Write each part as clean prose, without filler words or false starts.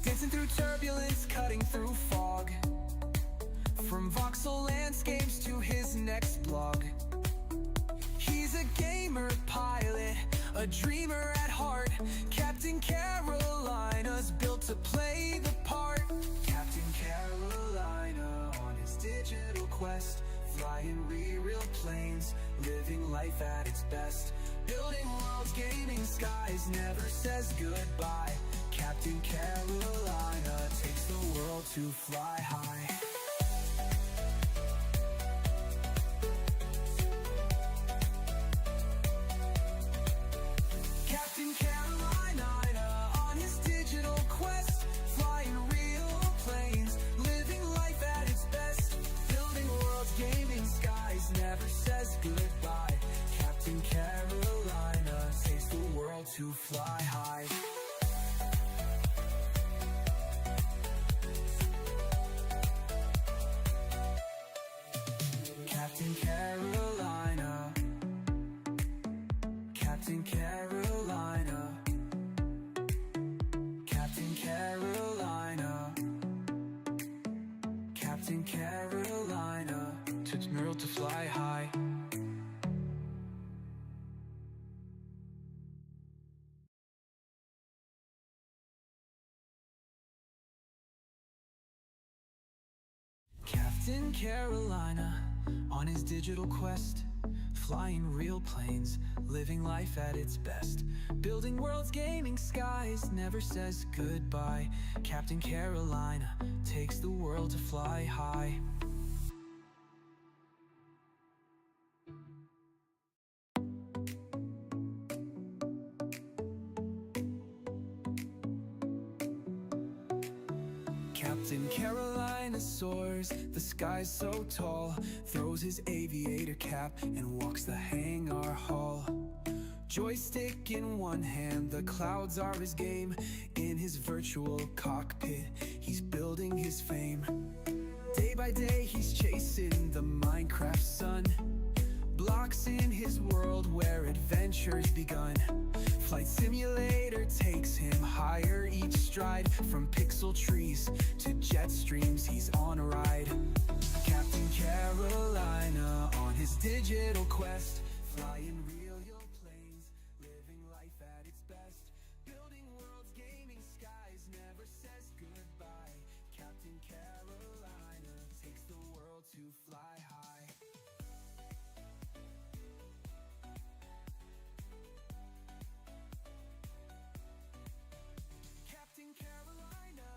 Dancing through turbulence, cutting through fog, from voxel landscapes to his next blog. He's a gamer pilot, a dreamer at heart. Captain Carolina's built to play the part. Captain Carolina on his digital quest, flying real planes, living life at its best. Building worlds, gaming skies, never says goodbye. Captain Carolina takes the world to fly high. Captain Carolina on his digital quest, flying real planes, living life at its best. Building worlds, gaming skies, never says goodbye. Captain Carolina takes the world to fly high. Captain Carolina, Captain Carolina, Captain Carolina, Captain Carolina, took the world to fly high. Captain Carolina on his digital quest, flying real planes, living life at its best. Building worlds, gaming skies, never says goodbye. Captain Carolina takes the world to fly high. Captain Carolina soars, the sky's so tall, throws his aviator cap and walks the hangar hall. Joystick in one hand, the clouds are his game. In his virtual cockpit, he's building his fame. Day by day he's chasing the Minecraft sun, blocks in his world where adventure's begun. Flight simulator takes him higher each stride, from pixel trees to jet streams, he's on a ride. Captain Carolina on his digital quest, flying real planes, living life at its best. Building worlds, gaming skies, never says goodbye. Captain Carolina takes the world to fly high. Captain Carolina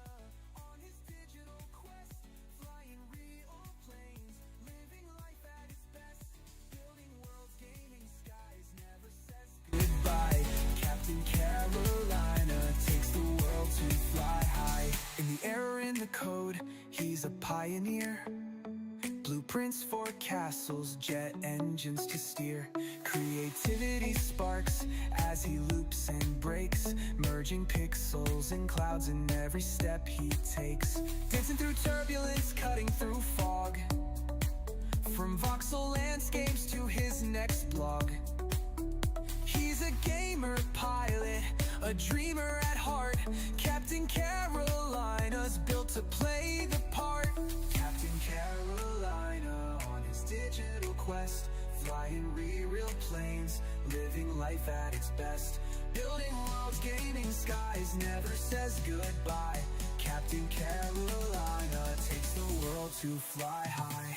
on his digital quest, flying real planes, living life at its best. Building worlds, gaming skies, never says goodbye. Captain Carolina takes the world to fly high. In the air, in the code, he's a pioneer. Blueprints for castles, jet engines to steer. Creativity sparks as he loops and breaks, merging pixels and clouds in every step he takes. Dancing through turbulence, cutting through fog, from voxel landscapes to his next blog. He's a gamer pilot, a dreamer at heart. Captain Carolina's built to play the part. Captain Carolina on his digital quest, flying real planes, living life at its best. Building worlds, gaming skies, never says goodbye. Captain Carolina takes the world to fly high.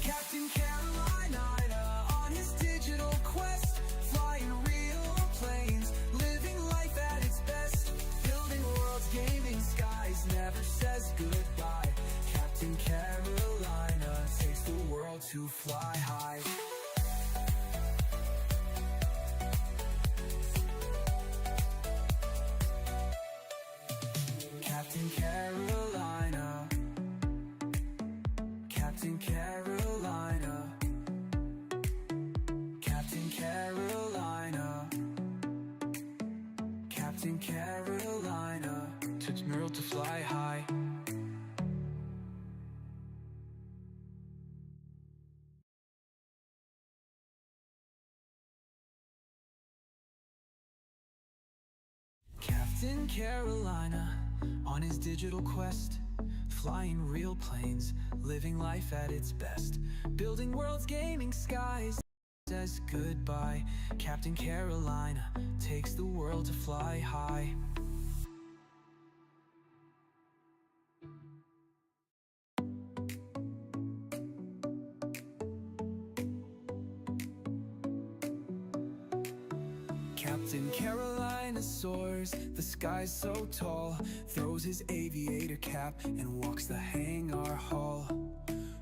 Captain Carolina on his digital quest, flying real planes, living life at its best. Building worlds, gaming skies, never says goodbye. Captain Carolina takes the world to fly high. Captain Carolina, Captain Carolina, Captain Carolina, Captain Carolina, took the world to fly high. Captain Carolina on his digital quest, flying real planes, living life at its best, building worlds, gaming skies. Says goodbye. Captain Carolina takes the world to fly high. Captain Carolina soars, the sky's so tall, throws his aviator cap and walks the hangar hall.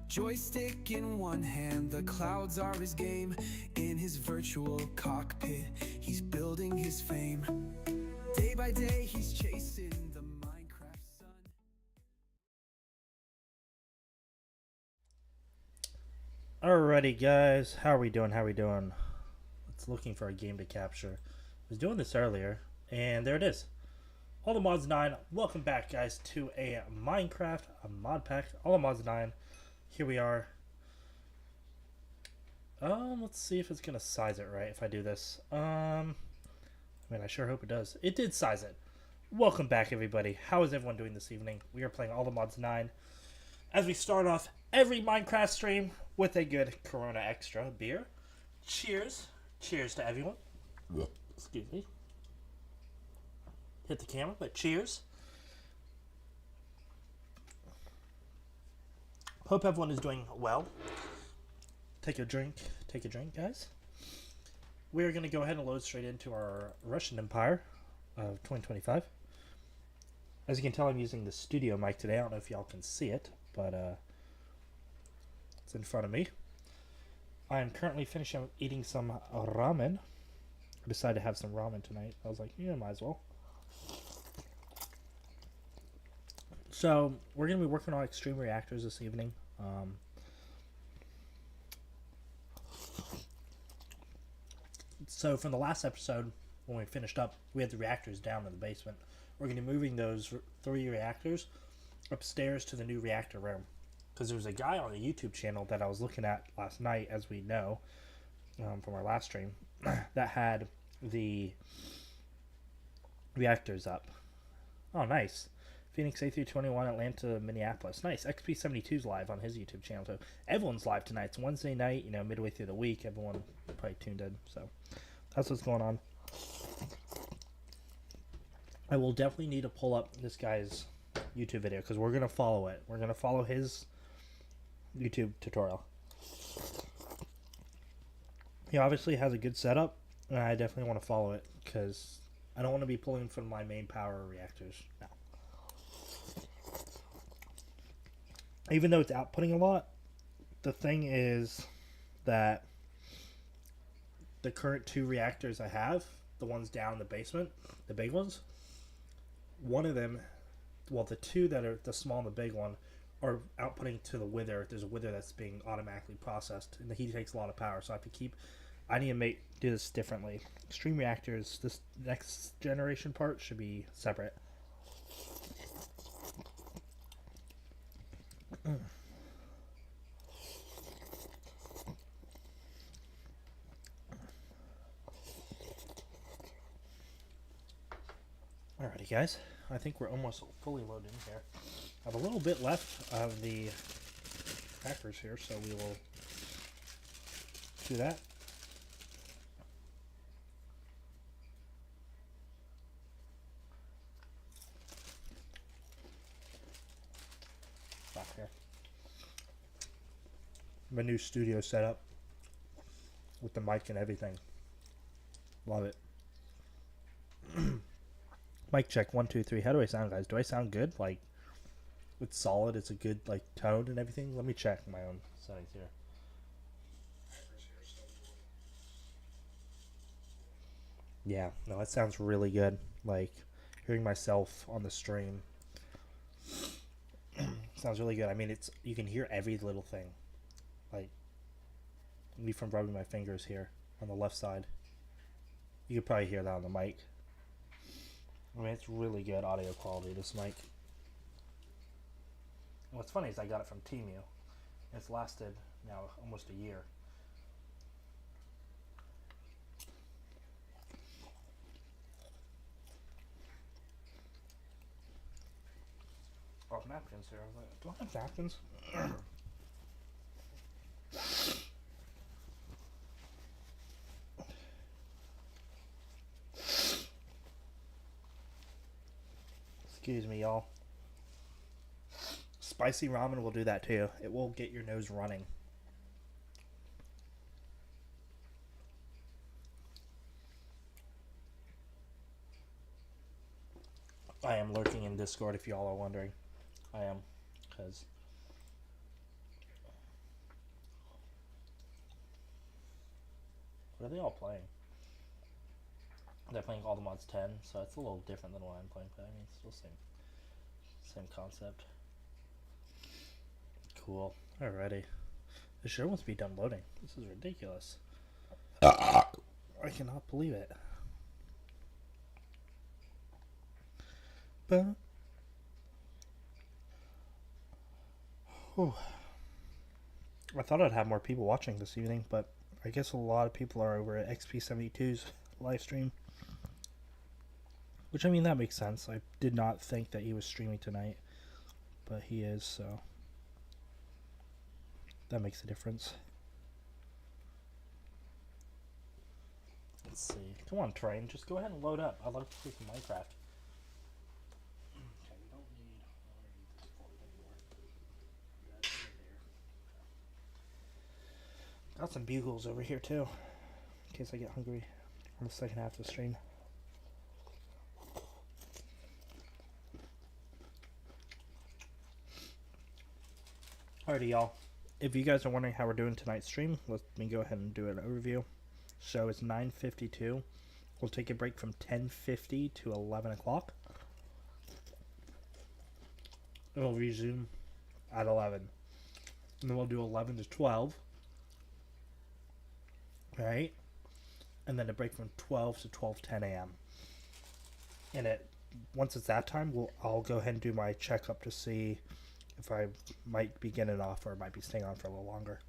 Joystick in one hand, the clouds are his game. In his virtual cockpit, he's building his fame. Day by day, he's chasing the Minecraft sun. Alrighty guys, how are we doing? It's looking for a game to capture. I was doing this earlier, and there it is. All the Mods 9, welcome back guys to a Minecraft, a mod pack, All the Mods 9. Here we are. Let's see if it's gonna size it right if I do this. I sure hope it does. It did size it. Welcome back everybody. How is everyone doing this evening? We are playing All the Mods 9. As we start off every Minecraft stream with a good Corona Extra beer. Cheers. Cheers to everyone. Excuse me. Hit the camera, but cheers. Hope everyone is doing well. Take a drink, guys. We're going to go ahead and load straight into our Russian Empire of 2025. As you can tell, I'm using the studio mic today. I don't know if y'all can see it, but it's in front of me. I am currently finishing eating some ramen. I decided to have some ramen tonight. I was like, yeah, might as well. So, we're going to be working on extreme reactors this evening. So, from the last episode, when we finished up, we had the reactors down in the basement. We're going to be moving those 3 reactors upstairs to the new reactor room. Because there was a guy on the YouTube channel that I was looking at last night, as we know, from our last stream, that had the reactors up. Oh, nice. Phoenix A321, Atlanta, Minneapolis. Nice. XP72's live on his YouTube channel, too. Everyone's live tonight. It's Wednesday night, midway through the week. Everyone probably tuned in. So, that's what's going on. I will definitely need to pull up this guy's YouTube video, because we're going to follow it. We're going to follow his YouTube tutorial. He obviously has a good setup, and I definitely want to follow it, because I don't want to be pulling from my main power reactors now. Even though it's outputting a lot, the thing is that the current 2 reactors I have, the ones down in the basement, the big ones, one of them, well, the 2 that are the small and the big one, are outputting to the wither. There's a wither that's being automatically processed, and the heat takes a lot of power, so I need to do this differently. Extreme reactors, this next generation part should be separate. Alrighty guys, I think we're almost fully loaded in here. I have a little bit left of the crackers here, so we will do that. Back here. My new studio setup with the mic and everything. Love it. Mic check 1 2 3. How do I sound, guys? Do I sound good? Like, it's solid. It's a good tone and everything. Let me check my own settings here. Yeah, no, that sounds really good. Like, hearing myself on the stream sounds really good. I mean, you can hear every little thing. Like, me from rubbing my fingers here on the left side. You could probably hear that on the mic. I mean, it's really good audio quality, this mic. And what's funny is I got it from Temu. It's lasted now almost a year. off napkins here. I was like, do I have napkins? Excuse me, y'all. Spicy ramen will do that too. It will get your nose running. I am lurking in Discord if y'all are wondering. I am, because what are they all playing? They're playing all the mods 10, so it's a little different than what I'm playing, but I mean, it's still same concept. Cool. Alrighty. It sure wants to be done loading. This is ridiculous. I cannot believe it. But I thought I'd have more people watching this evening, but I guess a lot of people are over at XP72's live stream. Which, I mean, that makes sense. I did not think that he was streaming tonight, but he is, so that makes a difference. Let's see. Come on, Train. Just go ahead and load up. I'd like to play some Minecraft. Okay, we don't need this fold anymore. That's in there. Got some bugles over here, too, in case I get hungry on the second half of the stream. Alrighty, y'all. If you guys are wondering how we're doing tonight's stream, let me go ahead and do an overview. So it's 9:52. We'll take a break from 10:50 to 11 o'clock. It'll resume at 11. And then we'll do 11 to 12. Right? And then a break from 12 to 12:10 a.m. And once it's that time, I'll go ahead and do my checkup to see if I might be getting off or might be staying on for a little longer.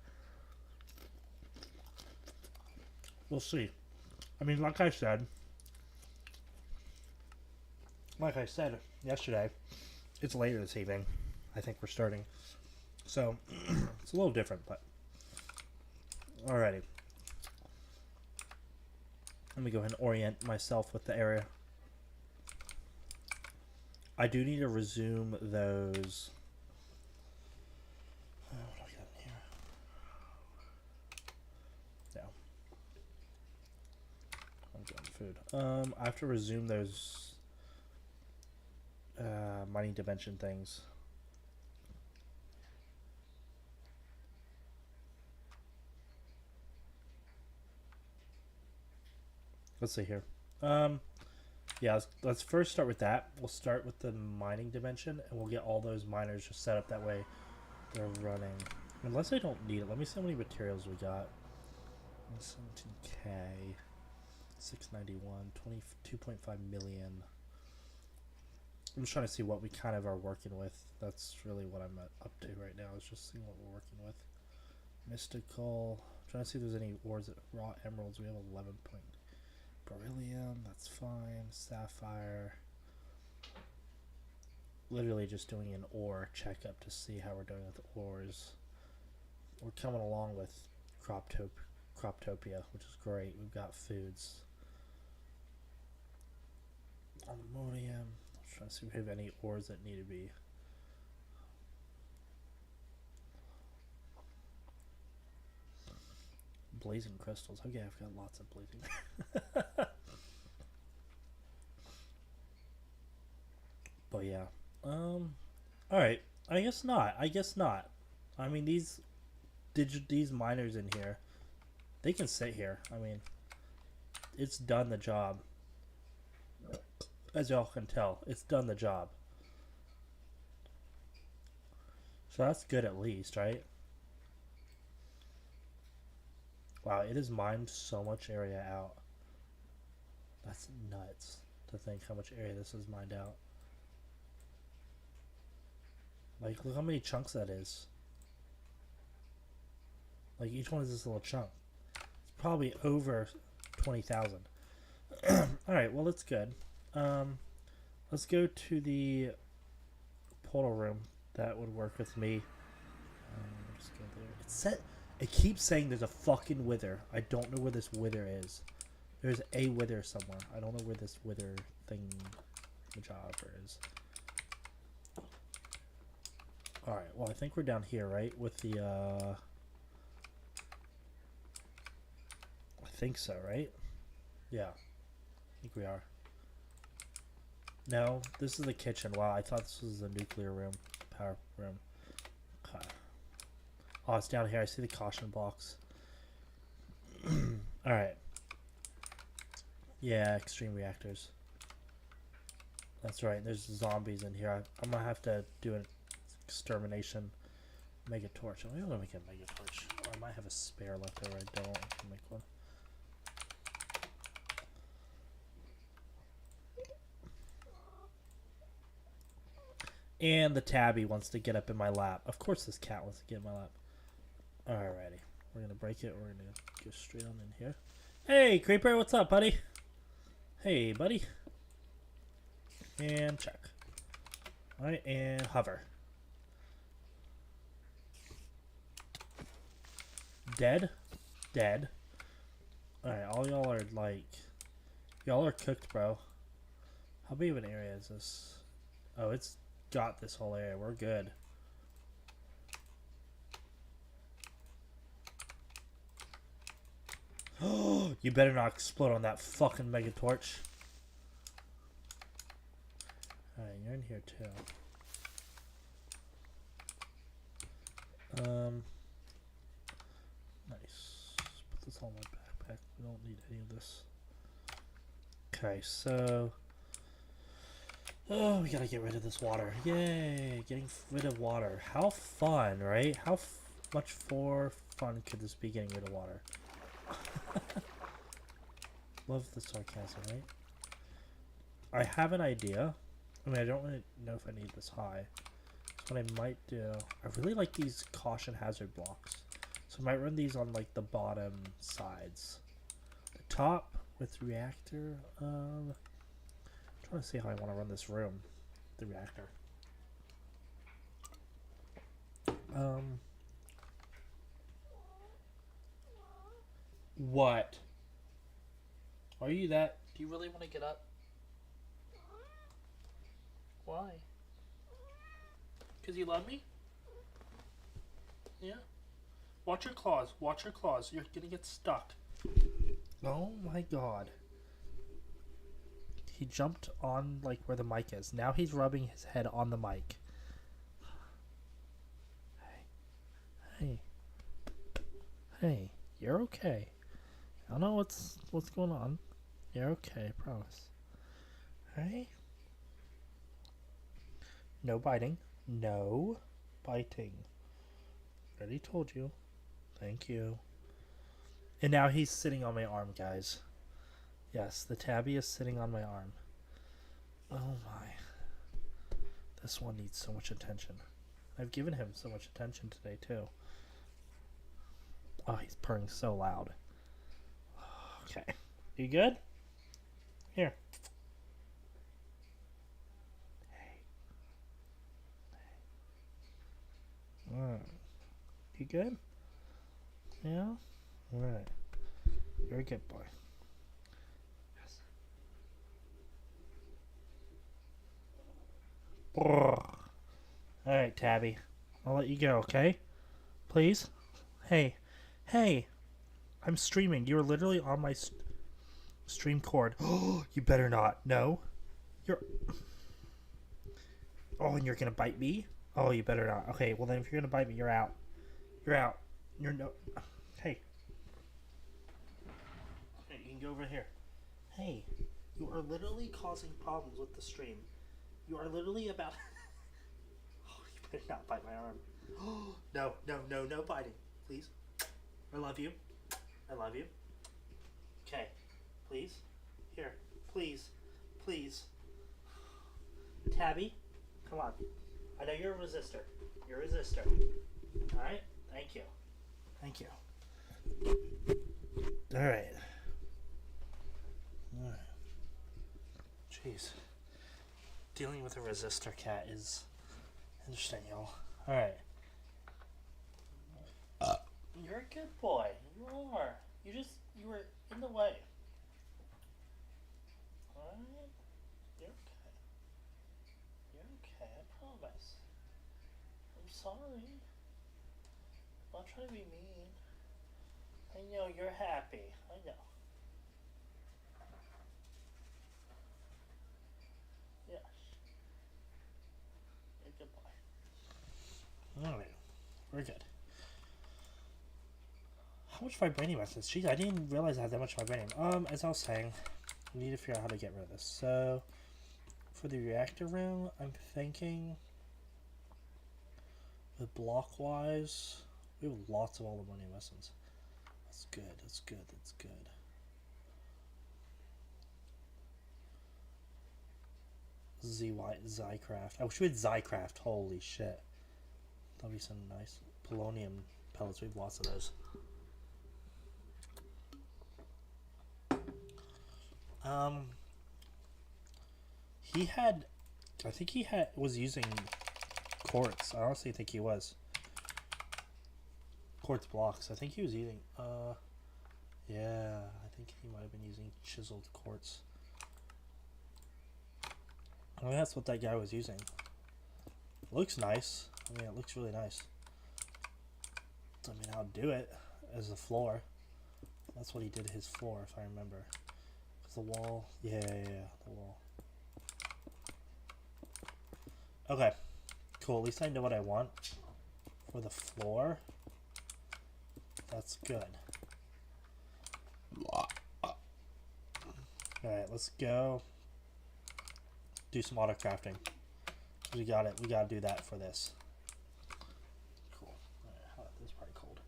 We'll see. I mean, like I said yesterday, it's later this evening. I think we're starting. So, it's a little different, but alrighty. Let me go ahead and orient myself with the area. I do need to resume those. What do I got in here? Yeah. I'm doing food. I have to resume those mining dimension things. Let's see here. Yeah, let's first start with that. We'll start with the mining dimension, and we'll get all those miners just set up that way they're running. Unless I don't need it. Let me see how many materials we got. 17k, 691, 22.5 million. I'm just trying to see what we kind of are working with. That's really what I'm up to right now, is just seeing what we're working with. Mystical. I'm trying to see if there's any ores. Raw emeralds. We have 11 point. Beryllium, that's fine. Sapphire. Literally just doing an ore checkup to see how we're doing with the ores. We're coming along with Croptopia, which is great. We've got foods. Ammonium. I'm trying to see if we have any ores that need to be. Blazing crystals. Okay, I've got lots of blazing. But yeah. Alright. I guess not. I mean, these miners in here, they can sit here. I mean, it's done the job. As y'all can tell, it's done the job. So that's good at least, right? Wow, it has mined so much area out. That's nuts to think how much area this has mined out. Like, look how many chunks that is. Like, each one is this little chunk. It's probably over 20,000. Alright, well, that's good. Let's go to the portal room that would work with me. Just go there. It keeps saying there's a fucking wither. I don't know where this wither is. There's a wither somewhere. I don't know where this wither thing majogger is. Alright, well I think we're down here, right? With the I think so, right? Yeah. I think we are. No, this is the kitchen. Wow, I thought this was the nuclear room. Power room. Okay. Oh, it's down here. I see the caution box. Alright. Yeah, extreme reactors. That's right. There's zombies in here. I'm gonna have to do an extermination mega torch. I'm gonna make a mega torch. Or I might have a spare left over. I don't. I can make one. And the tabby wants to get up in my lap. Of course this cat wants to get in my lap. Alrighty. We're gonna break it. We're gonna go straight on in here. Hey, Creeper, what's up, buddy? Hey, buddy. And check. Alright, and hover. Dead? Dead. Alright, all y'all are like... Y'all are cooked, bro. How big of an area is this? Oh, it's got this whole area. We're good. Oh, you better not explode on that fucking mega torch. Alright, you're in here too. Nice. Put this all in my backpack. We don't need any of this. Okay, so... Oh, we gotta get rid of this water. Yay! Getting rid of water. How fun, right? How much more fun could this be, getting rid of water? Love the sarcasm, right? I have an idea. I mean, I don't really know if I need this high. So what I might do... I really like these caution hazard blocks. So I might run these on, like, the bottom sides. The top with reactor... I'm trying to see how I want to run this room. The reactor. What? Are you that... Do you really want to get up? Why? Because you love me? Yeah? Watch your claws. Watch your claws. You're going to get stuck. Oh my god. He jumped on, like, where the mic is. Now he's rubbing his head on the mic. Hey. Hey. You're okay. I don't know what's going on. You're okay, I promise. Hey. No biting. No biting. Already told you. Thank you. And now he's sitting on my arm, guys. Yes, the tabby is sitting on my arm. Oh my. This one needs so much attention. I've given him so much attention today, too. Oh, he's purring so loud. Okay. You good? Here. Hey. You good? Yeah? Alright. You're a good boy. Yes. Alright, Tabby. I'll let you go, okay? Please? Hey. Hey! I'm streaming. You're literally on my stream cord. Oh, you better not. No. You're... Oh, and you're gonna bite me? Oh, you better not. Okay, well then if you're gonna bite me, you're out. You're out. You're no... Hey. Okay, you can go over here. Hey, you are literally causing problems with the stream. You are literally about... Oh, you better not bite my arm. Oh, no, no, no, no biting. Please. I love you. I love you. Okay. Please. Here. Please. Please. Tabby, come on. I know you're a resistor. You're a resistor. Alright? Thank you. Thank you. Alright. Alright. Jeez. Dealing with a resistor cat is Interesting, y'all. Alright. You're a good boy. You are. You were in the way. Alright? You're okay. You're okay, I promise. I'm sorry. I'm not trying to be mean. I know you're happy. I know. Yes. You're a good boy. Alright. We're good. How much vibranium essence? Jeez, I didn't realize I had that much vibranium. As I was saying, we need to figure out how to get rid of this. So, for the reactor room, I'm thinking with block-wise, we have lots of aluminum essence. That's good, that's good, that's good. Zycraft. I wish we had Zycraft. Holy shit. That'd be some nice polonium pellets. We have lots of those. He had, I think he was using quartz. I honestly think he was. Quartz blocks. I think he was using, yeah, I think he might have been using chiseled quartz. I mean, that's what that guy was using. Looks nice. I mean, it looks really nice. I mean, I'll do it as a floor. That's what he did his floor, if I remember. Cause the wall, yeah, the wall. Okay, cool. At least I know what I want for the floor. That's good. Alright, let's go do some auto crafting. We got it. We gotta do that for this. Cool. Alright, this is probably cold.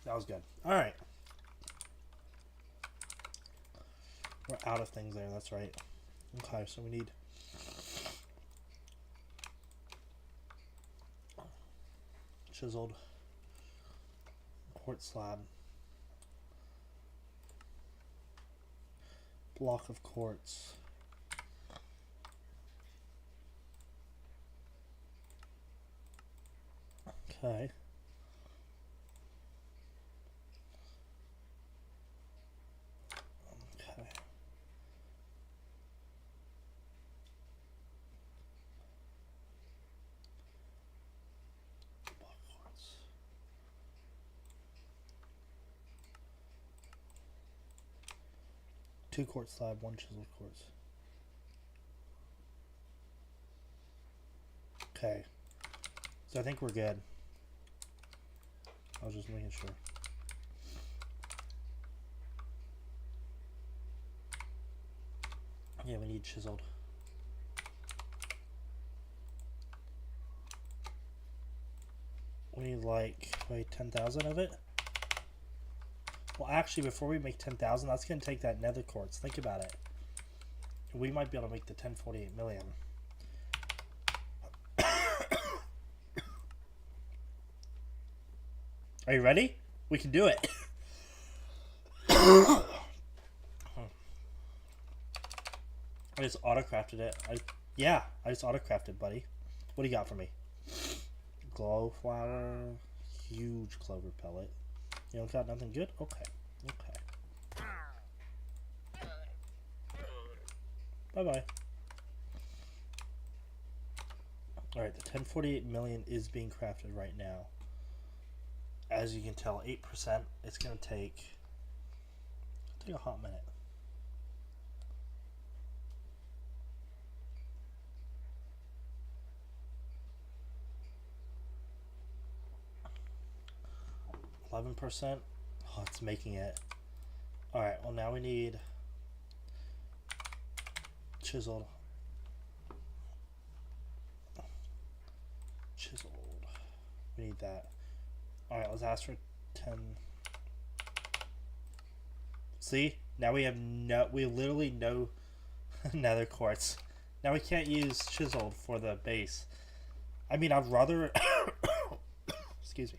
That was good. Alright. We're out of things there, that's right. Okay, so we need chiseled quartz slab. Block of quartz. Okay. Okay. Block quartz. Two quartz slab, one chiseled quartz. Okay. So I think we're good. I was just making sure. Yeah, we need chiseled. We need like, wait, 10,000 of it? Well, actually, before we make 10,000, that's going to take that nether quartz. Think about it. We might be able to make the 1048 million. Are you ready? We can do it. I just auto-crafted it. I just auto-crafted, buddy. What do you got for me? Glow flower. Huge clover pellet. You don't got nothing good? Okay. Okay. Bye-bye. Alright, the 1048 million is being crafted right now. As you can tell, 8%. It's going to take a hot minute. %. Oh, it's making it. Alright, well now we need chiseled. We need that. Alright, let's ask for 10. See? Now we have we literally no nether quartz. Now we can't use chiseled for the base. I mean, I'd rather... Excuse me.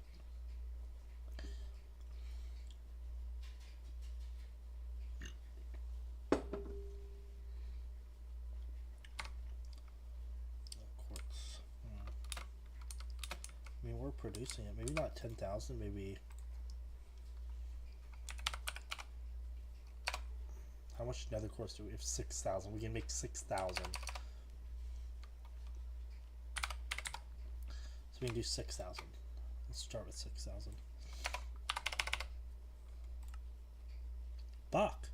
Quartz. I mean, we're producing it. Maybe not 10,000, maybe... How much nether quartz do we have? 6,000. We can make 6,000. So we can do 6,000. Let's start with 6,000. Fuck.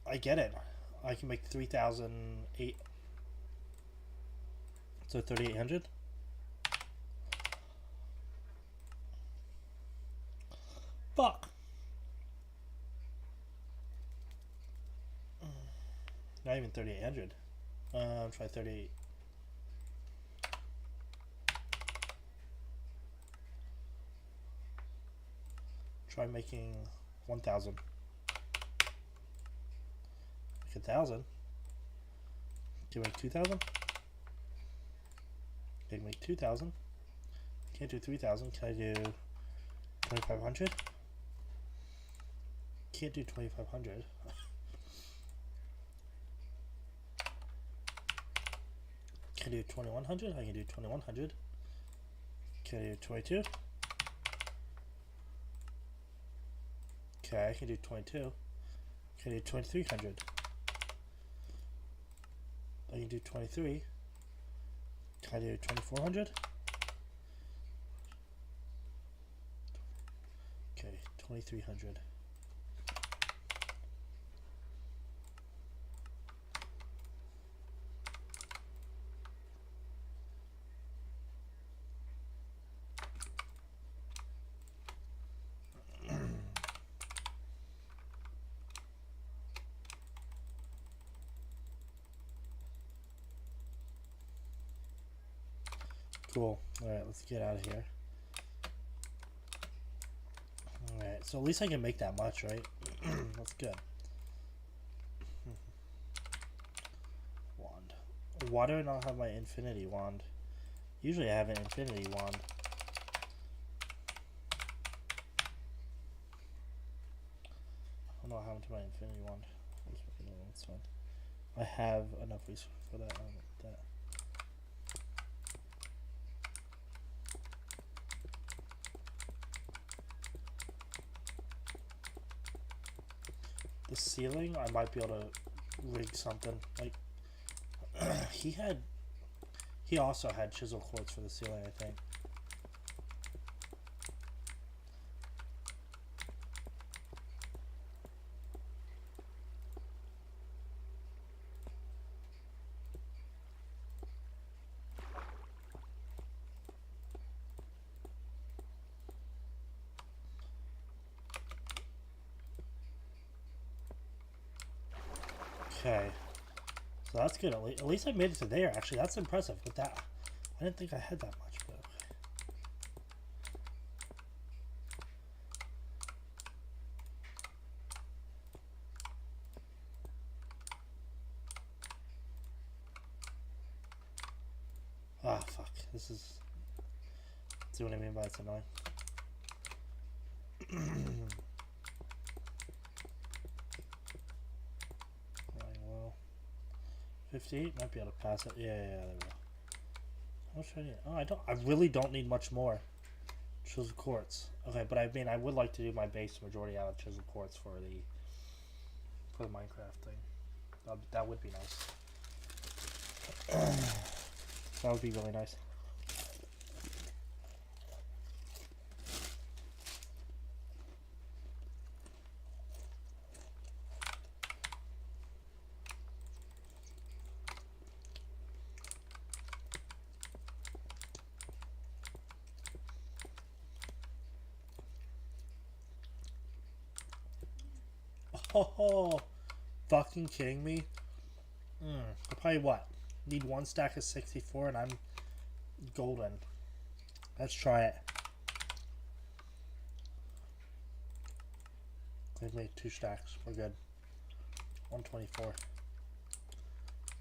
I get it. I can make 3,008. So 3,800. Fuck. Not even 3,800. Try 38. Try making 1,000. Make 1,000. Can we make 2,000? Can we make 2,000? Can't do 3,000. Can I do 2,500? Can't do 2,500. Can I do 2,100? I can do 2,100. Can I do 22? Okay, I can do 22. Can I do 2,300? I can do 23. Can I do 2,400? Okay, 2,300. Cool. Alright, let's get out of here. Alright, so at least I can make that much, right? That's good. Wand. Why do I not have my infinity wand? Usually I have an infinity wand. I don't know what happened to my infinity wand. That's fine. I have enough resources for that. I don't know that. The ceiling, I might be able to rig something. Like, he also had chisel quartz for the ceiling, I think. Okay, so that's good. At least I made it to there. Actually, that's impressive. With that, I didn't think I had that much. But ah, fuck. This is. See what I mean by it's annoying. Well, 58 might be able to pass it. Yeah, there we go. How much do I need? Oh, I really don't need much more. Chisel quartz. Okay, but I mean, I would like to do my base majority out of chisel quartz for the Minecraft thing. That would be nice. That would be really nice. Oh, fucking kidding me? I'll probably what? Need one stack of 64 and I'm golden. Let's try it. We've made 2 stacks. We're good. 124.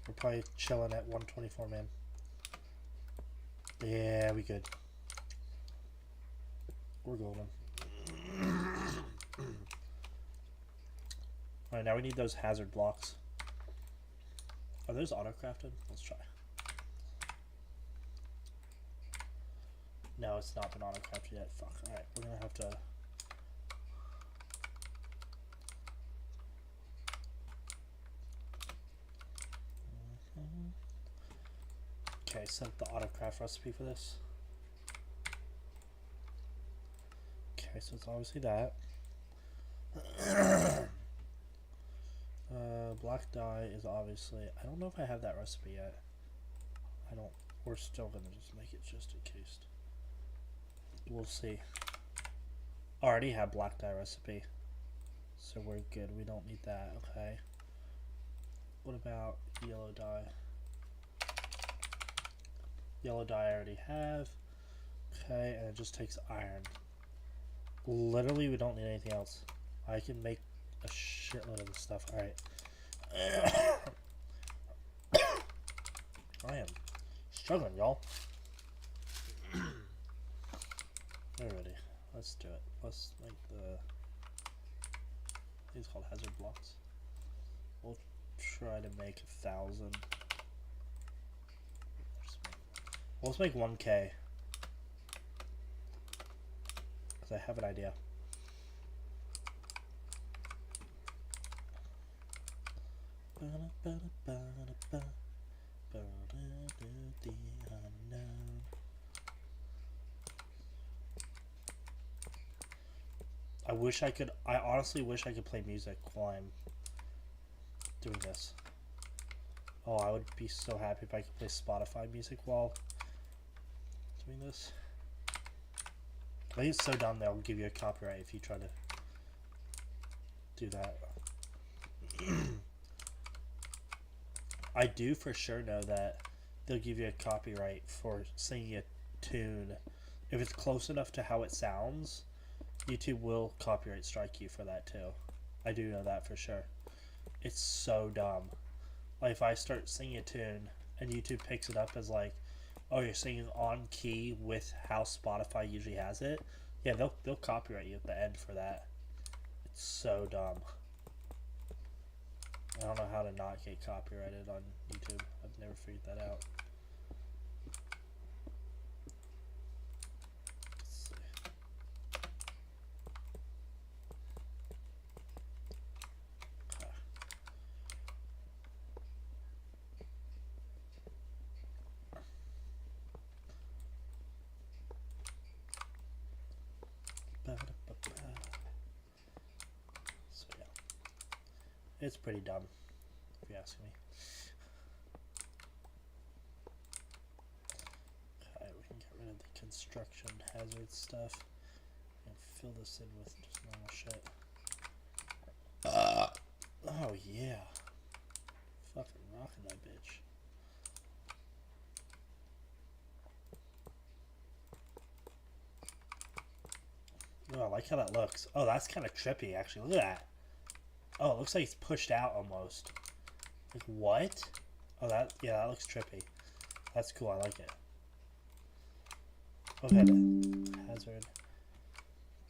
We're probably chilling at 124, man. Yeah, we good. We're golden. Alright, now we need those hazard blocks. Are those auto-crafted? Let's try. No, it's not been auto-crafted yet. Fuck. Alright, we're gonna have to... Okay, set up the auto-craft recipe for this. Okay, so it's obviously that. Black dye is obviously... I don't know if I have that recipe yet. I don't... We're still gonna just make it just in case. We'll see. I already have black dye recipe. So we're good. We don't need that. Okay. What about yellow dye? Yellow dye I already have. Okay, and it just takes iron. Literally, we don't need anything else. I can make a shitload of this stuff. Alright. I am struggling, y'all. Alrighty. Let's do it. Let's make the... These called hazard blocks. We'll try to make 1,000. Let's make 1K. Because I have an idea. I honestly wish I could play music while I'm doing this. Oh, I would be so happy if I could play Spotify music while doing this. I think it's so dumb they'll give you a copyright if you try to do that. I do for sure know that they'll give you a copyright for singing a tune. If it's close enough to how it sounds, YouTube will copyright strike you for that too. I do know that for sure. It's so dumb. Like if I start singing a tune and YouTube picks it up as like, oh, you're singing on key with how Spotify usually has it, yeah, they'll copyright you at the end for that. It's so dumb. I don't know how to not get copyrighted on YouTube. I've never figured that out. Let's see. So yeah, it's pretty dumb if you ask me. Okay, we can get rid of the construction hazard stuff and fill this in with just normal shit. Oh yeah, fucking rocking that bitch. Oh, I like how that looks. Oh, that's kind of trippy, actually. Look at that. Oh, it looks like it's pushed out almost. Like, what? Oh, that, yeah, that looks trippy. That's cool, I like it. Okay, hazard.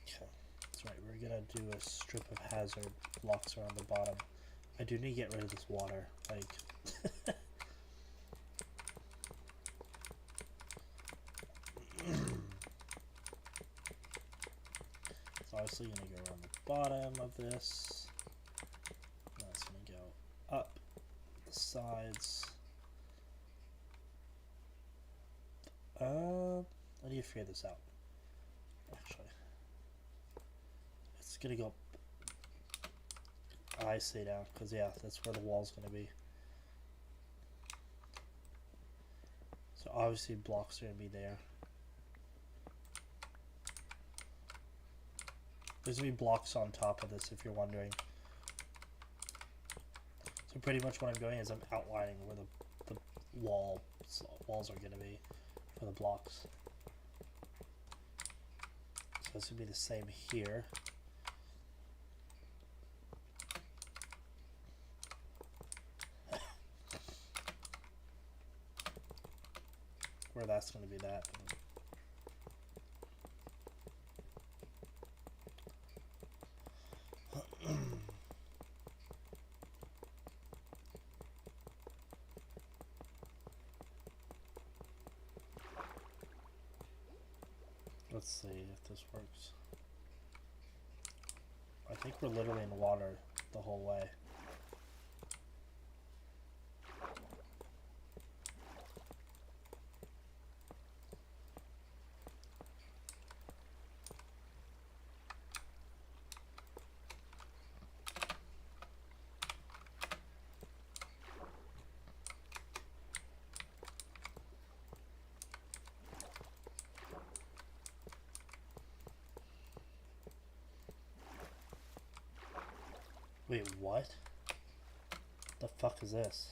Okay, that's right, we're gonna do a strip of hazard blocks around the bottom. I do need to get rid of this water, like... It's obviously going to go around the bottom of this. That's going to go up the sides. I need to figure this out. Actually, it's going to go. I see now, because yeah, that's where the wall's going to be. So obviously blocks are going to be there. There's going to be blocks on top of this if you're wondering. So pretty much what I'm doing is I'm outlining where the walls are gonna be for the blocks. So this would be the same here. Where that's gonna be that. Let's see if this works. I think we're literally in water the whole way. Wait, what? The fuck is this?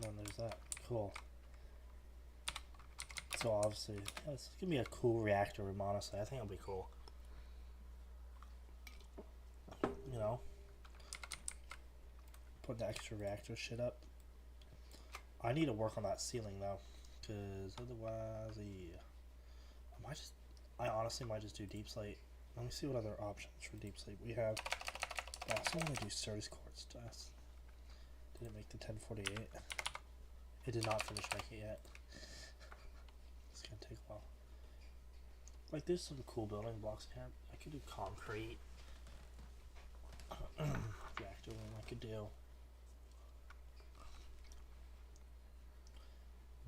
And then there's that. Cool. So obviously, yeah, this is gonna be a cool reactor room, honestly. I think it'll be cool. You know? Put the extra reactor shit up. I need to work on that ceiling though. Because otherwise, yeah. I honestly might just do deep slate. Let me see what other options for deep slate we have. I also want to do Certus quartz dust. Did it make the 1048? It did not finish making it yet. It's gonna take a while. Like, there's some cool building blocks here. I could do concrete. Reactor room, I could do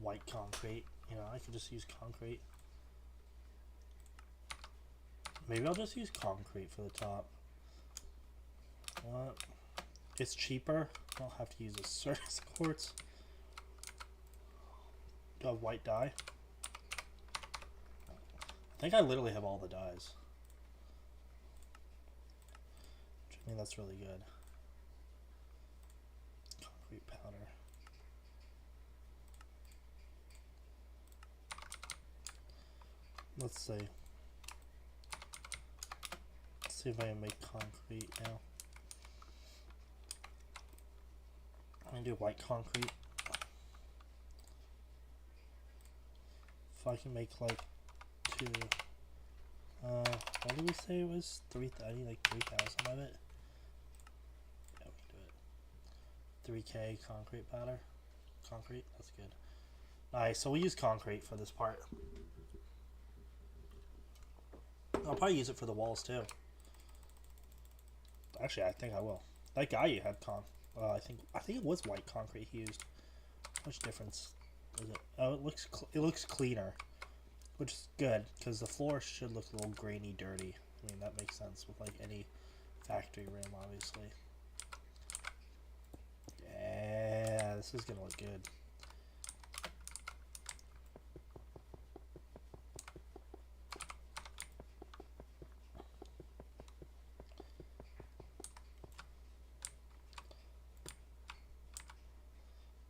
white concrete. You know, I could just use concrete. Maybe I'll just use concrete for the top. What? It's cheaper. I'll have to use a Certus quartz. Do I have white dye? I think I literally have all the dyes. Which I mean, that's really good. Concrete powder. Let's see. Let's see if I can make concrete now. I'm gonna do white concrete. If I can make like two, what did we say it was? I need like 3,000 of it. Yeah, we can do it. 3K concrete powder. Concrete, that's good. Nice, so we use concrete for this part. I'll probably use it for the walls too. Actually, I think I will. That guy you had I think it was white concrete he used. How much difference is it? Oh, it looks cleaner, which is good because the floor should look a little grainy, dirty. I mean, that makes sense with like any factory room, obviously. Yeah, this is gonna look good.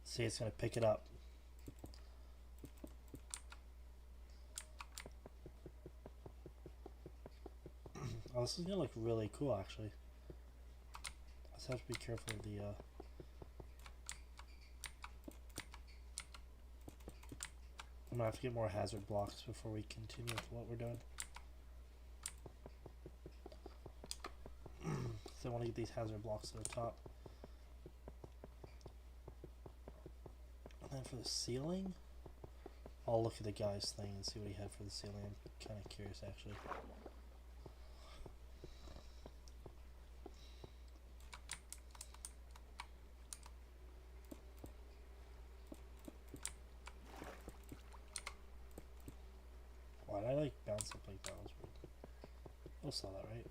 See, it's gonna pick it up. Oh, this is gonna look really cool, actually. I just have to be careful of the. I'm gonna have to get more hazard blocks before we continue with what we're doing. So I want to get these hazard blocks to the top. And then for the ceiling, I'll look at the guy's thing and see what he had for the ceiling. I'm kind of curious, actually. I like bounce up like that. Was weird. You'll saw that, right?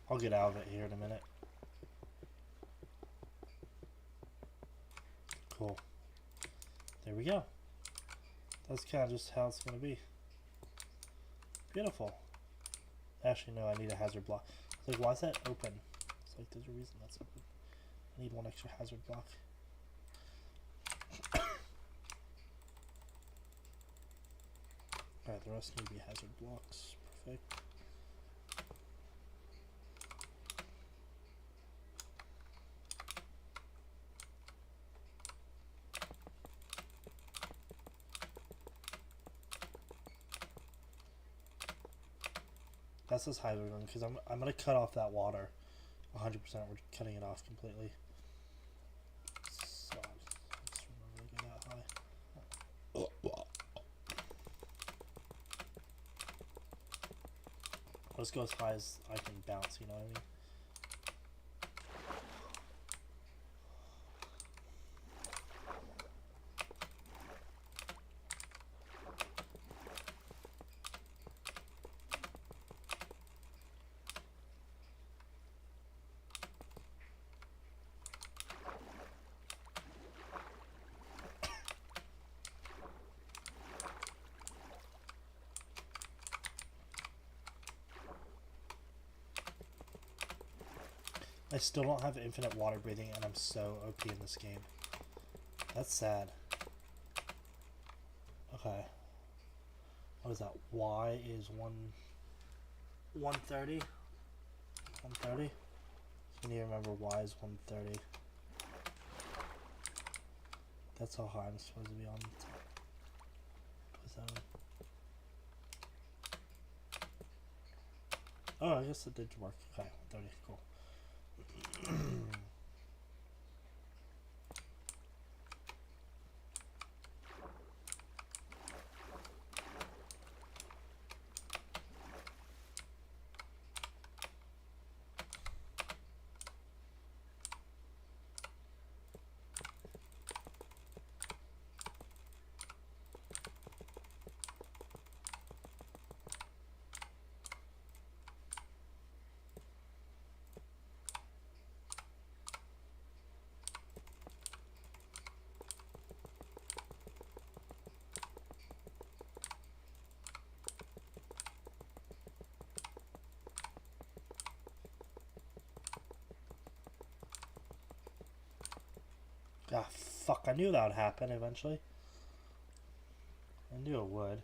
I'll get out of it here in a minute. Cool. There we go. That's kind of just how it's going to be. Beautiful. Actually, no, I need a hazard block. It's like, why is that open? It's like, there's a reason that's open. I need one extra hazard block. Alright, the rest need to be hazard blocks. Perfect. That's as high as we're going, because I'm going to cut off that water 100%. We're cutting it off completely. So, let's remember to go that high. Let's go as high as I can bounce, you know what I mean? I still don't have infinite water breathing, and I'm so OP in this game. That's sad. Okay. What is that? Y is 130? 130? So you need to remember Y is 130. That's how high I'm supposed to be on the top. 27. Oh, I guess it did work. Okay, 130. Cool. Ah, fuck, I knew that would happen eventually. I knew it would.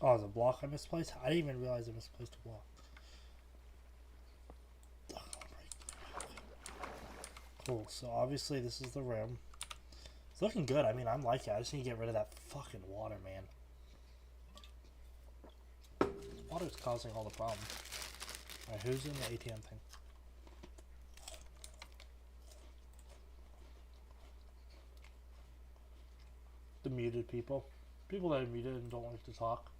Oh, the block I misplaced? I didn't even realize I misplaced a block. Cool, so obviously this is the room. It's looking good. I mean, I'm liking it. I just need to get rid of that fucking water, man. Water's causing all the problems. Alright, who's in the ATM thing? The muted people. People that are muted and don't like to talk.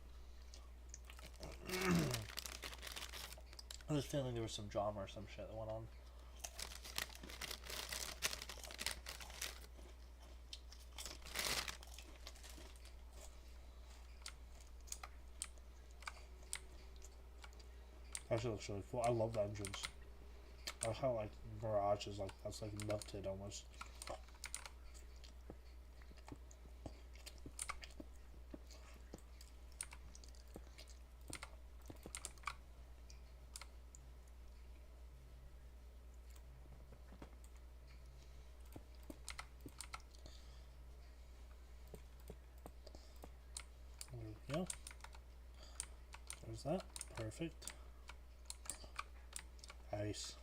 I was feeling there was some drama or some shit that went on. Actually looks really cool. I love the entrance. I like how like Mirage is like that's like melted almost. There we go. There's that. Perfect. Nice.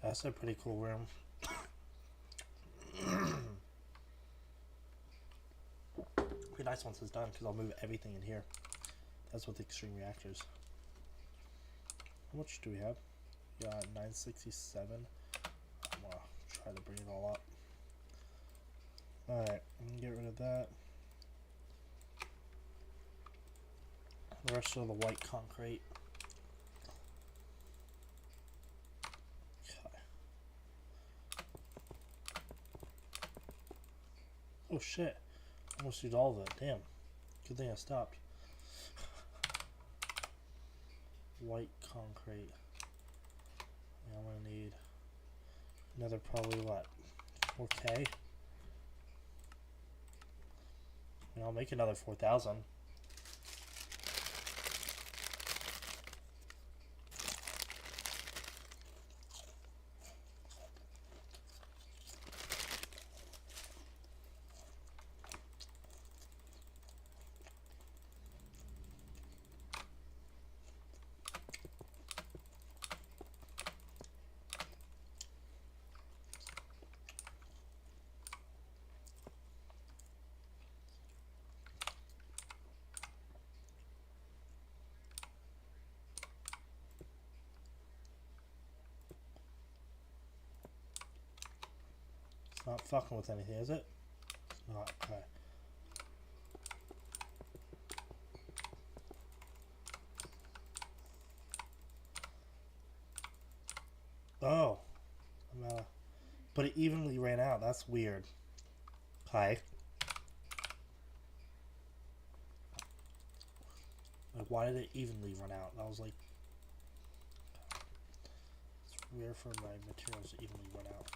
That's a pretty cool room. Pretty nice once it's done because I'll move everything in here. That's with extreme reactors. How much do we have? Yeah, 967. I'm gonna try to bring it all up. Alright, I'm gonna get rid of that. The rest of the white concrete. Okay. Oh shit. Almost used all of it. Damn. Good thing I stopped. White concrete. Yeah, I'm gonna need another probably what? 4K? And I'll make another 4,000. It's not fucking with anything, is it? It's not. Okay. Oh. But it evenly ran out. That's weird. Okay. Like, why did it evenly run out? I was like, it's rare for my materials to evenly run out.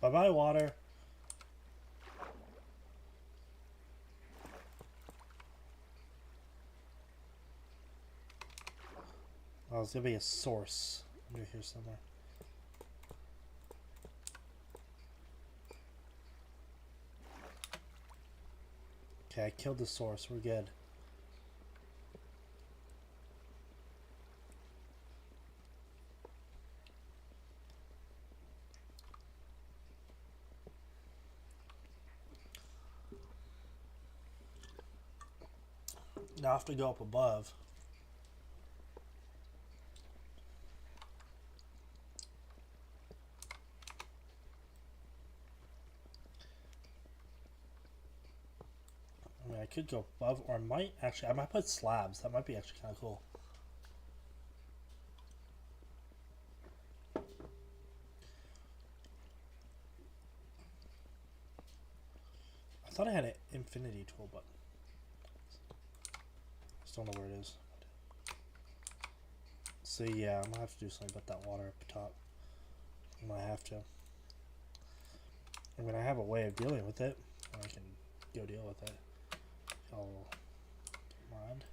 Bye-bye, water. Oh, there's gonna be a source under here somewhere. Okay, I killed the source. We're good. Now I have to go up above. I mean, I could go above, or I might actually, I might put slabs. That might be actually kind of cool. I thought I had an infinity tool, but I just don't know where it is. So yeah, I'm gonna have to do something about that water up top. I might have to. I mean, I have a way of dealing with it. I can go deal with it. Oh, mind.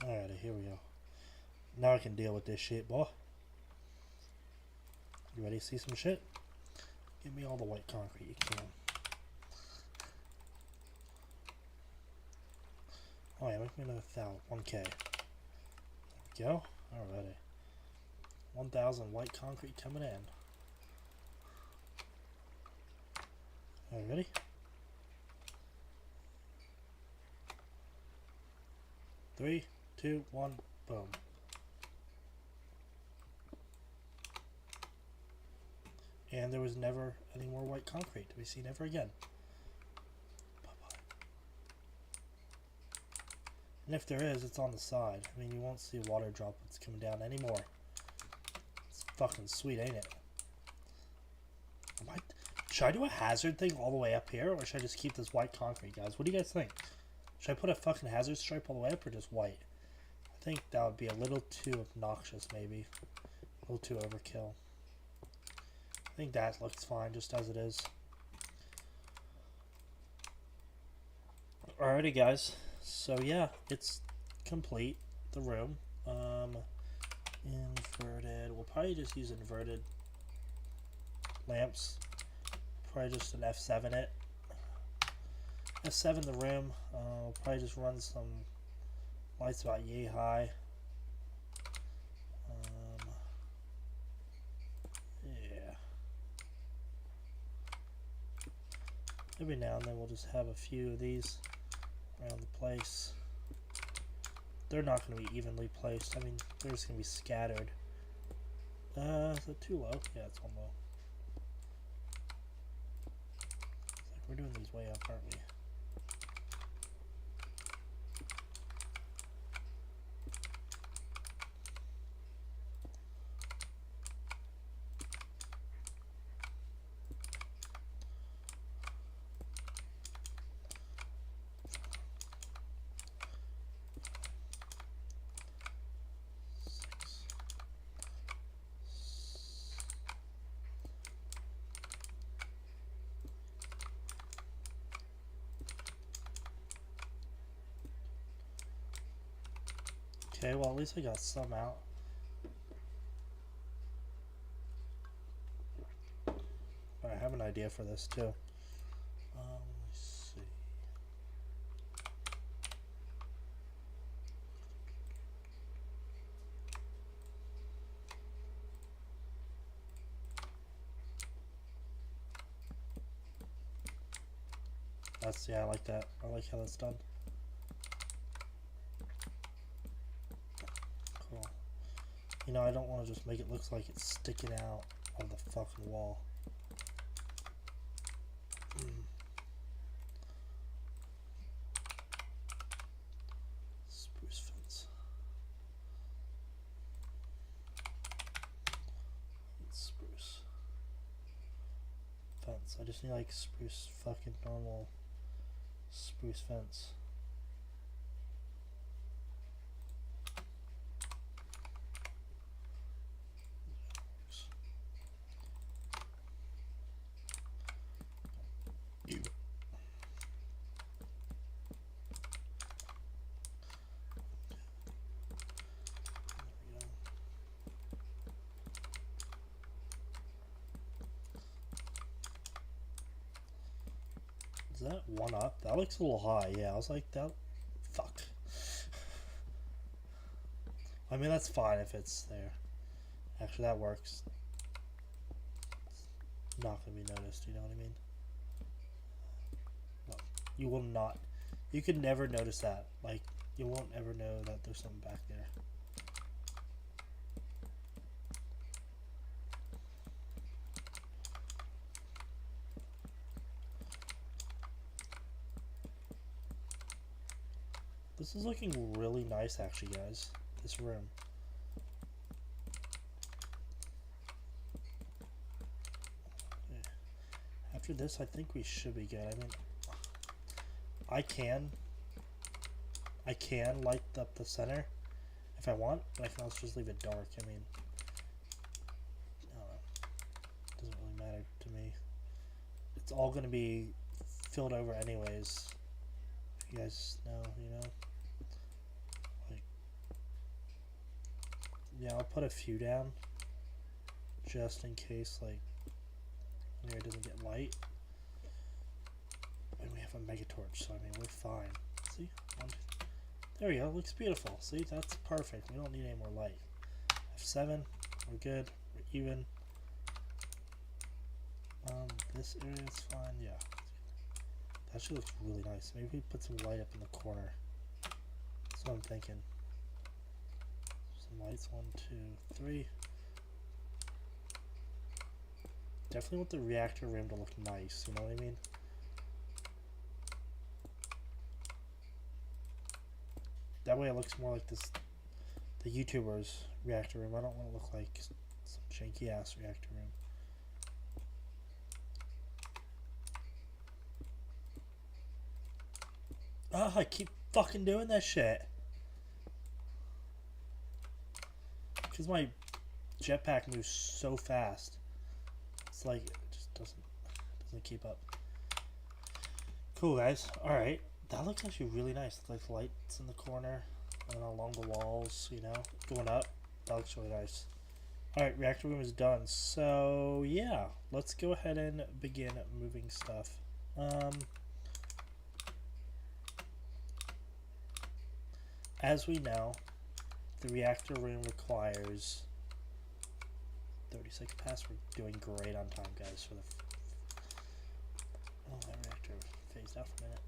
Alright, here we go. Now I can deal with this shit, boy. You ready to see some shit? Give me all the white concrete you can. Oh yeah, make me another 1,000. 1K. There we go. Alrighty. 1,000 white concrete coming in. Are you ready? Three, two, one, boom. And there was never any more white concrete to be seen ever again. Bye-bye. And if there is, it's on the side. I mean, you won't see water droplets coming down anymore. It's fucking sweet, ain't it? Should I do a hazard thing all the way up here, or should I just keep this white concrete, guys? What do you guys think? Should I put a fucking hazard stripe all the way up, or just white? I think that would be a little too obnoxious, maybe. A little too overkill. I think that looks fine, just as it is. Alrighty, guys. So, yeah, it's complete. The room. Inverted. We'll probably just use inverted lamps. Probably just an F7 it. F7 the room. We'll probably just run some lights about yay high. Yeah. Every now and then we'll just have a few of these around the place. They're not going to be evenly placed. I mean, they're just going to be scattered. Is it too low? Yeah, it's one low. We're doing these way up, aren't we? Okay, well at least I got some out. I have an idea for this too. Let's see. Yeah, I like that. I like how that's done. Cool. You know, I don't want to just make it look like it's sticking out of the fucking wall. Spruce fence. Spruce fence. I just need like spruce fucking normal spruce fence. Is that one up? That looks a little high. Yeah, I was like, that. Fuck. I mean, that's fine if it's there. Actually, that works. It's not going to be noticed, you know what I mean? No, you will not. You could never notice that. Like, you won't ever know that there's something back there. This is looking really nice, actually, guys. This room. Yeah. After this, I think we should be good. I mean, I can light up the center if I want, but I can also just leave it dark. I mean, I don't know. It doesn't really matter to me. It's all going to be filled over anyways. You guys know, you know? Like, yeah, I'll put a few down just in case, like, here it doesn't get light. And we have a mega torch, so I mean, we're fine. See? There we go. Looks beautiful. See? That's perfect. We don't need any more light. F7. We're good. We're even. This area is fine. Yeah. That actually looks really nice. Maybe we put some light up in the corner. That's what I'm thinking. Some lights. 1, 2, 3. Definitely want the reactor room to look nice. You know what I mean? That way it looks more like this, the YouTuber's reactor room. I don't want to look like some janky ass reactor room. Oh, I keep fucking doing that shit. Because my jetpack moves so fast. It's like, it just doesn't keep up. Cool, guys. Alright. That looks actually really nice. Like lights in the corner and along the walls, you know, going up. That looks really nice. Alright, reactor room is done. So, yeah. Let's go ahead and begin moving stuff. As we know, the reactor room requires 30-second pass. We're doing great on time, guys. For the that reactor phased out for a minute.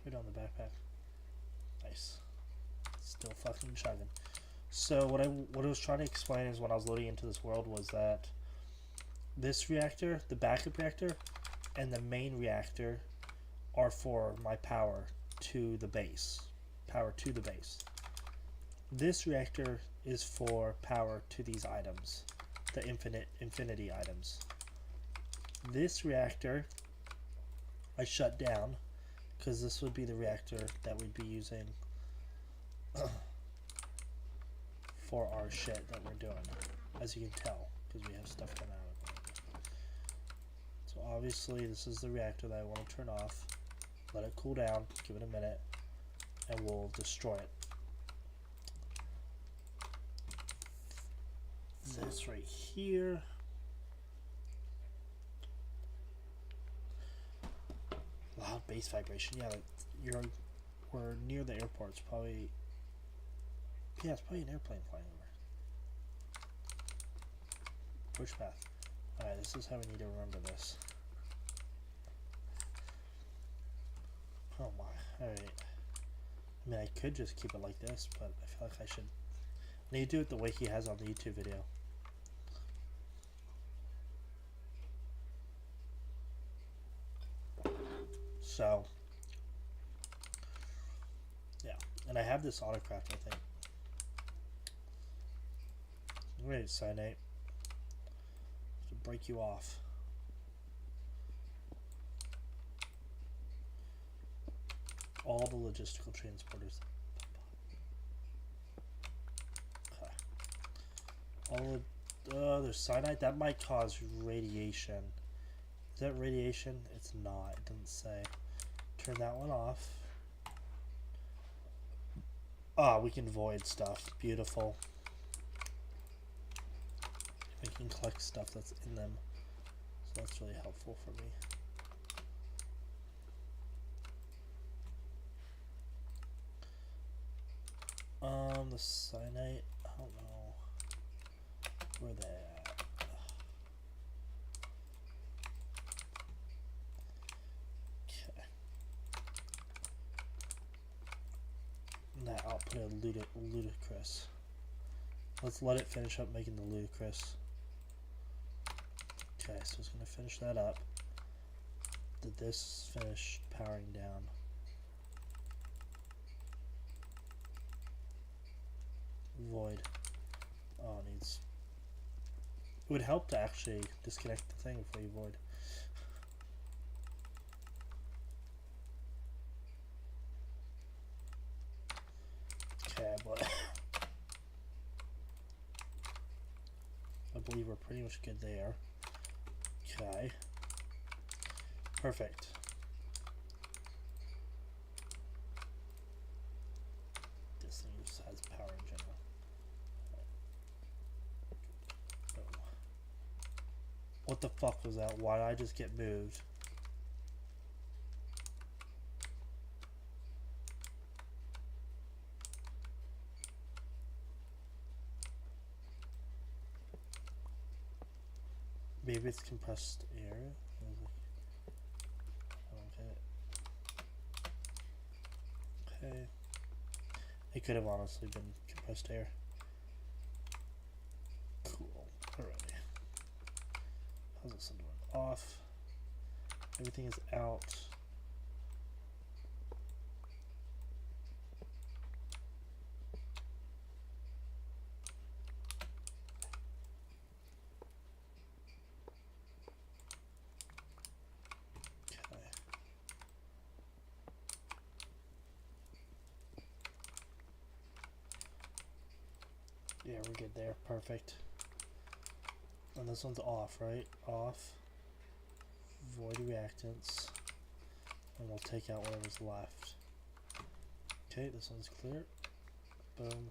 Put it on the backpack. Nice. Still fucking chugging. So what I was trying to explain is when I was loading into this world was that this reactor, the backup reactor, and the main reactor are for my power to the base. Power to the base. This reactor is for power to these items, the infinity items. This reactor I shut down because this would be the reactor that we'd be using for our shit that we're doing, as you can tell, because we have stuff coming out of it. So obviously this is the reactor that I want to turn off, let it cool down, give it a minute, and we'll destroy it. This right here. Loud bass vibration. Yeah, we're near the airport. It's probably, yeah, it's probably an airplane flying over. Push path. Alright, this is how we need to remember this. Oh my. Alright. I mean, I could just keep it like this, but I feel like I should. I need to do it the way he has on the YouTube video. So, yeah. And I have this autocraft, I think. I'm ready to cyanate. To break you off. All the logistical transporters. Okay. All the, there's cyanide. That might cause radiation. Is that radiation? It's not. It didn't say. Turn that one off. Ah, we can void stuff. Beautiful. We can collect stuff that's in them. So that's really helpful for me. The cyanide, I don't know where they at. Okay. That output of ludicrous. Let's let it finish up making the ludicrous. Okay, so it's gonna finish that up. Did this finish powering down? Void. Oh, it needs. It would help to actually disconnect the thing before you void. Okay, but I believe we're pretty much good there. Okay. Perfect. This thing just has power in general. What the fuck was that? Why did I just get moved? Maybe it's compressed air. I don't get it. Okay. It could have honestly been compressed air. Cool. Alrighty. How's this one doing? Off. Everything is out. Okay. Yeah, we're good there. Perfect. And this one's off, right? Off. Void reactants. And we'll take out whatever's left. Okay, this one's clear. Boom.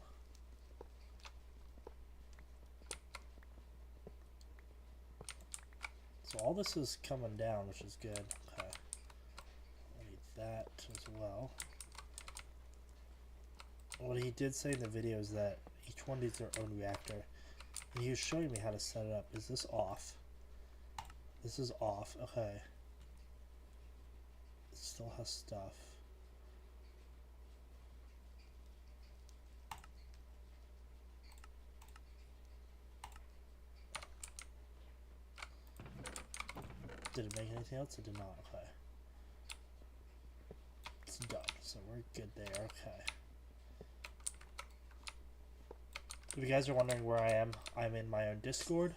So all this is coming down, which is good. Okay. I need that as well. What he did say in the video is that each one needs their own reactor. And he was showing me how to set it up. Is this off? This is off. Okay. It still has stuff. Did it make anything else? It did not. Okay. It's done. So we're good there. Okay. If you guys are wondering where I am, I'm in my own Discord.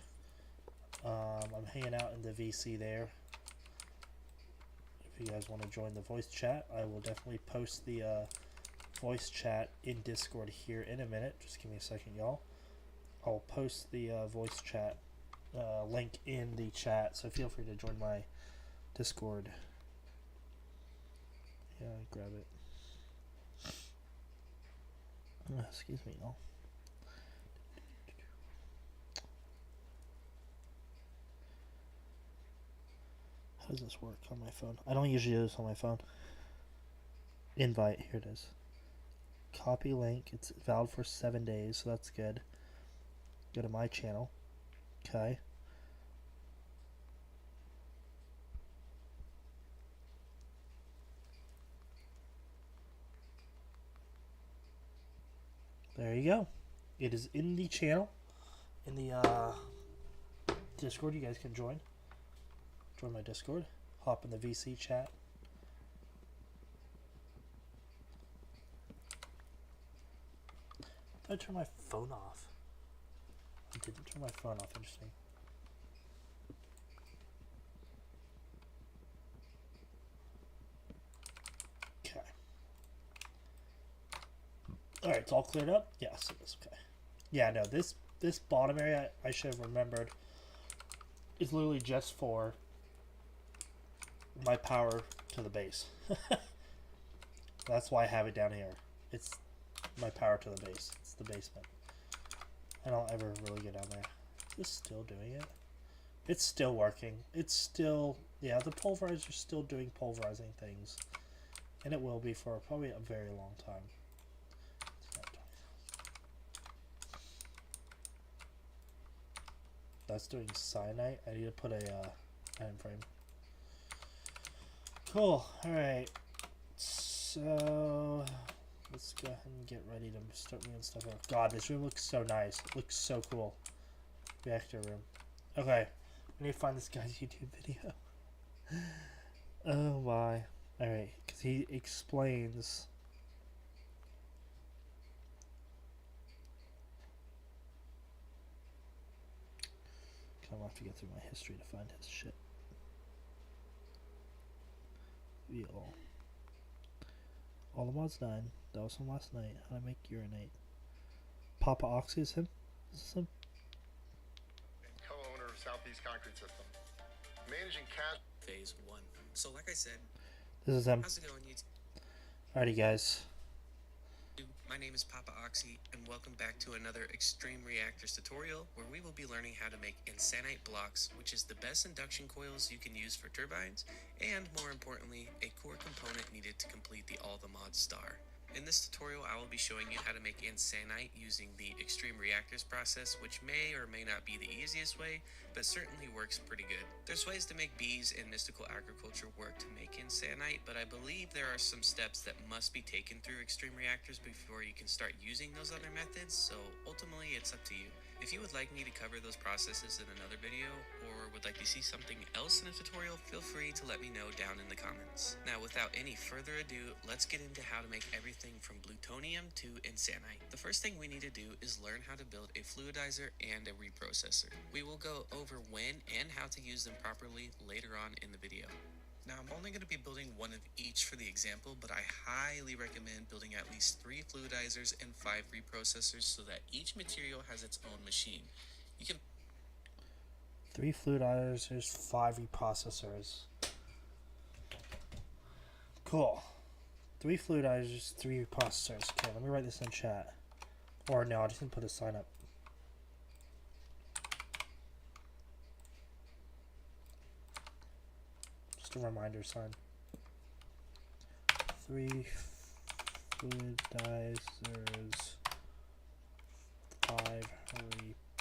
I'm hanging out in the VC there. If you guys want to join the voice chat, I will definitely post the voice chat in Discord here in a minute. Just give me a second, y'all. I'll post the voice chat link in the chat, so feel free to join my Discord. Yeah, grab it. Excuse me, y'all. How does this work on my phone? I don't usually do this on my phone. Invite, here it is. Copy link. It's valid for 7 days, so that's good. Go to my channel. Okay. There you go. It is in the channel. In the Discord, you guys can join. Join my Discord. Hop in the VC chat. Did I turn my phone off? I didn't turn my phone off. Interesting. Okay. Alright, it's all cleared up? Yes, it is. Okay. Yeah, no, this bottom area, I should have remembered, is literally just for my power to the base. That's why I have it down here. It's my power to the base. It's the basement. I don't ever really get down there. Is this still doing it? It's still working. It's still, yeah, the pulverizer's still doing pulverizing things. And it will be for probably a very long time. That's doing cyanite. I need to put a iron frame. Cool. Alright. So let's go ahead and get ready to start moving stuff out. God, this room looks so nice. It looks so cool. Reactor room. Okay. I need to find this guy's YouTube video. Oh my. Alright. Because he explains. I'm gonna have to get through my history to find his shit. View all the mods died. That was from last night. How to make urinate. Papa Oxy is him? Is this him? Co-owner of Southeast Concrete System. Managing cash. Phase 1. So like I said, This is him. how's it going, YouTube? Alrighty, guys. My name is Papa Oxy, and welcome back to another Extreme Reactors tutorial, where we will be learning how to make insanite blocks, which is the best induction coils you can use for turbines, and more importantly, a core component needed to complete the All the Mods star. In this tutorial, I will be showing you how to make insanite using the extreme reactors process, which may or may not be the easiest way, but certainly works pretty good. There's ways to make bees in mystical agriculture work to make insanite, but I believe there are some steps that must be taken through extreme reactors before you can start using those other methods, so ultimately it's up to you. If you would like me to cover those processes in another video, or would like to see something else in a tutorial, feel free to let me know down in the comments. Now, without any further ado, let's get into how to make everything from plutonium to insanite. The first thing we need to do is learn how to build a fluidizer and a reprocessor. We will go over when and how to use them properly later on in the video. Now, I'm only going to be building one of each for the example, but I highly recommend building at least 3 fluidizers and 5 reprocessors so that each material has its own machine. You can 3 fluidizers, 5 reprocessors. Cool. 3 fluidizers, 3 reprocessors. Okay, let me write this in chat. Or no, I just need to put a sign up. Just a reminder sign. 3 fluidizers, 5 reprocessors.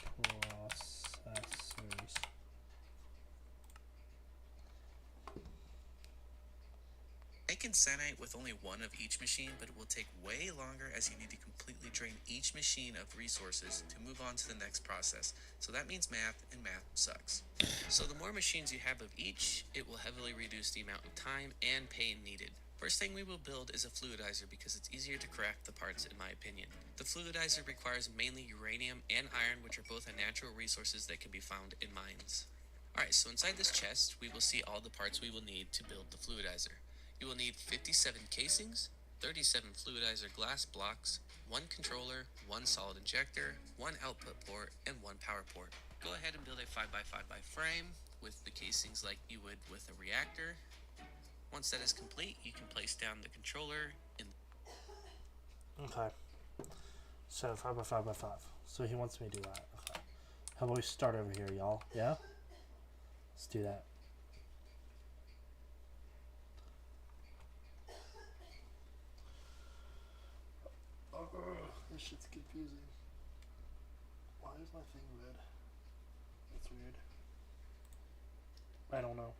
make insanite with only one of each machine, but it will take way longer as you need to completely drain each machine of resources to move on to the next process. So that means math, and math sucks. So the more machines you have of each, it will heavily reduce the amount of time and pain needed. First thing we will build is a fluidizer because it's easier to craft the parts in my opinion. The fluidizer requires mainly uranium and iron, which are both natural resources that can be found in mines. Alright, so inside this chest, we will see all the parts we will need to build the fluidizer. You will need 57 casings, 37 fluidizer glass blocks, 1 controller, 1 solid injector, 1 output port, and 1 power port. Go ahead and build a 5x5x frame with the casings like you would with a reactor. Once that is complete, you can place down the controller in. Okay. So 5x5x5. So he wants me to do that. Okay. How about we start over here, y'all? Yeah? Let's do that. This shit's confusing. Why is my thing red? That's weird. I don't know.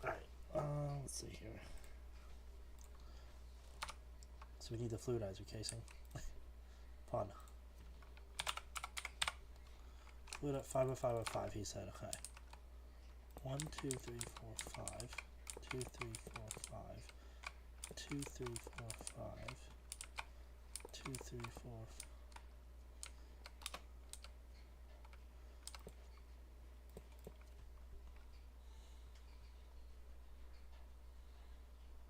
Alright, let's see here. So we need the fluidizer casing. Fun. Fluid at 5x5x5, he said, okay. 1, 2, 3, 4, 5. 2, 3, 4, 5. 2, 3, 4, 5. 2, 3, 4.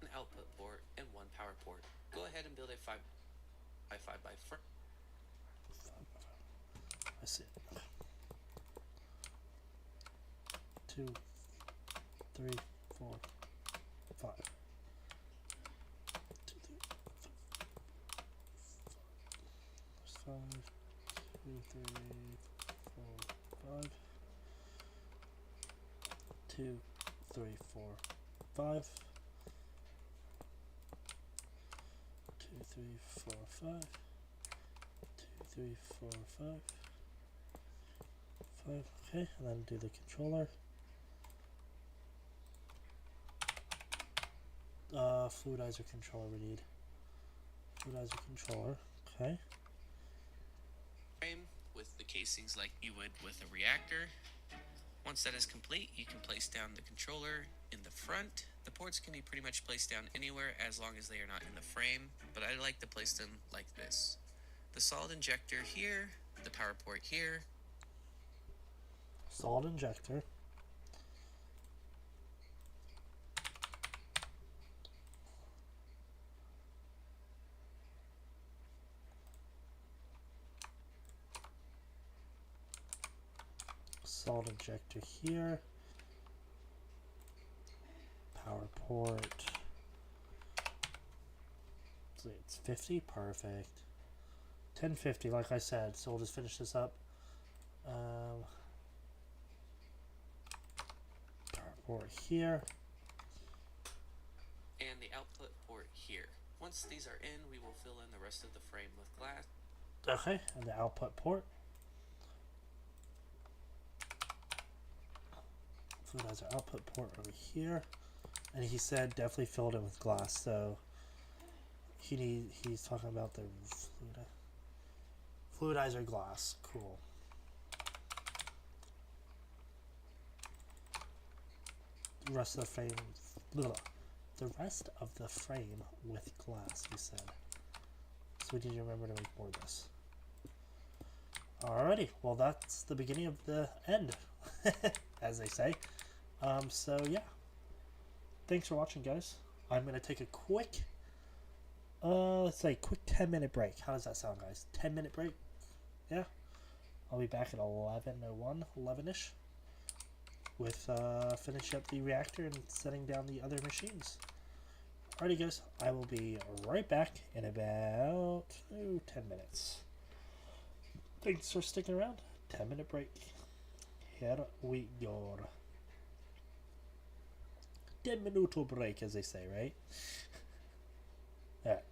An output port and 1 power port. Go ahead and build a 5x5 frame. I see it. 2, 3, 4, 5. 2, 3, 5. 2, 3, 4, 5. 2, 3, 4, 5. 2, 3, 4, 5. 2, 3, 4, 5. 5. Okay, and then do the controller. Fluidizer controller we need. Fluidizer controller. Okay. Frame with the casings like you would with a reactor. Once that is complete, you can place down the controller in the front. The ports can be pretty much placed down anywhere as long as they are not in the frame, but I like to place them like this. The solid injector here, the power port here. Solid injector. Solid injector here. Power port. So it's 50, perfect. 10:50, like I said. So we'll just finish this up. Port here. And the output port here. Once these are in, we will fill in the rest of the frame with glass. Okay, and the output port. Fluidizer output port over here. And he said definitely filled it with glass, so he's talking about the fluidizer glass. Cool. The rest of the frame, the rest of the frame with glass, he said. So we need to remember to make more of this. Alrighty, well that's the beginning of the end, as they say. So yeah, thanks for watching, guys. I'm gonna take a quick, let's say quick 10-minute break. How does that sound, guys? 10-minute break? Yeah. I'll be back at 11:01, 11ish, with finish up the reactor and setting down the other machines. Alrighty, guys. I will be right back in about 10 minutes. Thanks for sticking around. 10-minute break. Here we go. 10-minute break, as they say, right? Alright.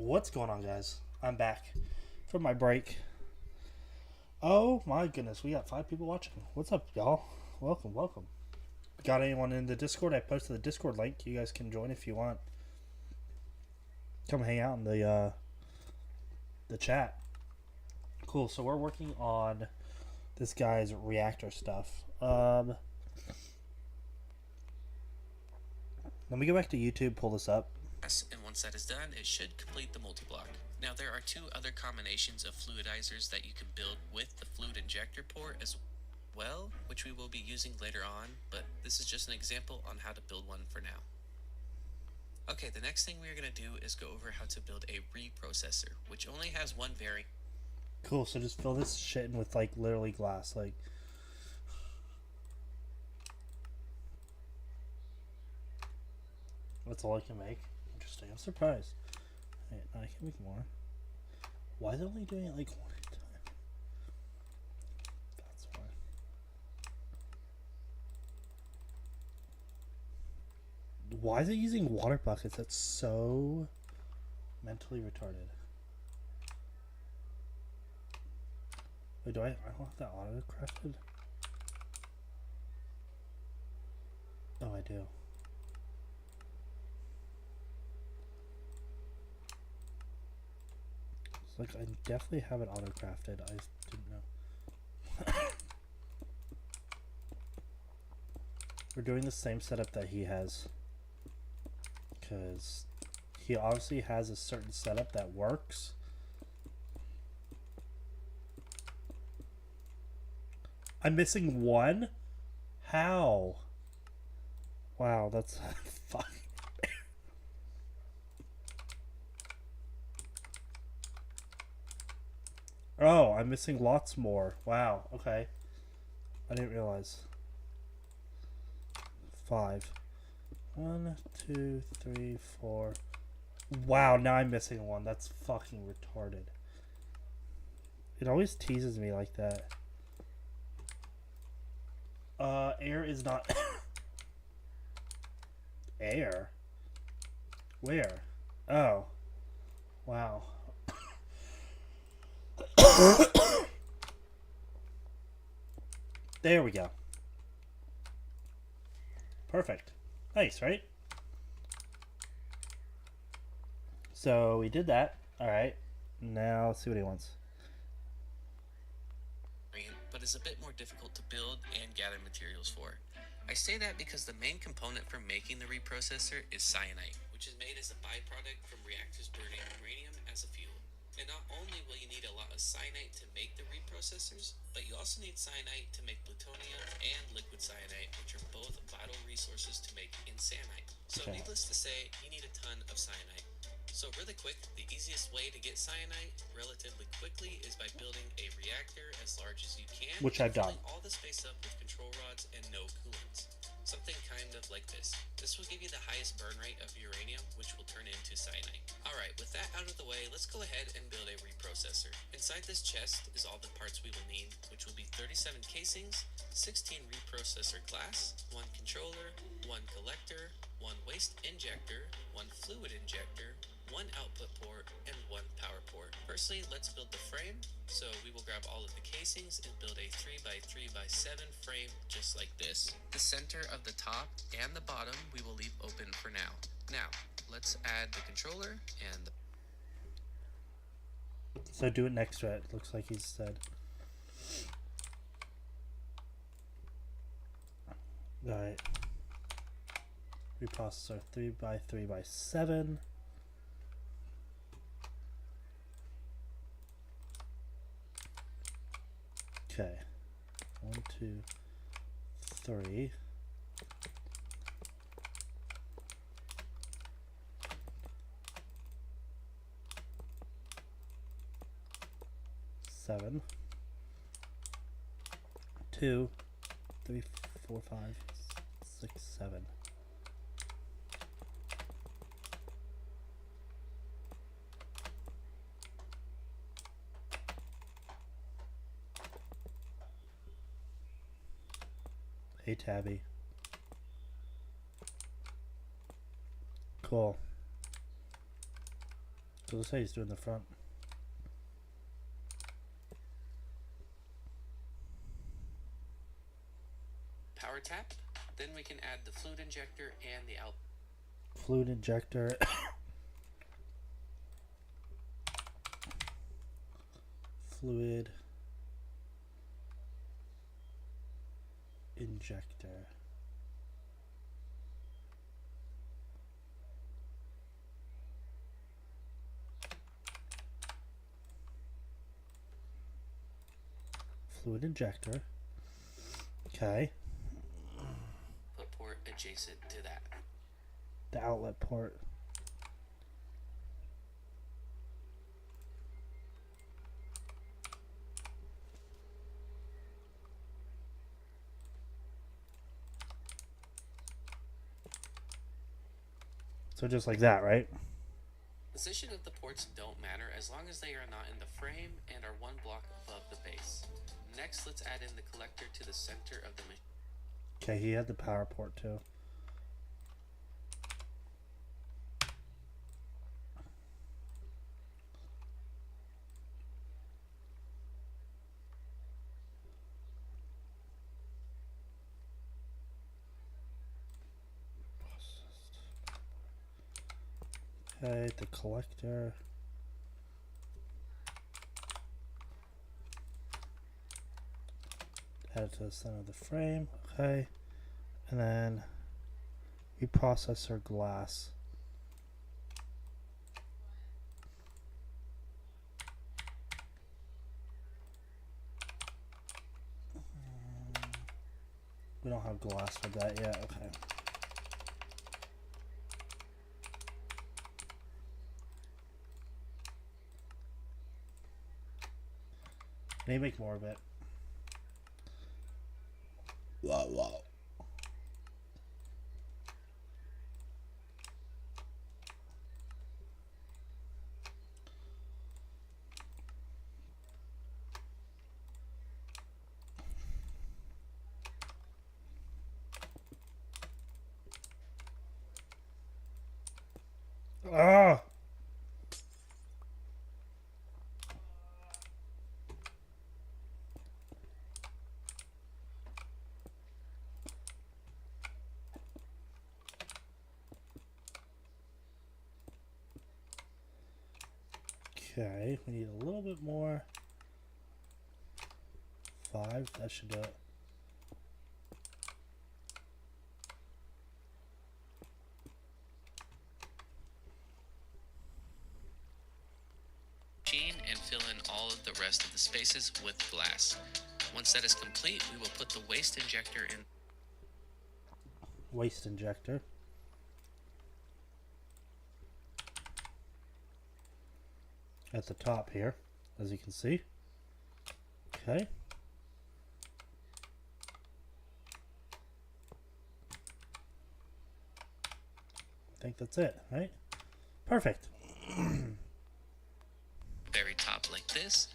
What's going on, guys? I'm back from my break. Oh my goodness, we got 5 people watching. What's up, y'all? Welcome. Got anyone in the Discord? I posted the Discord link. You guys can join if you want. Come hang out in the chat. Cool. So we're working on this guy's reactor stuff. Let me go back to YouTube. Pull this up. And once that is done, it should complete the multi-block. Now there are 2 other combinations of fluidizers that you can build with the fluid injector port as well, which we will be using later on, but this is just an example on how to build one for now. Okay, the next thing we are going to do is go over how to build a reprocessor, which only has one variant. Cool. So just fill this shit in with like literally glass, like. That's all I can make. Interesting. I'm surprised. Wait, I can make more. Why is it only doing it like one at a time? That's why. Why is it using water buckets? That's so mentally retarded. Wait, do I don't have that auto crafted? Oh, I do. It's like I definitely have it auto crafted. I just didn't know. We're doing the same setup that he has, because he obviously has a certain setup that works. I'm missing one? How? Wow, that's fuck. Oh, I'm missing lots more. Wow, okay. I didn't realize. 5. 1, 2, 3, 4. Wow, now I'm missing one. That's fucking retarded. It always teases me like that. Air is not... Air? Where? Oh. Wow. There we go. Perfect. Nice, right? So we did that. Alright. Now let's see what he wants. But is a bit more difficult to build and gather materials for. I say that because the main component for making the reprocessor is cyanite, which is made as a byproduct from reactors burning uranium as a fuel. And not only will you need a lot of cyanite to make the reprocessors, but you also need cyanite to make plutonium and liquid cyanide, which are both vital resources to make insanite. So needless to say, you need a ton of cyanite. So really quick, the easiest way to get cyanite relatively quickly is by building a reactor as large as you can, which I've done. Filling all the space up with control rods and no coolants. Something kind of like this. This will give you the highest burn rate of uranium, which will turn into cyanite. Alright, with that out of the way, let's go ahead and build a reprocessor. Inside this chest is all the parts we will need, which will be 37 casings, 16 reprocessor glass, 1 controller, 1 collector, 1 waste injector, 1 fluid injector, 1 output port, and 1 power port. Firstly, let's build the frame. So we will grab all of the casings and build a 3x3x7 frame just like this. The center of the top and the bottom we will leave open for now. Now, let's add the controller and the... So do it next to it, looks like he said. Alright. Reprocessor 3x3x7. Okay. 1, 2, 3. Seven. 2, 3, 4, 5, 6, 7. Hey, Tabby. Cool. So let's say he's doing the front. Power tap. Then we can add the fluid injector and the out. Fluid injector. Fluid injector. Fluid injector. Okay. Put port adjacent to that. The outlet port. So just like that, right? Position of the ports don't matter as long as they are not in the frame and are one block above the base. Next, let's add in the collector to the center of the machine. Okay, he had the power port too. Okay, the collector. Add it to the center of the frame. Okay. And then reprocessor glass. We don't have glass for that yet. Okay. Need to make more of it. Wow, wow. Ah! Okay, we need a little bit more. 5, that should do it. And fill in all of the rest of the spaces with glass. Once that is complete, we will put the waste injector in. Waste injector. At the top here, as you can see. Okay. I think that's it, right? Perfect. Very top like this.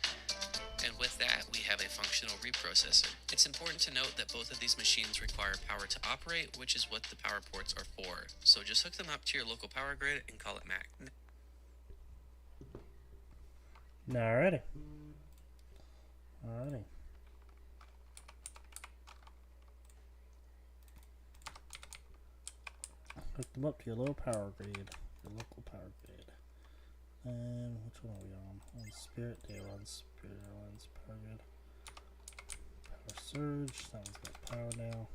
And with that, we have a functional reprocessor. It's important to note that both of these machines require power to operate, which is what the power ports are for. So just hook them up to your local power grid and call it Mac. Alrighty. Alrighty. Hook them up to your local power grid. Your local power grid. And which one are we on? On Spirit, they are on Spirit Airlines power grid. Power surge. That one's got power now.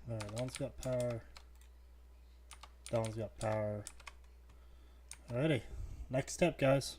Alright, that one's got power. That one's got power. Alrighty. Next step, guys.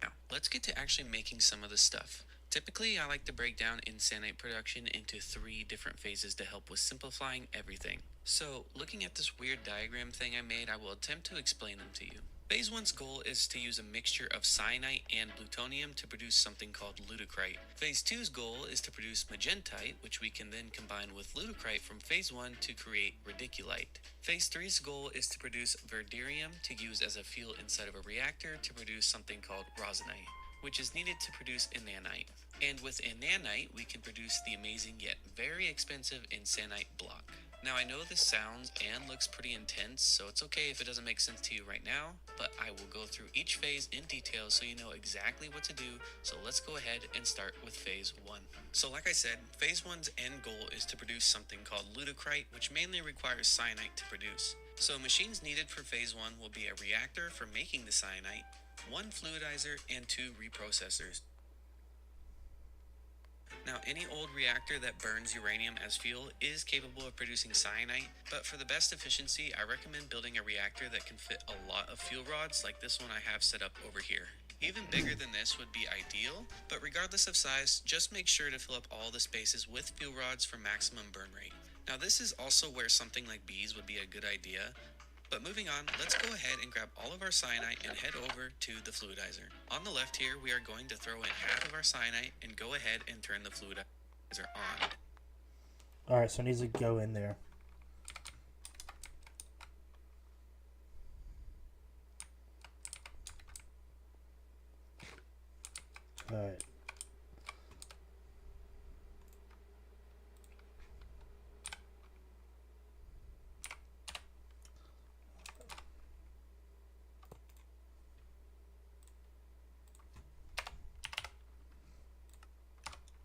Now, let's get to actually making some of the stuff. Typically, I like to break down insanite production into 3 different phases to help with simplifying everything. So, looking at this weird diagram thing I made, I will attempt to explain them to you. Phase 1's goal is to use a mixture of cyanite and plutonium to produce something called lutecrite. Phase 2's goal is to produce magentite, which we can then combine with lutecrite from Phase 1 to create radiculite. Phase 3's goal is to produce verderium to use as a fuel inside of a reactor to produce something called rosinite, which is needed to produce inanite. And with inanite, we can produce the amazing yet very expensive insanite block. Now I know this sounds and looks pretty intense, so it's okay if it doesn't make sense to you right now, but I will go through each phase in detail so you know exactly what to do. So let's go ahead and start with phase 1. So like I said, phase 1's end goal is to produce something called lutecrite, which mainly requires cyanite to produce. So machines needed for phase 1 will be a reactor for making the cyanite, 1 fluidizer, and 2 reprocessors. Now, any old reactor that burns uranium as fuel is capable of producing cyanite, but for the best efficiency, I recommend building a reactor that can fit a lot of fuel rods like this one I have set up over here. Even bigger than this would be ideal, but regardless of size, just make sure to fill up all the spaces with fuel rods for maximum burn rate. Now, this is also where something like bees would be a good idea. But moving on, let's go ahead and grab all of our cyanite and head over to the fluidizer. On the left here, we are going to throw in half of our cyanite and go ahead and turn the fluidizer on. Alright, so it needs to go in there. Alright.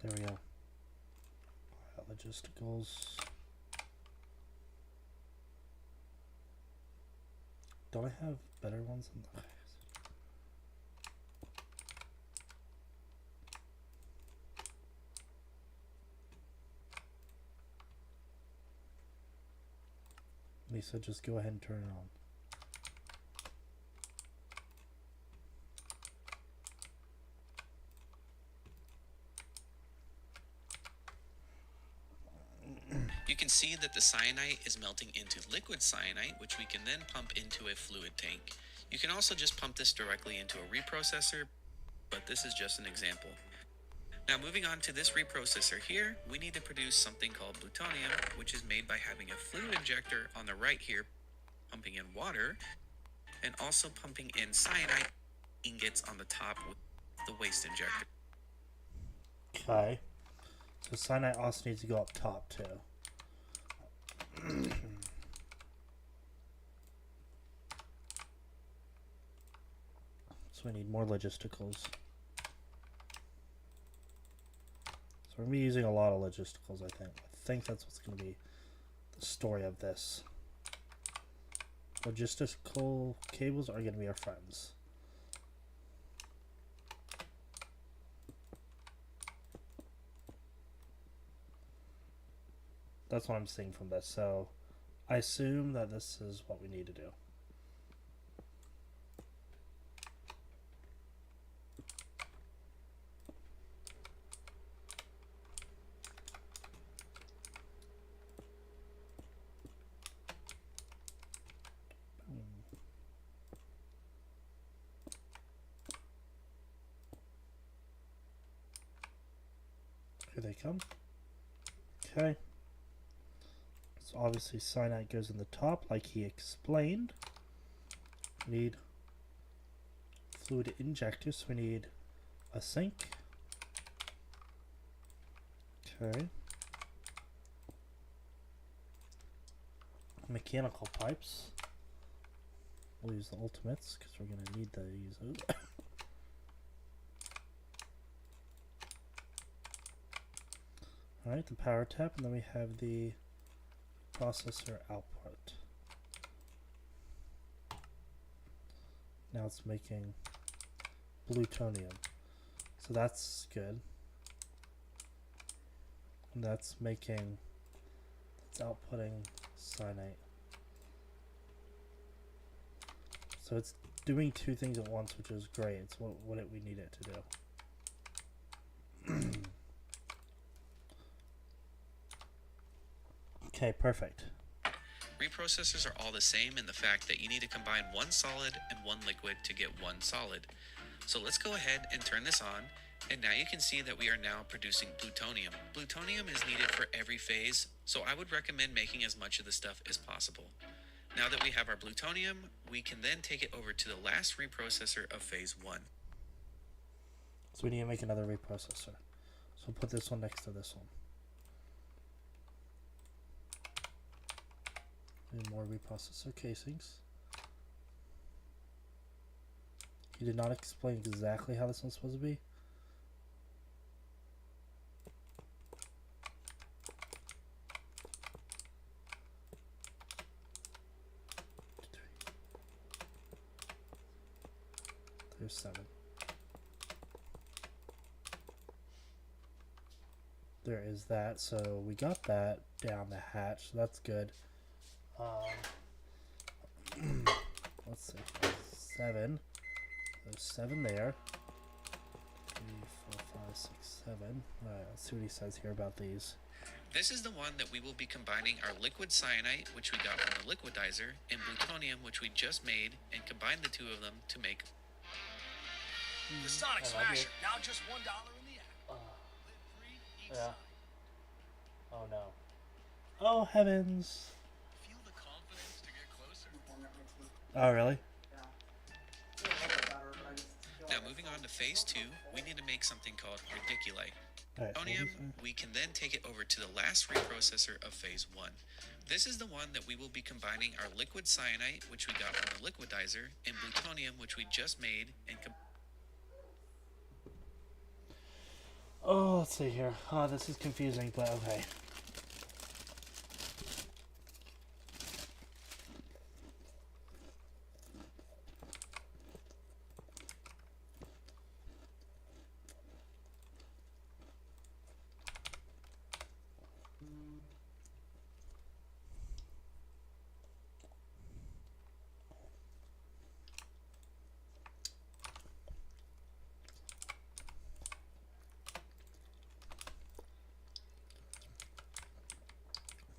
There we go. Alright, logisticals. Don't I have better ones than that? Lisa, just go ahead and turn it on. You can see that the cyanite is melting into liquid cyanite, which we can then pump into a fluid tank. You can also just pump this directly into a reprocessor, but this is just an example. Now moving on to this reprocessor here, we need to produce something called plutonium, which is made by having a fluid injector on the right here, pumping in water, and also pumping in cyanide ingots on the top with the waste injector. Okay. So cyanide also needs to go up top too. So we need more logisticals. So we're going to be using a lot of logisticals, I think. I think that's what's going to be the story of this. Logistical cables are going to be our friends. That's what I'm seeing from this. So I assume that this is what we need to do. Here they come. Okay. So obviously cyanide goes in the top like he explained. We need fluid injectors, so we need a sink. Okay. Mechanical pipes. We'll use the ultimates because we're going to need to use those. Alright, the power tap, and then we have the processor output. Now it's making plutonium. So that's good. And that's making, it's outputting cyanide. So it's doing two things at once, which is great. It's what we need it to do. Okay, perfect. Reprocessors are all the same in the fact that you need to combine one solid and one liquid to get one solid. So let's go ahead and turn this on, and now you can see that we are now producing plutonium. Plutonium is needed for every phase, so I would recommend making as much of the stuff as possible. Now that we have our plutonium, we can then take it over to the last reprocessor of phase 1. So we need to make another reprocessor. So put this one next to this one. And more reprocessor casings. He did not explain exactly how this one's supposed to be. There's 7. There is that, so we got that down the hatch, so that's good. Let's see, 7. There's 7 there. 3, 4, 5, 6, 7. Alright, let's see what he says here about these. This is the one that we will be combining our liquid cyanite, which we got from the liquidizer, and plutonium, which we just made, and combine the two of them to make The Sonic Smasher, now just $1 in the app. Live free, eat Sonic. Oh no. Oh heavens. Feel the confidence to get closer. Oh really? Now moving on to phase 2, we need to make something called radiculite. Alright, Plutonium, we can then take it over to the last reprocessor of phase 1. This is the one that we will be combining our liquid cyanite, which we got from the liquidizer, and plutonium, which we just made, and oh, let's see here. Oh, this is confusing, but okay.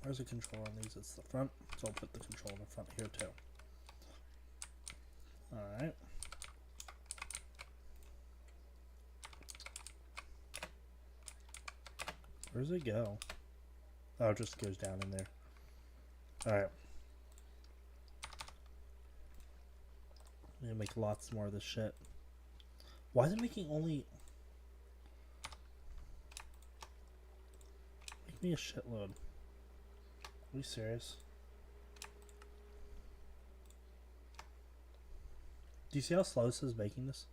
Where's the control on these? It's the front, so I'll put the control in the front here too. Alright. Where does it go? Oh, it just goes down in there. Alright. I'm gonna make lots more of this shit. Why is it making only... Make me a shitload. Are you serious? Do you see how slow this is making this?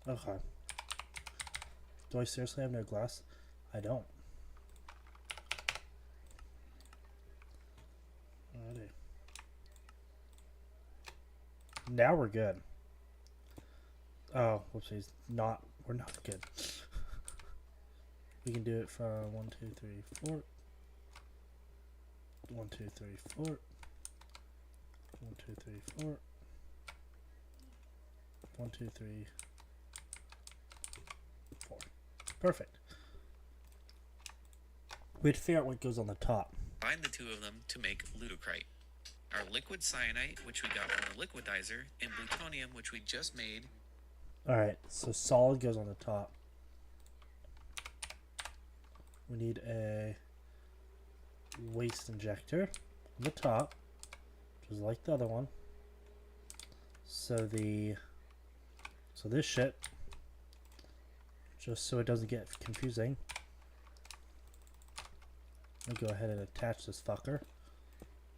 Okay. Do I seriously have no glass? I don't. Alrighty. Now we're good. Oh, whoopsies. We're not good. We can do it from 1, 2, 3, 4. 1, 2, 3, 4. 1, 2, 3, 4. 1, 2, 3, 4. Perfect. We had to figure out what goes on the top. combine the two of them to make ludocrite. Our liquid cyanite, which we got from the liquidizer, and plutonium, which we just made. Alright, so solid goes on the top. We need a waste injector on the top, just like the other one. So this shit, just so it doesn't get confusing, I'll go ahead and attach this fucker.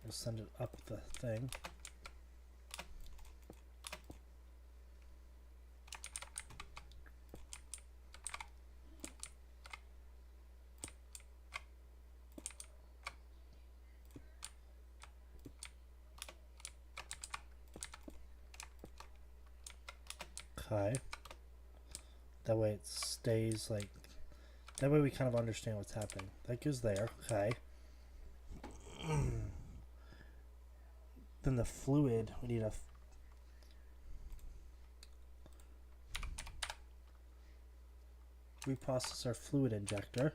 We'll send it up the thing. Okay. That way it stays like... That way we kind of understand what's happening. That goes there. Okay. Then the fluid, we need a... reprocess our fluid injector.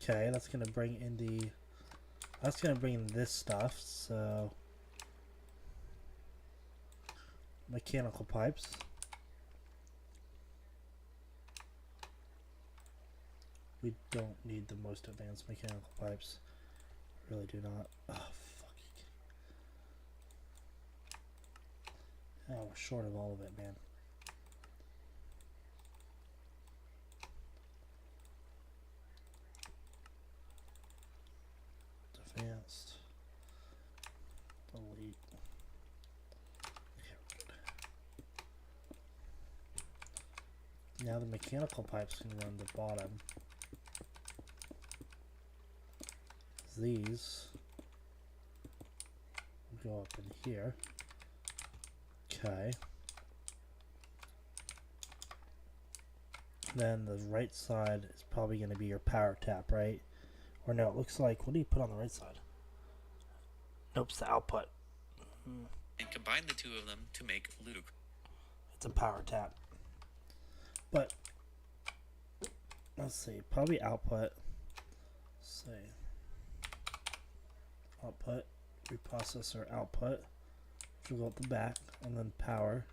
Okay, that's going to bring in the... That's going to bring in this stuff, so... Mechanical pipes. We don't need the most advanced mechanical pipes. Really do not. Oh, fuck. Oh, we're short of all of it, man. Now the mechanical pipes can run the bottom. These go up in here. Okay. Then the right side is probably going to be your power tap, right? Or no, it looks like, what do you put on the right side? Nope, it's the output. And combine the two of them to make ludicrous. It's a power tap. But, let's see, probably output. Let's see. Output, reprocessor output, which will go at the back, and then power.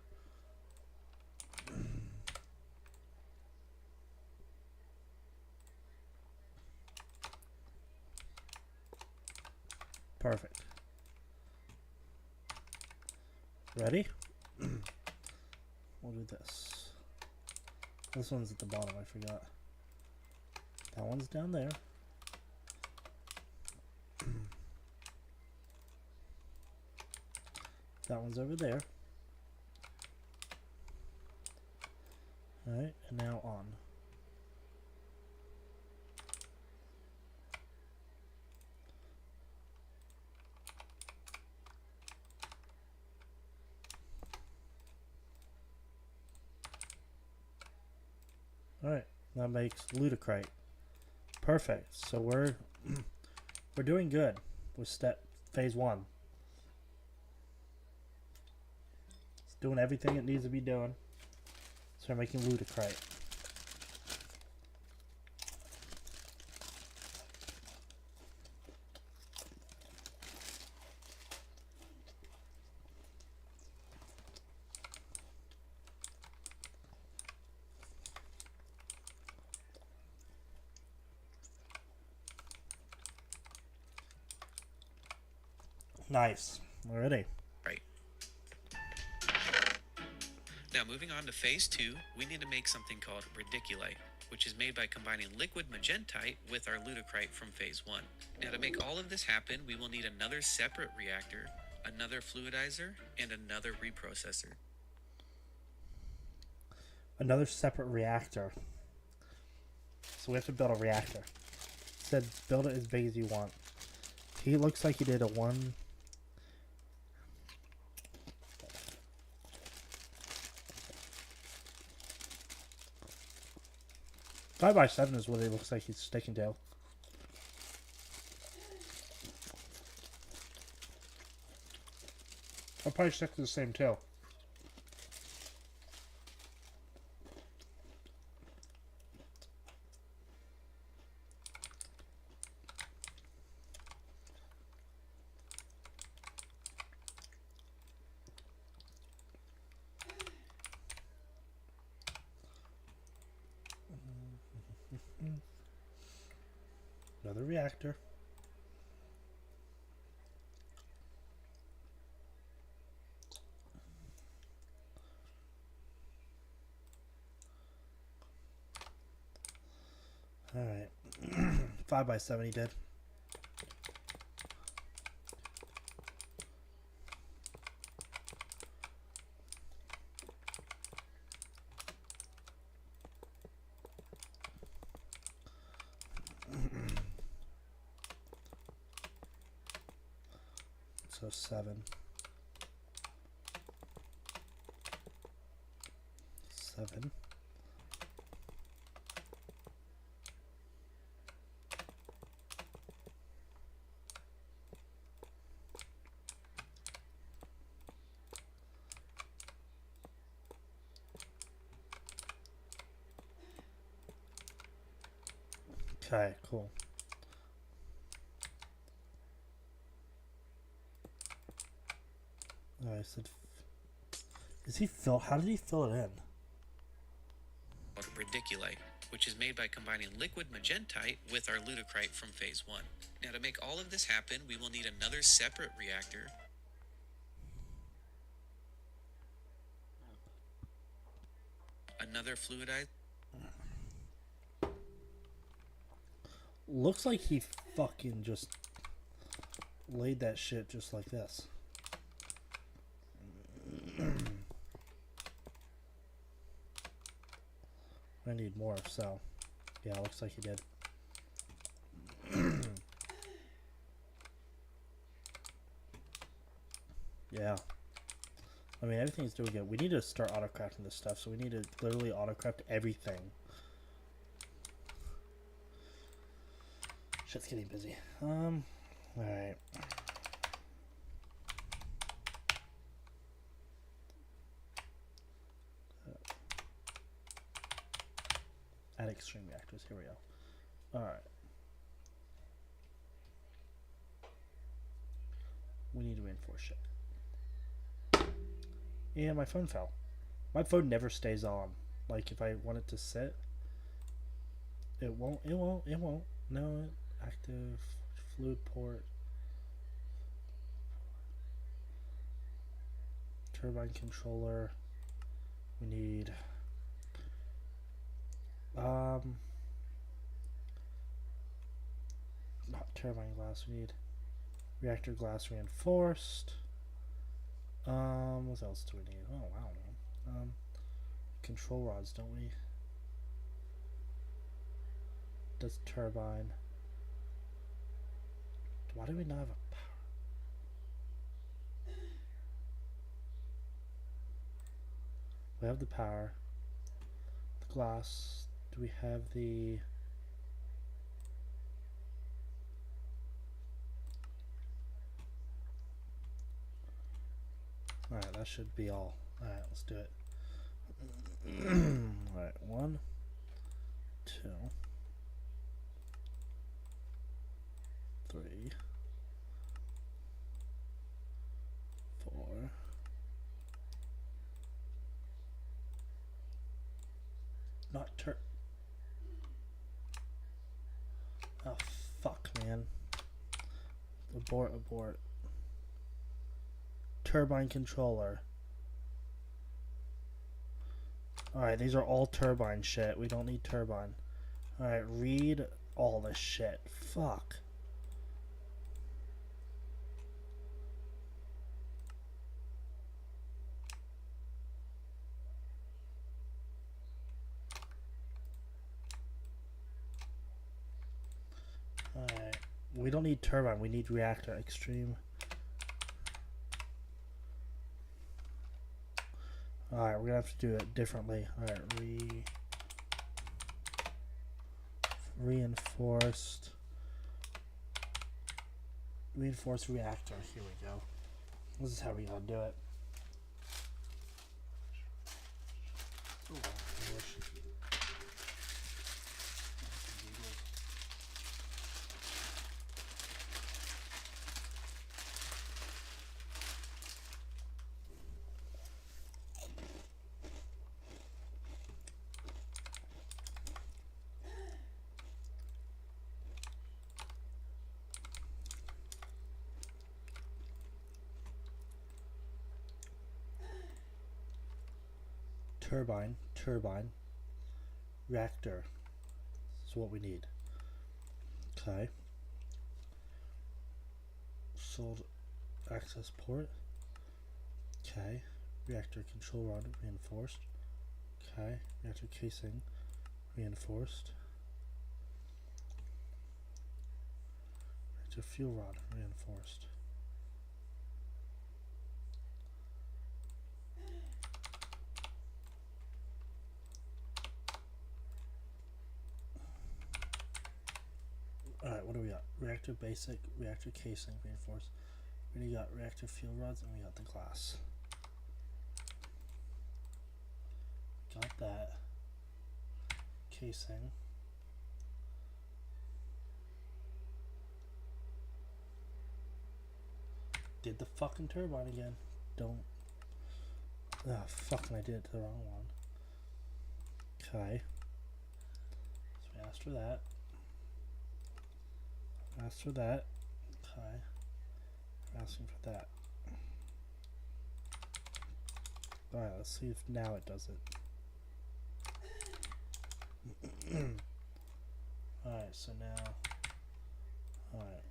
Perfect. Ready? We'll do this. This one's at the bottom, I forgot. That one's down there. That one's over there. Alright, and now on. Alright, that makes Ludicrate. Perfect. So we're doing good with phase 1. It's doing everything it needs to be doing. So we're making Ludicrate. Nice. Already. Right. Now moving on to phase 2, we need to make something called Ridiculite, which is made by combining liquid magentite with our ludicrite from phase 1. Now to make all of this happen, we will need another separate reactor, another fluidizer, and another reprocessor. Another separate reactor. So we have to build a reactor. It said build it as big as you want. He looks like he did a 1. Five by 7 is what it looks like he's sticking to. I'll probably stick to the same too. Another reactor. All right. 5 by 7 he did. So 7. 7. Okay, cool. I said, is he fill? How did he fill it in? Ridiculite, which is made by combining liquid magentite with our ludicrite from phase 1. Now to make all of this happen, we will need another separate reactor, another fluidizer, Looks like he fucking just laid that shit just like this. I need more, so yeah, looks like he did. Yeah. I mean, everything's doing good. We need to start autocrafting this stuff, so we need to literally autocraft everything. Shit's getting busy. Alright. Add extreme reactors. Here we go. Alright. We need to reinforce shit. And my phone fell. My phone never stays on. Like, if I want it to sit, it won't. No, active fluid port. Turbine controller. We need not turbine glass. We need reactor glass reinforced. What else do we need? Oh, I don't know. Control rods, don't we? That's turbine. Why do we not have a power? We have the power. The glass. Do we have the... Alright, that should be all. Alright, let's do it. Alright, 1, 2, 3, 4. Not oh, fuck, man. Abort. Turbine controller. Alright, these are all turbine shit. We don't need turbine. Alright, read all this shit. Fuck. Alright. We don't need turbine. We need reactor. Extreme. Alright, we're gonna have to do it differently. Alright, reinforced reactor. Here we go. This is how we gotta do it. Ooh, English. Turbine, reactor is what we need. Okay. Sold access port. Okay. Reactor control rod reinforced. Okay. Reactor casing reinforced. Reactor fuel rod reinforced. Alright, what do we got? Reactor basic, reactor casing reinforced. We already got reactor fuel rods and we got the glass. Got that. Casing. Did the fucking turbine again. Don't. Ah, fucking I did it to the wrong one. Okay. So we asked for that. Asked for that. Okay. We're asking for that. Alright, let's see if now it does it. Alright, so now. Alright.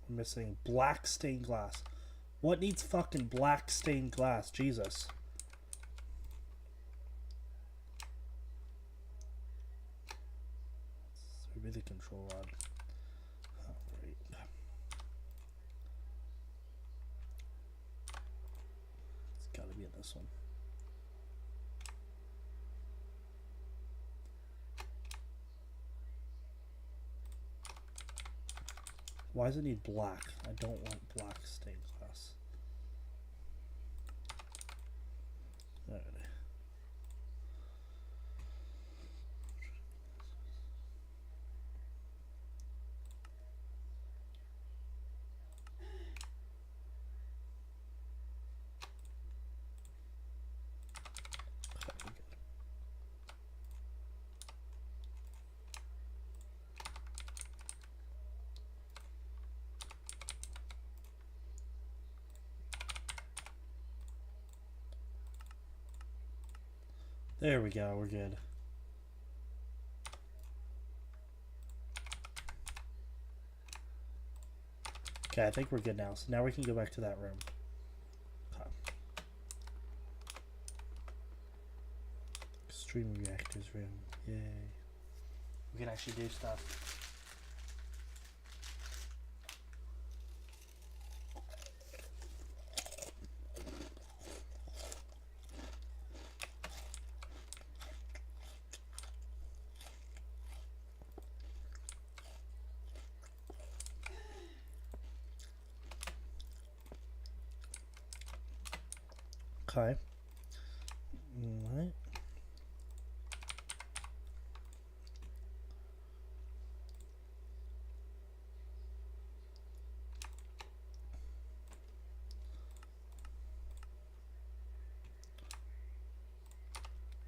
We're missing black stained glass. What needs fucking black stained glass? Jesus. So maybe the control rod. Oh, great. It's gotta be in this one. Why does it need black? I don't want black stained glass. Alright. There we go, we're good. Okay, I think we're good now. So now we can go back to that room. Okay. Extreme reactors room. Yay. We can actually do stuff. Okay. Alright.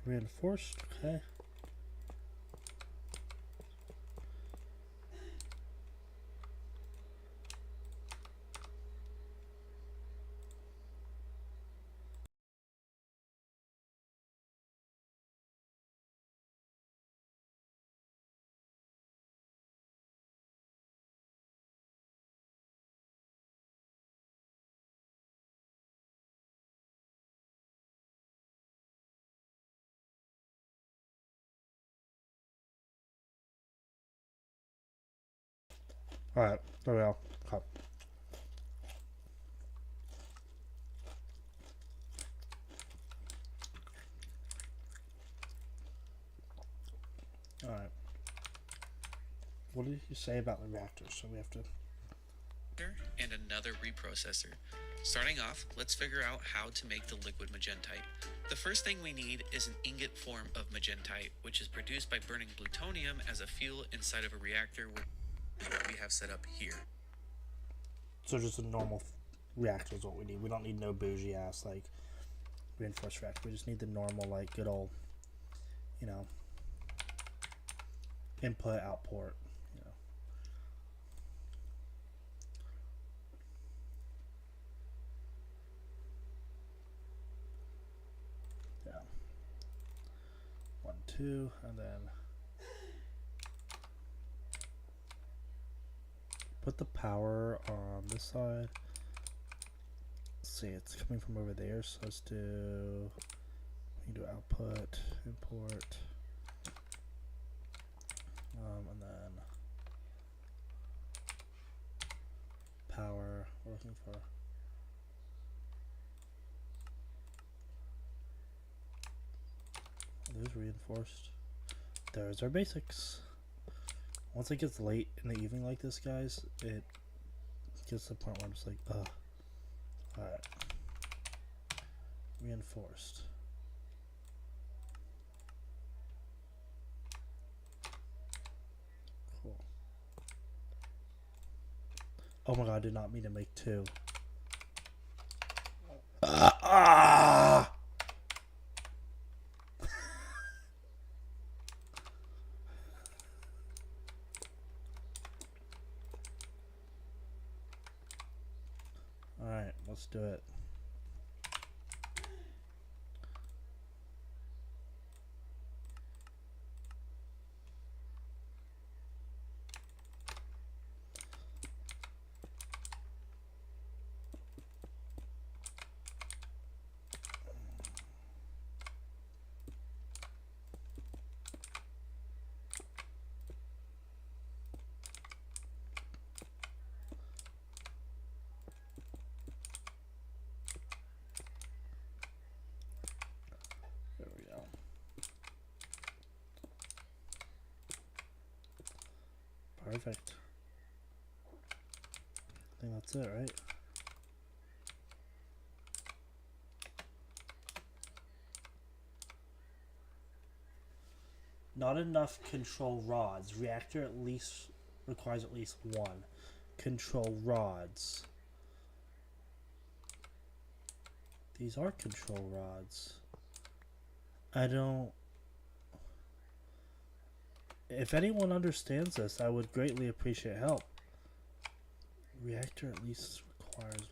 Reinforced, okay. Alright, there we go. Okay. Alright. What did you say about the reactors? So we have to... And another reprocessor. Starting off, let's figure out how to make the liquid magentite. The first thing we need is an ingot form of magentite, which is produced by burning plutonium as a fuel inside of a reactor that we have set up here. So just a normal reactor is what we need. We don't need no bougie ass, like, reinforced reactor. We just need the normal, like, good old, you know, input, output, you know. Yeah. 1, 2, and then put the power on this side. Let's see, it's coming from over there, so let's do, we can do output, import, and then power, we're looking for those reinforced. There's our basics. Once it gets late in the evening like this, guys, it gets to the point where I'm just like, ugh. Alright. Reinforced. Cool. Oh my god, I did not mean to make 2. Ah! Alright, let's do it. Perfect. I think that's it, right? Not enough control rods. Reactor at least requires at least one. Control rods. These are control rods. I don't... If anyone understands this, I would greatly appreciate help. Reactor at least requires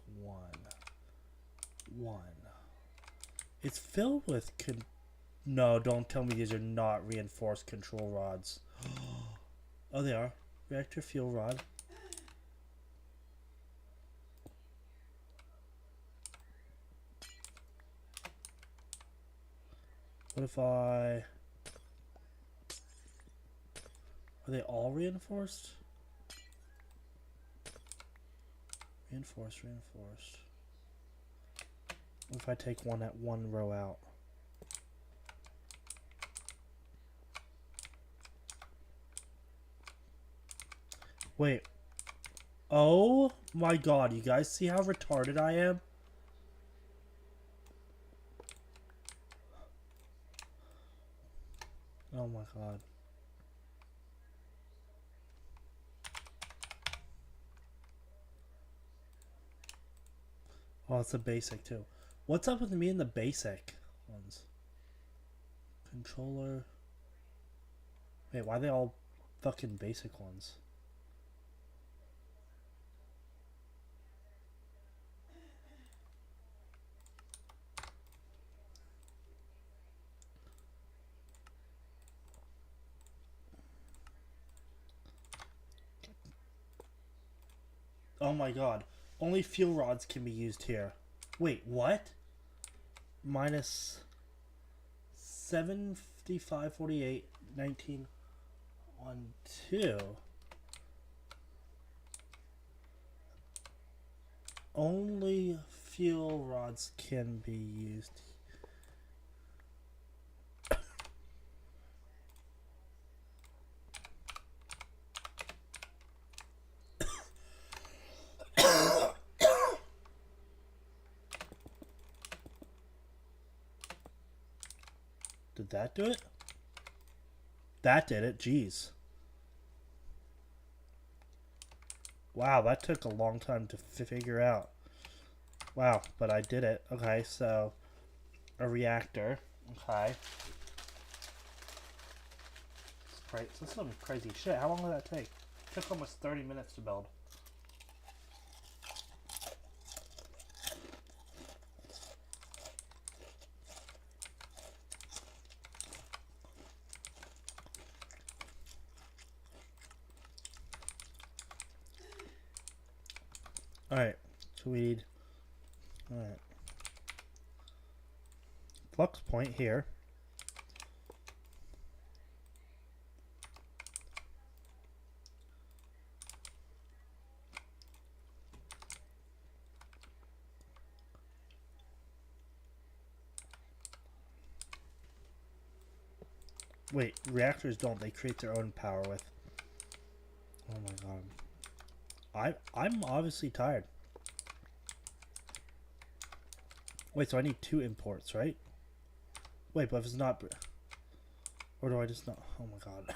one. It's filled with no, don't tell me these are not reinforced control rods. Oh, they are. Reactor fuel rod. What if I... Are they all reinforced? Reinforced. What if I take one row out? Wait. Oh my god, you guys see how retarded I am? Oh my god. Oh, it's a basic too. What's up with me in the basic ones? Controller. Wait, why are they all fucking basic ones? Oh my god. Only fuel rods can be used here. Wait, what? Minus 75, 48, 19 on 2. Only fuel rods can be used. Did that do it? That did it. Jeez. Wow, that took a long time to figure out. Wow, but I did it. Okay, so a reactor. Okay. This is some crazy shit. How long did that take? It took almost 30 minutes to build. Alright, so we need... Alright. Flux point here. Wait, reactors don't. They create their own power with... Oh my god. I'm obviously tired. Wait, so I need 2 imports, right? Wait, but if it's not... Or do I just not... Oh my god.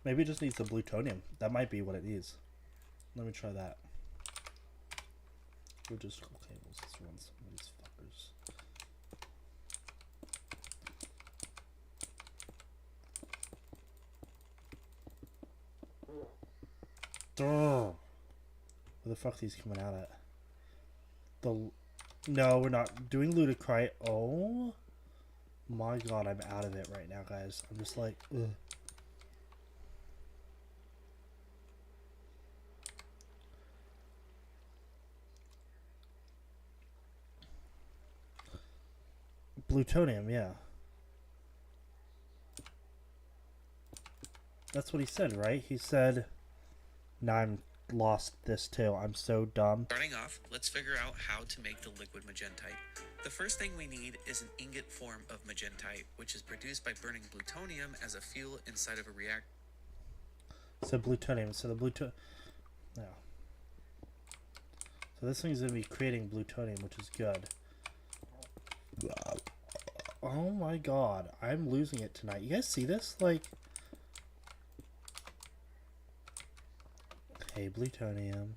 Maybe it just needs the plutonium. That might be what it needs. Let me try that. Logistical cables. Let's run some of these fuckers. Where the fuck are these coming out at? No, we're not doing ludicrite. Oh my god, I'm out of it right now, guys. I'm just like, ugh. Plutonium, yeah. That's what he said, right? He said Now I'm lost this too. I'm so dumb. Starting off, let's figure out how to make the liquid magentite. The first thing we need is an ingot form of magentite, which is produced by burning plutonium as a fuel inside of a reactor. So plutonium. So the plutonium. No. So this thing's gonna be creating plutonium, which is good. Oh my god, I'm losing it tonight. You guys see this? Like, hey, plutonium.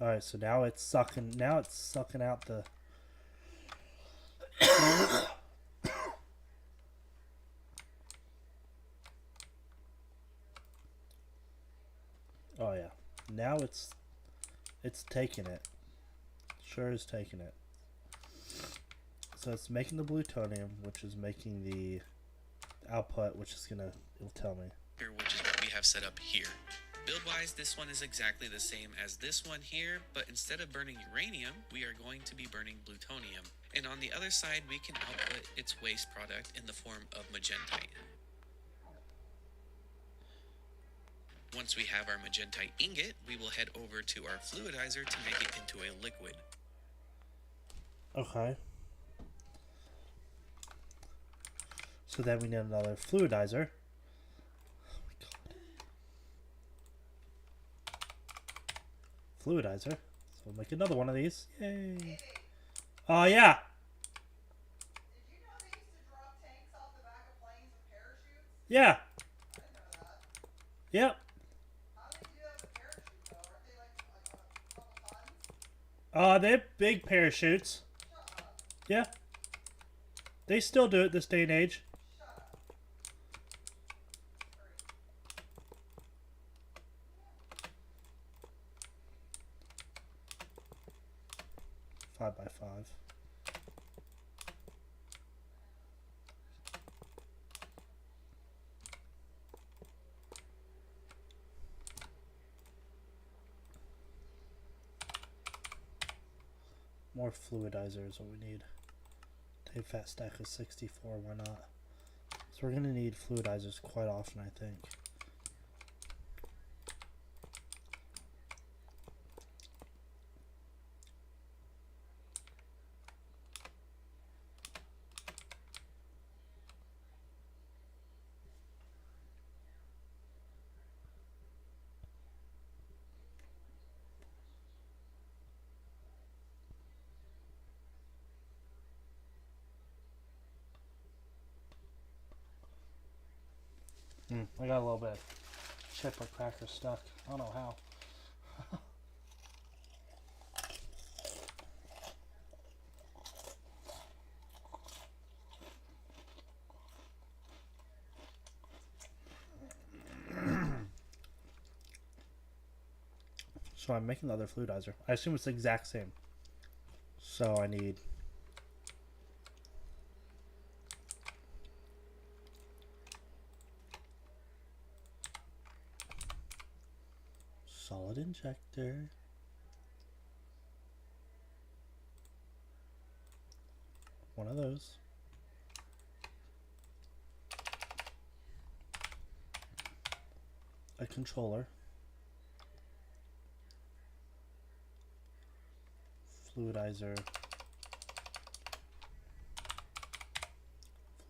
All right, so now it's sucking. Now it's sucking out the. Oh yeah, now it's taking it. Sure is taking it. So it's making the plutonium, which is making the output, which is gonna, it'll tell me. Which is what we have set up here. Build-wise, this one is exactly the same as this one here, but instead of burning uranium, we are going to be burning plutonium. And on the other side, we can output its waste product in the form of magentite. Once we have our magentite ingot, we will head over to our fluidizer to make it into a liquid. Okay. So then we need another fluidizer. Fluidizer. So we'll make another one of these. Yay. Oh, yeah. Did you know they used to drop tanks off the back of planes with parachutes? Yeah. I didn't know that. Yep. How do they do that with parachutes though? Aren't they like a couple tons? They have big parachutes. Shut up. Yeah. They still do it this day and age. Shut up. 5x5. More fluidizer is what we need. Take fat stack of 64, why not? So we're gonna need fluidizers quite often, I think. I got a little bit of chip or cracker stuck. I don't know how. So I'm making the other fluidizer. I assume it's the exact same. So I need solid injector. One of those. A controller. Fluidizer.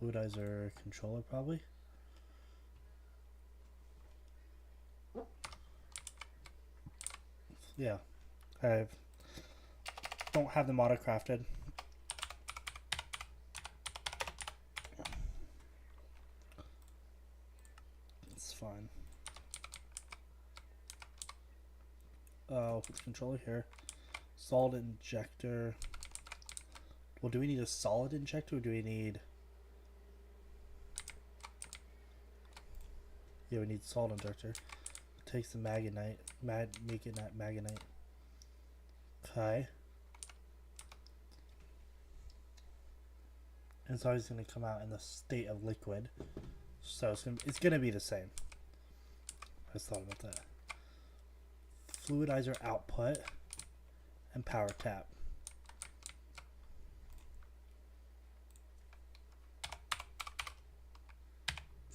Fluidizer controller probably. Yeah, I don't have them auto crafted. It's fine. Put the controller here. Solid injector. Well, do we need a solid injector or do we need... Yeah, we need solid injector. takes the magnite, make it not magnite. Okay. And it's always going to come out in the state of liquid, so it's gonna be the same. I just thought about that. Fluidizer output and power tap.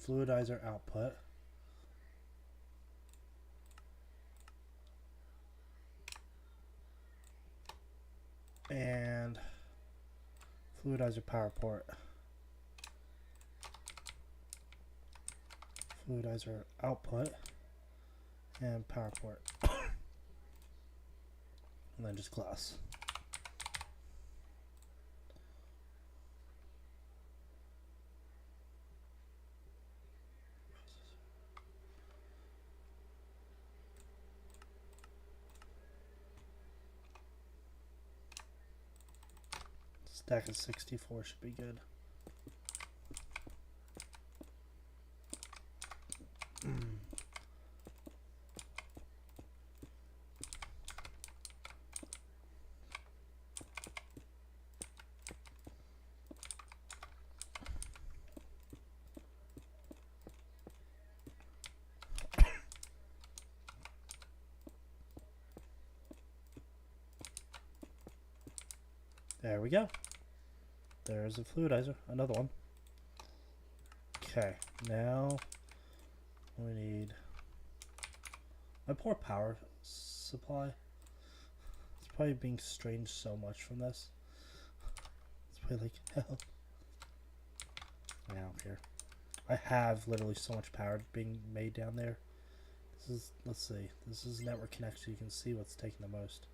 Fluidizer output. And fluidizer power port. Fluidizer output and power port. And then just glass. Stack of 64 should be good. There we go. There's a fluidizer, another one. Okay, now we need my poor power supply. It's probably being strained so much from this. It's probably like hell. I don't care. I have literally so much power being made down there. This is, let's see, this is network connection. You can see what's taking the most.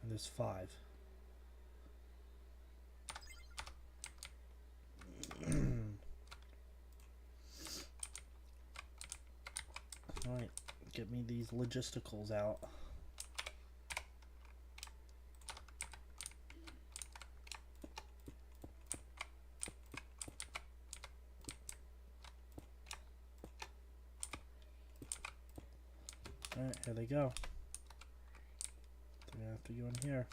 And there's 5. Alright, get me these logisticals out. Alright, here they go. They're gonna have to go in here.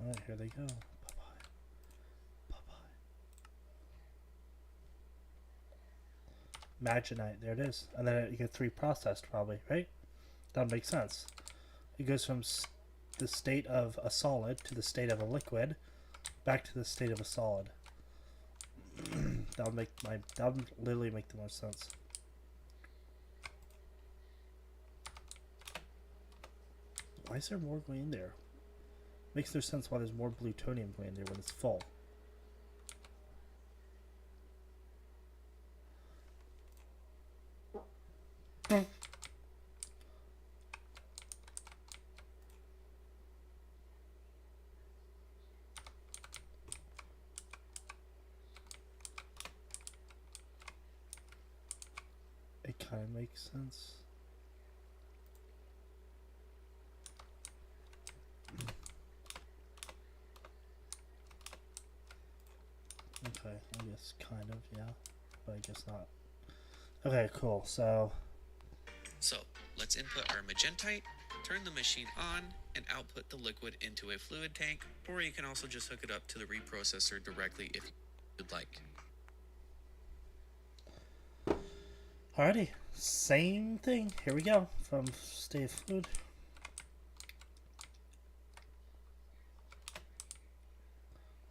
Alright, here they go. Maginite, there it is. And then you get 3 processed probably, right? That would make sense. It goes from the state of a solid to the state of a liquid back to the state of a solid. that would literally make the most sense. Why is there more going in there? Makes no sense why there's more plutonium going in there when it's full. It kind of makes sense. Okay, I guess kind of, yeah, but I guess not. Okay, cool. So let's input our magentite, turn the machine on, and output the liquid into a fluid tank, or you can also just hook it up to the reprocessor directly if you'd like. alrighty, same thing. Here we go from state of fluid.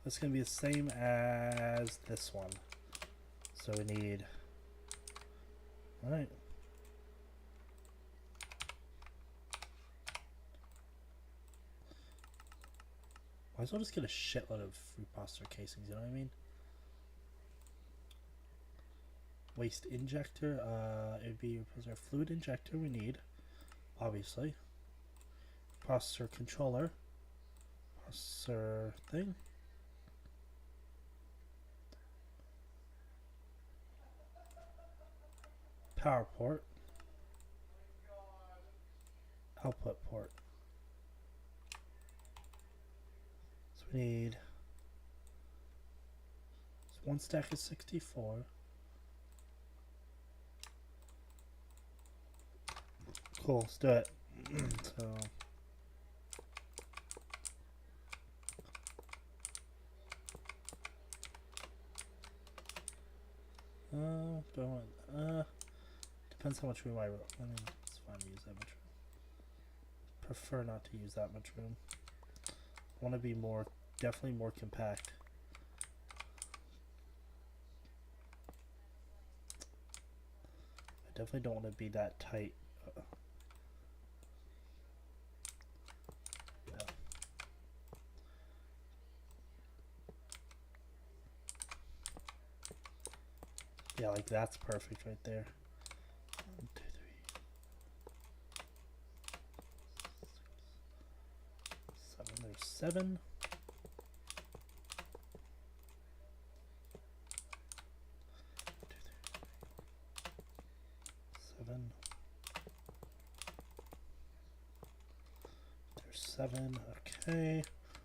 It's gonna be the same as this one. So we need. Alright. Might as well just get a shitload of reprocessor casings, you know what I mean? Waste injector, it'd be a fluid injector we need, obviously. Processor controller. Processor thing. Power port. Output port. So we need one stack is 64. Cool, let's do it. So depends how much room I mean, it's fine to use that much room. Prefer not to use that much room. I want to be more, definitely more compact. I definitely don't want to be that tight. Yeah, like that's perfect right there. 1, 2, 3, 7. There's 7. 7. There's 7. Okay.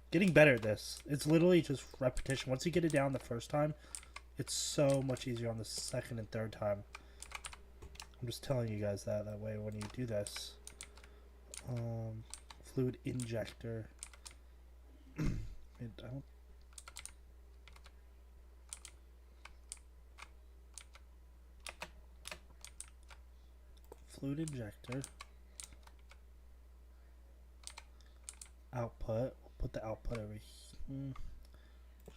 Getting better at this. It's literally just repetition. Once you get it down the first time, it's so much easier on the second and third time. I'm just telling you guys that. That way when you do this. Fluid injector. I don't... Fluid injector. Output. We'll put the output over here.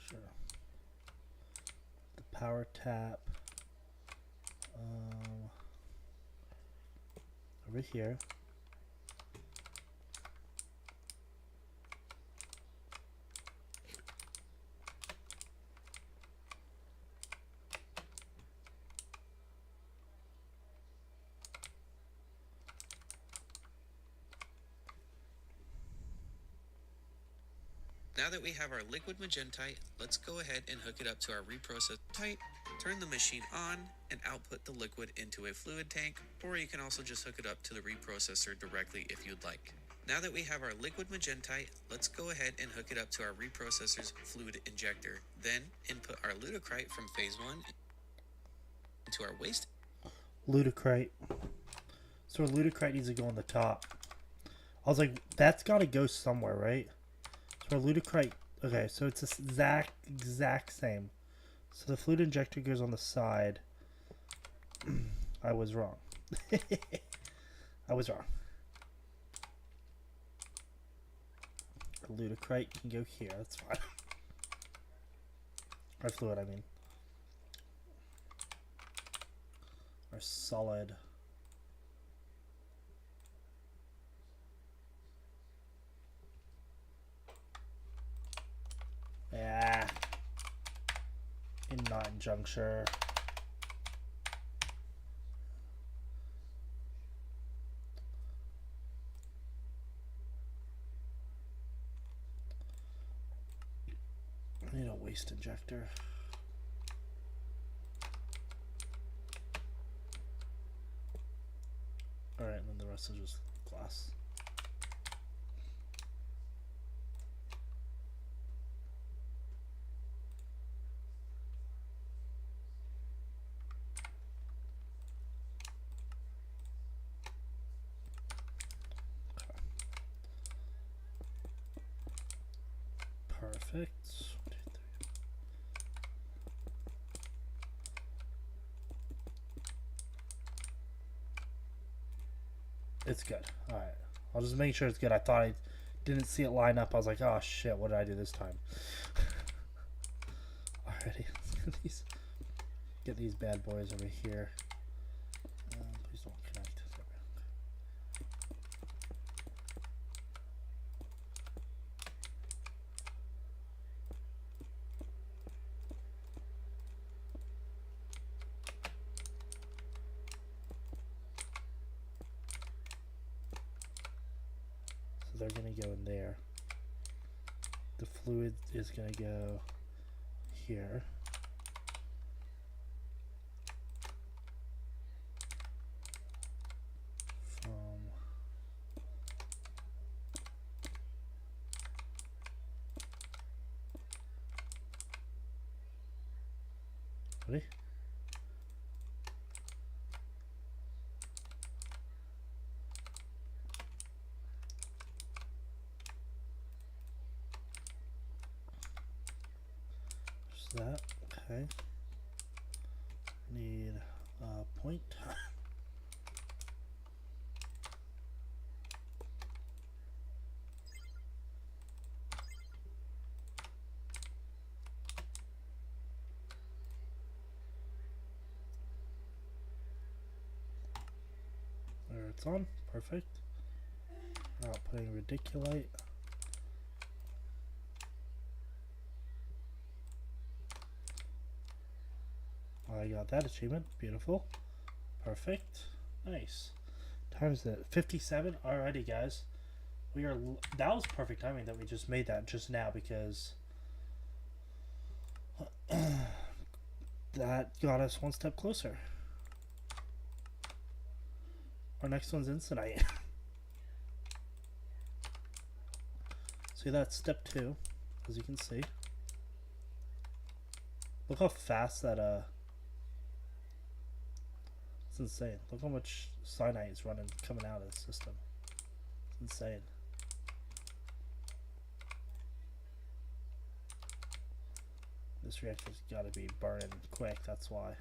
Sure. The power tap. Over here. Now that we have our liquid magentite, let's go ahead and hook it up to our reprocess tight, turn the machine on, and output the liquid into a fluid tank, or you can also just hook it up to the reprocessor directly if you'd like. Now that we have our liquid magentite, let's go ahead and hook it up to our reprocessor's fluid injector. Then input our lutecrite from phase 1 into our waste. Lutecrite. So our lutecrite needs to go on the top. I was like, that's got to go somewhere, right? So our lutecrite. Okay, so it's the exact same. So the fluid injector goes on the side. I was wrong. I was wrong. The lutecrite can go here. That's fine. Our fluid, I mean. Our solid. Yeah. Not in juncture. I need a waste injector. Alright, and then the rest is just glass. Perfect. 1, 2, 3. It's good. Alright. I'll just make sure it's good. I thought I didn't see it line up. I was like, oh shit, what did I do this time? Alrighty. Let's get these bad boys over here. Please don't connect. So they're going to go in there. The fluid is going to go here. Ready? Just that. Okay. Need a point. There it's on. Perfect. Now putting radiculite. I got that achievement. Beautiful. Perfect. Nice. Times it 57. Alrighty, guys. We are. That was perfect timing that we just made that just now because that got us one step closer. Our next one's Incinite. See, that's step 2, as you can see. Look how fast that it's insane. Look how much cyanide is coming out of the system. It's insane. This reactor's got to be burning quick, that's why.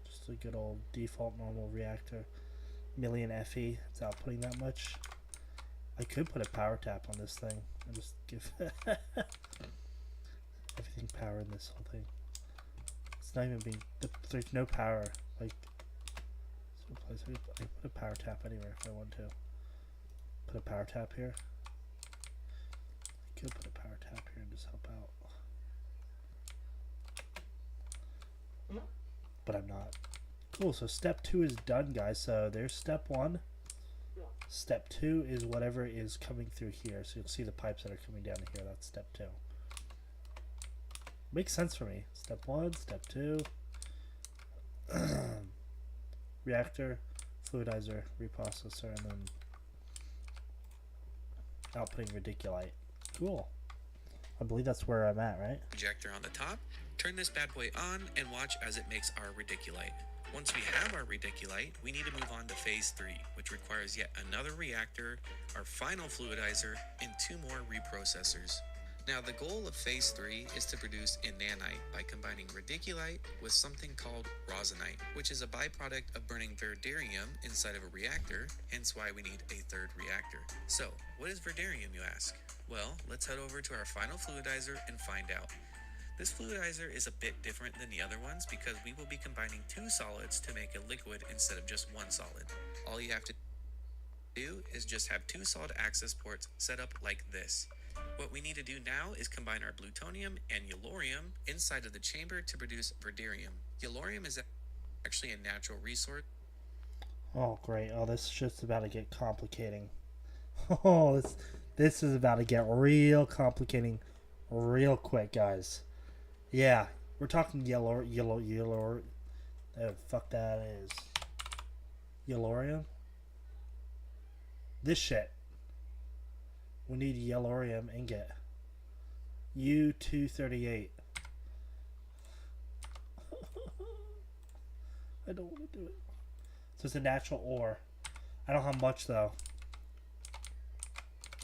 Just a good old default normal reactor. Million FE, it's outputting that much. I could put a power tap on this thing and just give everything power in this whole thing. It's not even being, there's no power. Like, I put a power tap anywhere if I want to. Put a power tap here. I could put a power tap here and just help out. But I'm not. Cool, so step 2 is done, guys. So there's step 1. Step 2 is whatever is coming through here. So you'll see the pipes that are coming down here. That's step 2. Makes sense for me. Step 1, step 2. Reactor, fluidizer, reprocessor, and then outputting radiculite. Cool. I believe that's where I'm at, right? Projector on the top. Turn this bad boy on and watch as it makes our radiculite. Once we have our radiculite, we need to move on to phase 3, which requires yet another reactor, our final fluidizer, and 2 more reprocessors. Now, the goal of phase 3 is to produce a nanite by combining radiculite with something called rosinite, which is a byproduct of burning verderium inside of a reactor, hence why we need a 3rd reactor. So, what is verderium, you ask? Well, let's head over to our final fluidizer and find out. This fluidizer is a bit different than the other ones because we will be combining 2 solids to make a liquid instead of just 1 solid. All you have to do is just have 2 solid access ports set up like this. What we need to do now is combine our plutonium and yellorium inside of the chamber to produce verderium. Yellorium is actually a natural resource. Oh, great. Oh, this is just about to get complicating. Oh, this is about to get real complicating real quick, guys. Yeah, we're talking yellow. Oh, fuck that is. Yellorium? This shit. We need yellorium ingot. U-238. I don't want to do it. So it's a natural ore. I don't have much though.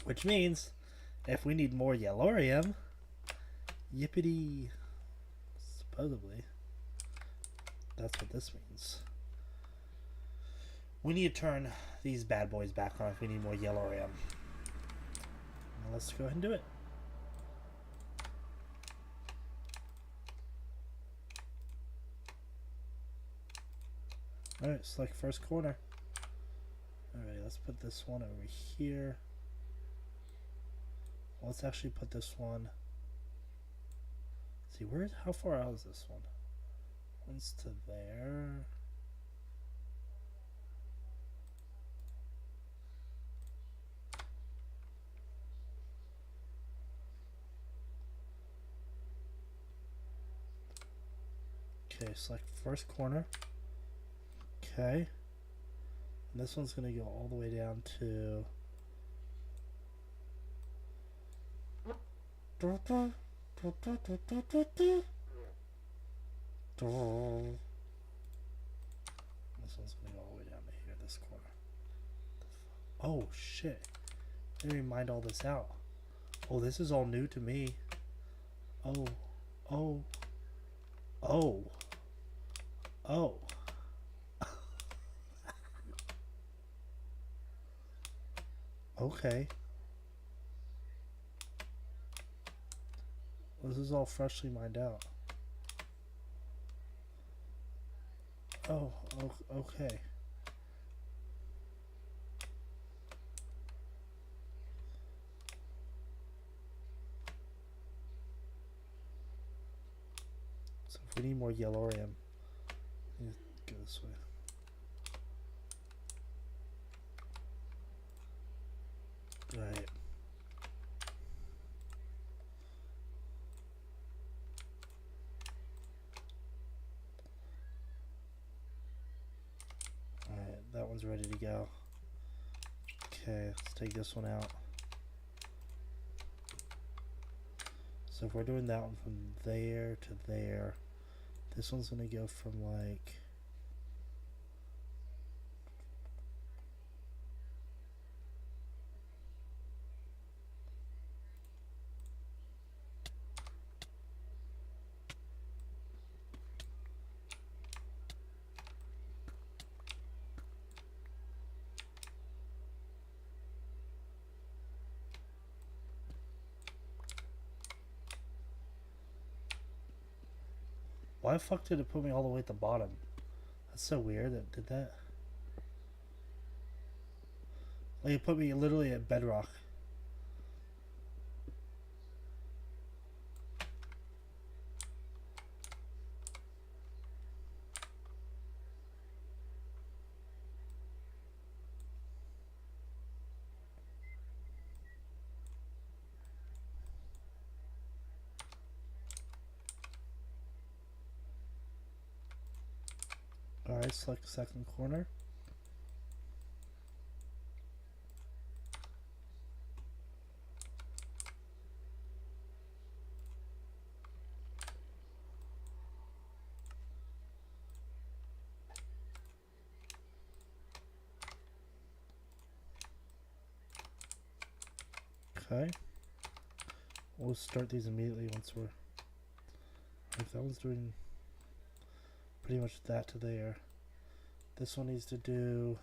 Which means if we need more yellorium, yippity. Supposedly. That's what this means. We need to turn these bad boys back on if we need more yellorium. Now let's go ahead and do it. Alright, select first corner. Alright, let's put this one over here. Let's actually put this one. Let's see, how far out is this one? One's to there. Okay, select first corner. Okay. And this one's going to go all the way down to... This one's gonna go all the way down to here, this corner. Oh shit. I didn't even mind all this out. Oh, this is all new to me. Oh. Oh. Oh. Oh. Okay. This is all freshly mined out. Oh, okay. So if we need more yellorium, go this way. Right. Alright, that one's ready to go. Okay, let's take this one out. So if we're doing that one from there to there, this one's gonna go from like why the fuck did it put me all the way at the bottom? That's so weird that did that. Like it put me literally at bedrock. Alright, select the second corner. Okay. We'll start these immediately once we're... If that one's doing pretty much that to there. This one needs to do...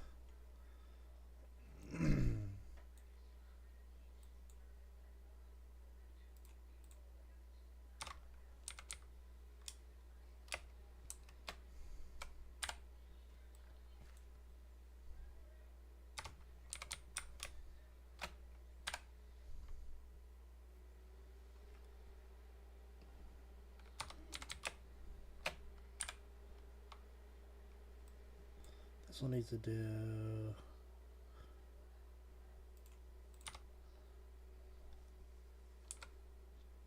This one needs to do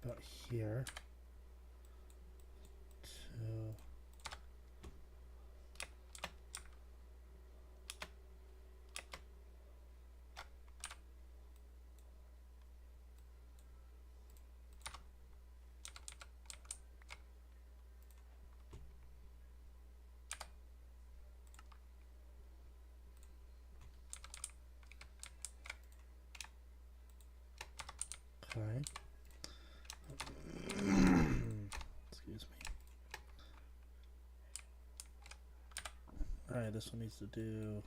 about here. Two. Okay. Excuse me. Alright, this one needs to do...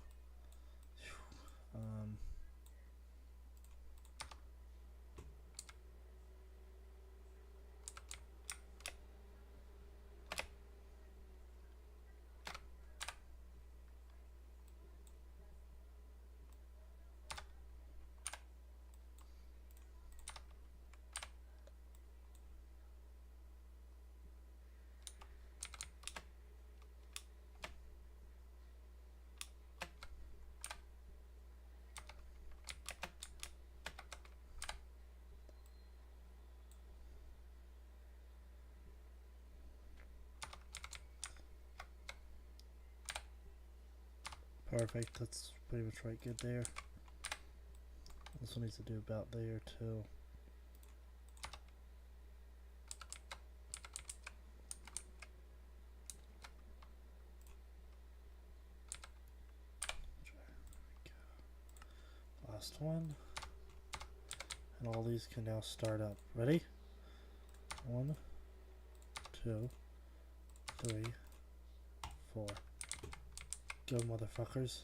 Perfect, that's pretty much right good there. This one needs to do about there too. one. And all these can now start up. Ready? 1, 2, 3, 4. Go, motherfuckers.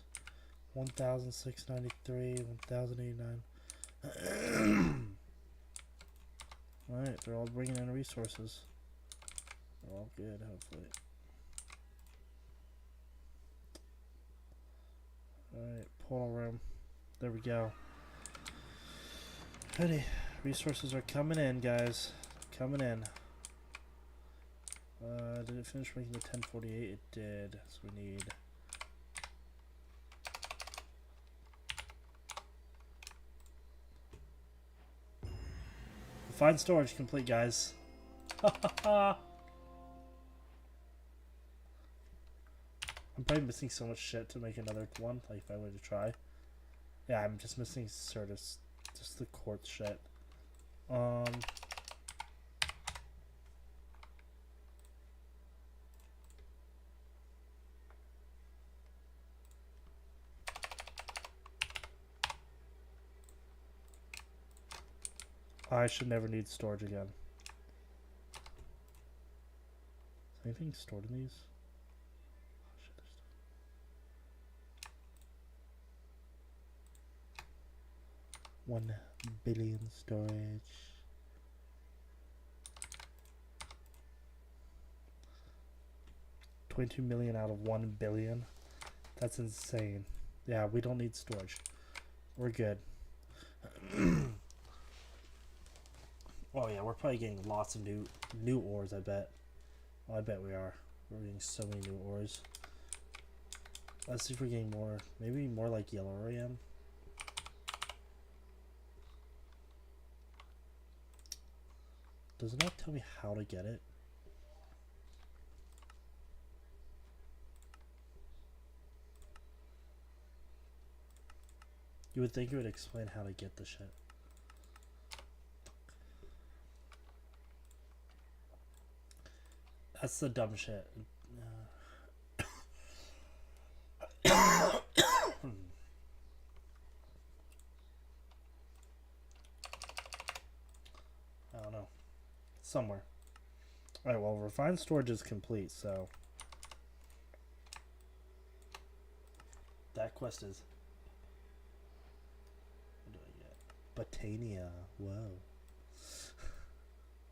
1,693, 1,089. Alright, they're all bringing in resources. They're all good, hopefully. Alright, portal room. There we go. Ready. Resources are coming in, guys. Coming in. Did it finish making the 1048? It did. So we need... Refined storage complete, guys. I'm probably missing so much shit to make another one, like if I were to try. Yeah, I'm just missing sort of just the quartz shit. I should never need storage again. Is anything stored in these? Oh, shit, there's stuff. 1 billion storage. $22 million out of 1 billion. That's insane. Yeah, we don't need storage. We're good. Oh yeah, we're probably getting lots of new ores, I bet. Oh, I bet we are. We're getting so many new ores. Let's see if we're getting more. Maybe more like yellow RAM. Does it not tell me how to get it? You would think it would explain how to get the shit. That's the dumb shit. I don't know. Somewhere. Alright, well, refined storage is complete, so... That quest is... What do I get? Botania. Whoa.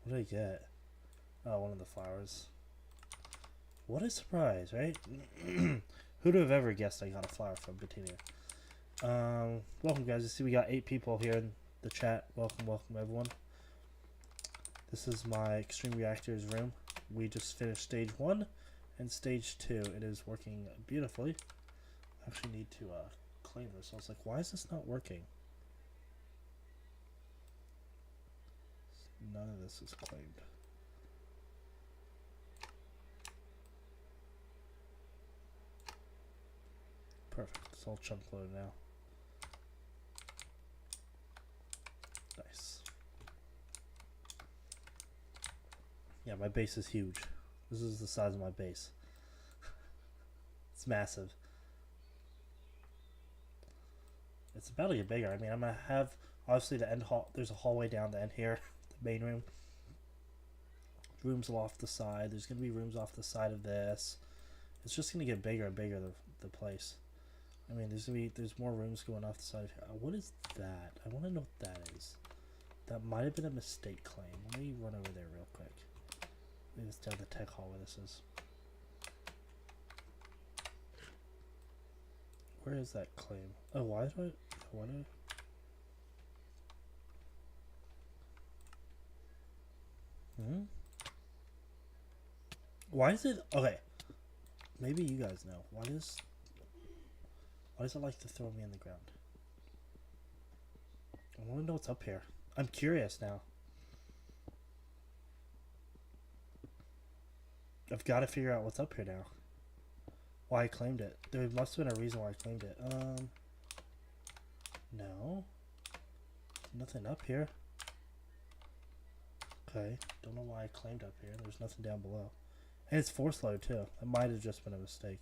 What do I get? Oh, one of the flowers. What a surprise, right? Who'd have ever guessed I got a flower from Botania? Welcome, guys. You see we got 8 people here in the chat. Welcome, everyone. This is my Extreme Reactors room. We just finished stage 1 and stage 2. It is working beautifully. I actually need to claim this. I was like, why is this not working? None of this is claimed. Perfect. It's all chunk loaded now. Nice. Yeah, my base is huge. This is the size of my base. It's massive. It's about to get bigger. I mean, I'm gonna have obviously the end hall. There's a hallway down the end here, the main room. Rooms off the side. There's gonna be rooms off the side of this. It's just gonna get bigger and bigger. The place. I mean, there's more rooms going off the side of here. What is that? I want to know what that is. That might have been a mistake claim. Let me run over there real quick. Maybe it's down the tech hall where this is. Where is that claim? Oh, why do I... Why is it... Okay. Maybe you guys know. Why does it like to throw me in the ground? I want to know what's up here. I'm curious now. I've got to figure out what's up here now. Why I claimed it. There must have been a reason why I claimed it. No. Nothing up here. Okay. Don't know why I claimed up here. There's nothing down below. And it's force load too. It might have just been a mistake.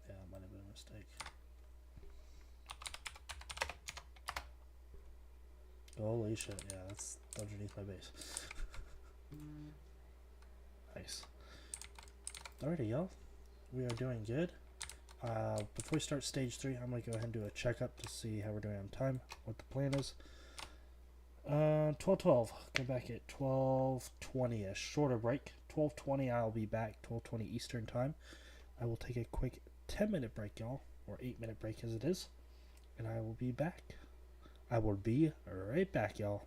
Yeah, it might have been a mistake. Holy shit, yeah, that's underneath my base. Nice. Alrighty, y'all. We are doing good. Before we start stage 3, I'm going to go ahead and do a checkup to see how we're doing on time, what the plan is. 12:12. Go back at 12:20ish. Shorter break. 12:20 I'll be back. 12:20 Eastern time. I will take a quick 10-minute break, y'all, or 8-minute break as it is, and I will be back. I will be right back, y'all.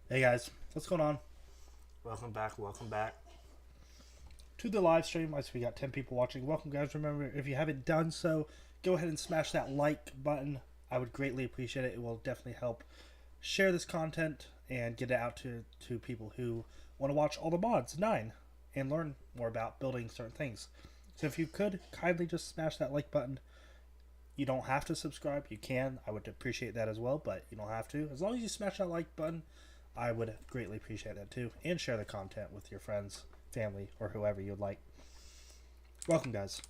Hey guys, what's going on? Welcome back to the live stream. As we got 10 people watching. Welcome, guys. Remember, if you haven't done so, go ahead and smash that like button. I would greatly appreciate it. It will definitely help share this content and get it out to people who want to watch all the mods 9 and learn more about building certain things. So if you could kindly just smash that like button. You don't have to subscribe. You can. I would appreciate that as well, but you don't have to. As long as you smash that like button, I would greatly appreciate that too. And share the content with your friends, family, or whoever you'd like. Welcome, guys.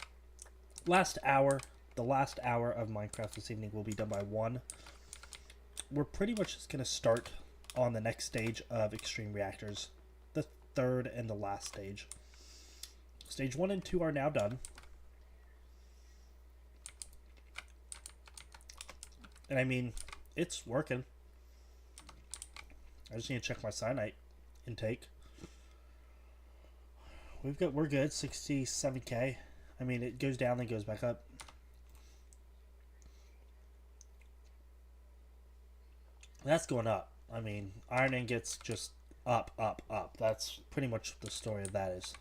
The last hour of Minecraft this evening will be done by 1. We're pretty much just going to start on the next stage of Extreme Reactors. The third and the last stage. Stage 1 and 2 are now done. And I mean, it's working. I just need to check my cyanite intake. We're good, 67k. I mean, it goes down, then goes back up. That's going up. I mean, iron ingots just up, up, up. That's pretty much what the story of that is.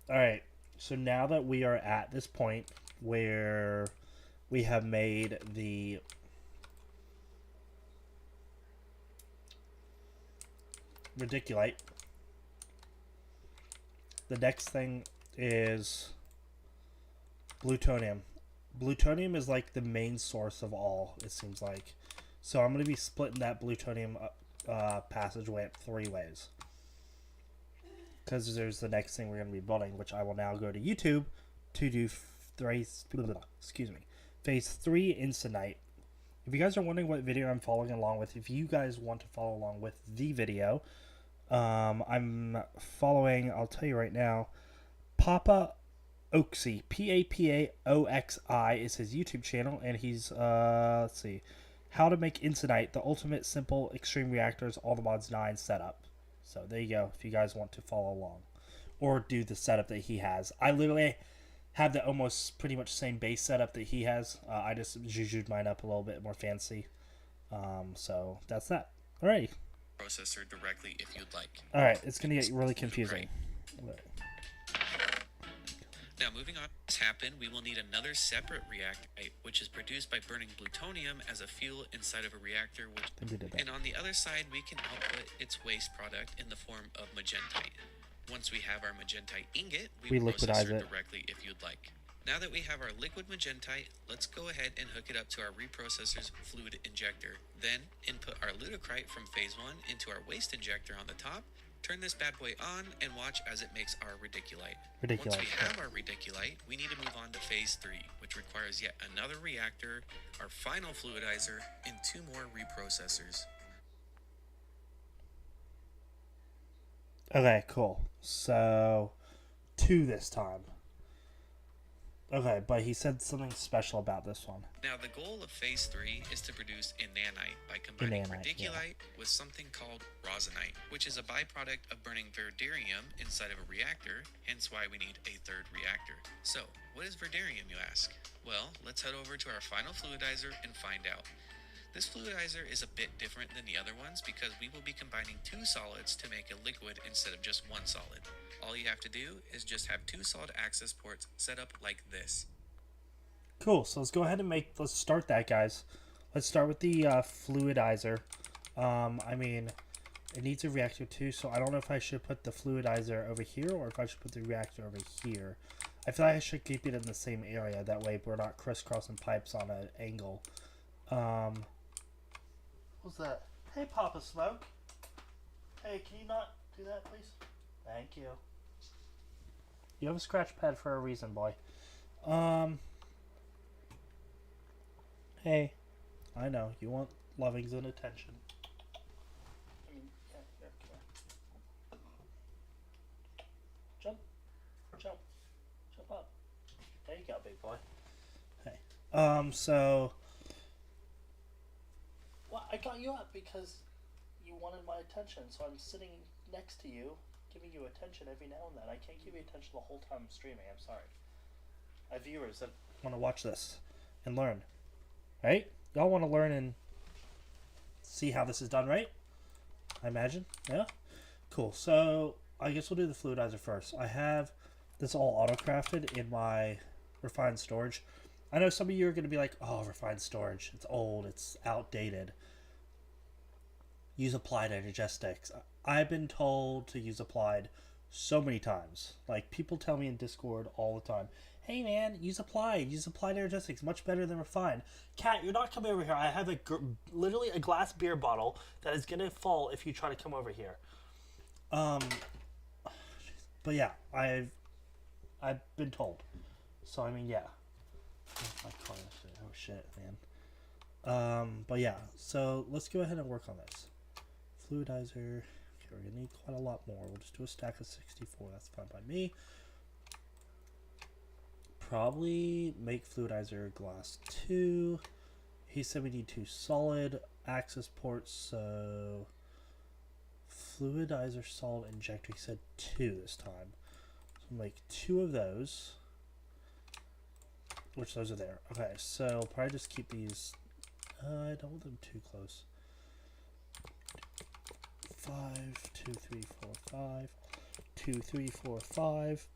Alright, so now that we are at this point where we have made the radiculite, the next thing is plutonium. Plutonium is like the main source of all, it seems like. So I'm going to be splitting that plutonium passageway up 3 ways. Because there's the next thing we're going to be building, which I will now go to YouTube to do phase 3 Insinite. If you guys are wondering what video I'm following along with, if you guys want to follow along with the video, I'm following, I'll tell you right now, Papa Oxy, Papaoxi is his YouTube channel, and he's, let's see, how to make Insinite, the ultimate simple extreme reactors, all the mods 9 setup. So there you go, if you guys want to follow along, or do the setup that he has. I literally have the almost pretty much same base setup that he has. I just jujued mine up a little bit more fancy. So that's that. Alrighty. Processor directly if you'd like. Alright, it's going to get really confusing. Now, moving on to happen, we will need another separate reactor, which is produced by burning plutonium as a fuel inside of a reactor. And on the other side, we can output its waste product in the form of magentite. Once we have our magentite ingot, we liquidize process it directly if you'd like. Now that we have our liquid magentite, let's go ahead and hook it up to our reprocessor's fluid injector. Then input our ludicrite from phase 1 into our waste injector on the top. Turn this bad boy on and watch as it makes our radiculite. Once we have our radiculite, we need to move on to phase 3, which requires yet another reactor, our final fluidizer, and 2 more reprocessors. Okay, cool. So, 2 this time. Okay, but he said something special about this one. Now, the goal of phase 3 is to produce a nanite by combining radiculite with something called rosinite, which is a byproduct of burning verderium inside of a reactor, hence why we need a 3rd reactor. So, what is verderium, you ask? Well, let's head over to our final fluidizer and find out. This fluidizer is a bit different than the other ones because we will be combining 2 solids to make a liquid instead of just 1 solid. All you have to do is just have 2 solid access ports set up like this. Cool, so let's go ahead and let's start that, guys. Let's start with the fluidizer. I mean, it needs a reactor too, so I don't know if I should put the fluidizer over here or if I should put the reactor over here. I feel like I should keep it in the same area, that way we're not crisscrossing pipes on an angle. What's that? Hey, Papa Smoke. Hey, can you not do that, please? Thank you. You have a scratch pad for a reason, boy. Hey, I know you want lovings and attention. I mean, yeah, here, come here. Jump up. There you go, big boy. Hey, so, well, I got you up because you wanted my attention, so I'm sitting next to you, giving you attention every now and then. I can't give you attention the whole time I'm streaming. I'm sorry. I have viewers that want to watch this and learn. Right? Y'all want to learn and see how this is done, right? I imagine. Yeah? Cool. So, I guess we'll do the fluidizer first. I have this all auto-crafted in my refined storage. I know some of you are going to be like, oh, refined storage. It's old. It's outdated. Use applied energetics. I've been told to use applied so many times. Like, people tell me in Discord all the time, hey man, use applied energetics, much better than refined. Cat, you're not coming over here. I have literally a glass beer bottle that is gonna fall if you try to come over here. But yeah, I've been told. So I mean, yeah. My car, oh shit, man. But yeah, so let's go ahead and work on this. Fluidizer. Okay, we're gonna need quite a lot more. We'll just do a stack of 64. That's fine by me. Probably make fluidizer glass 2. He said we need 2 solid access ports, so fluidizer solid injector, he said 2 this time. So Make 2 of those. Which those are there. Okay, so I'll probably just keep these. I don't want them too close. 5, 2, 3, 4, 5. 2, 3, 4, 5.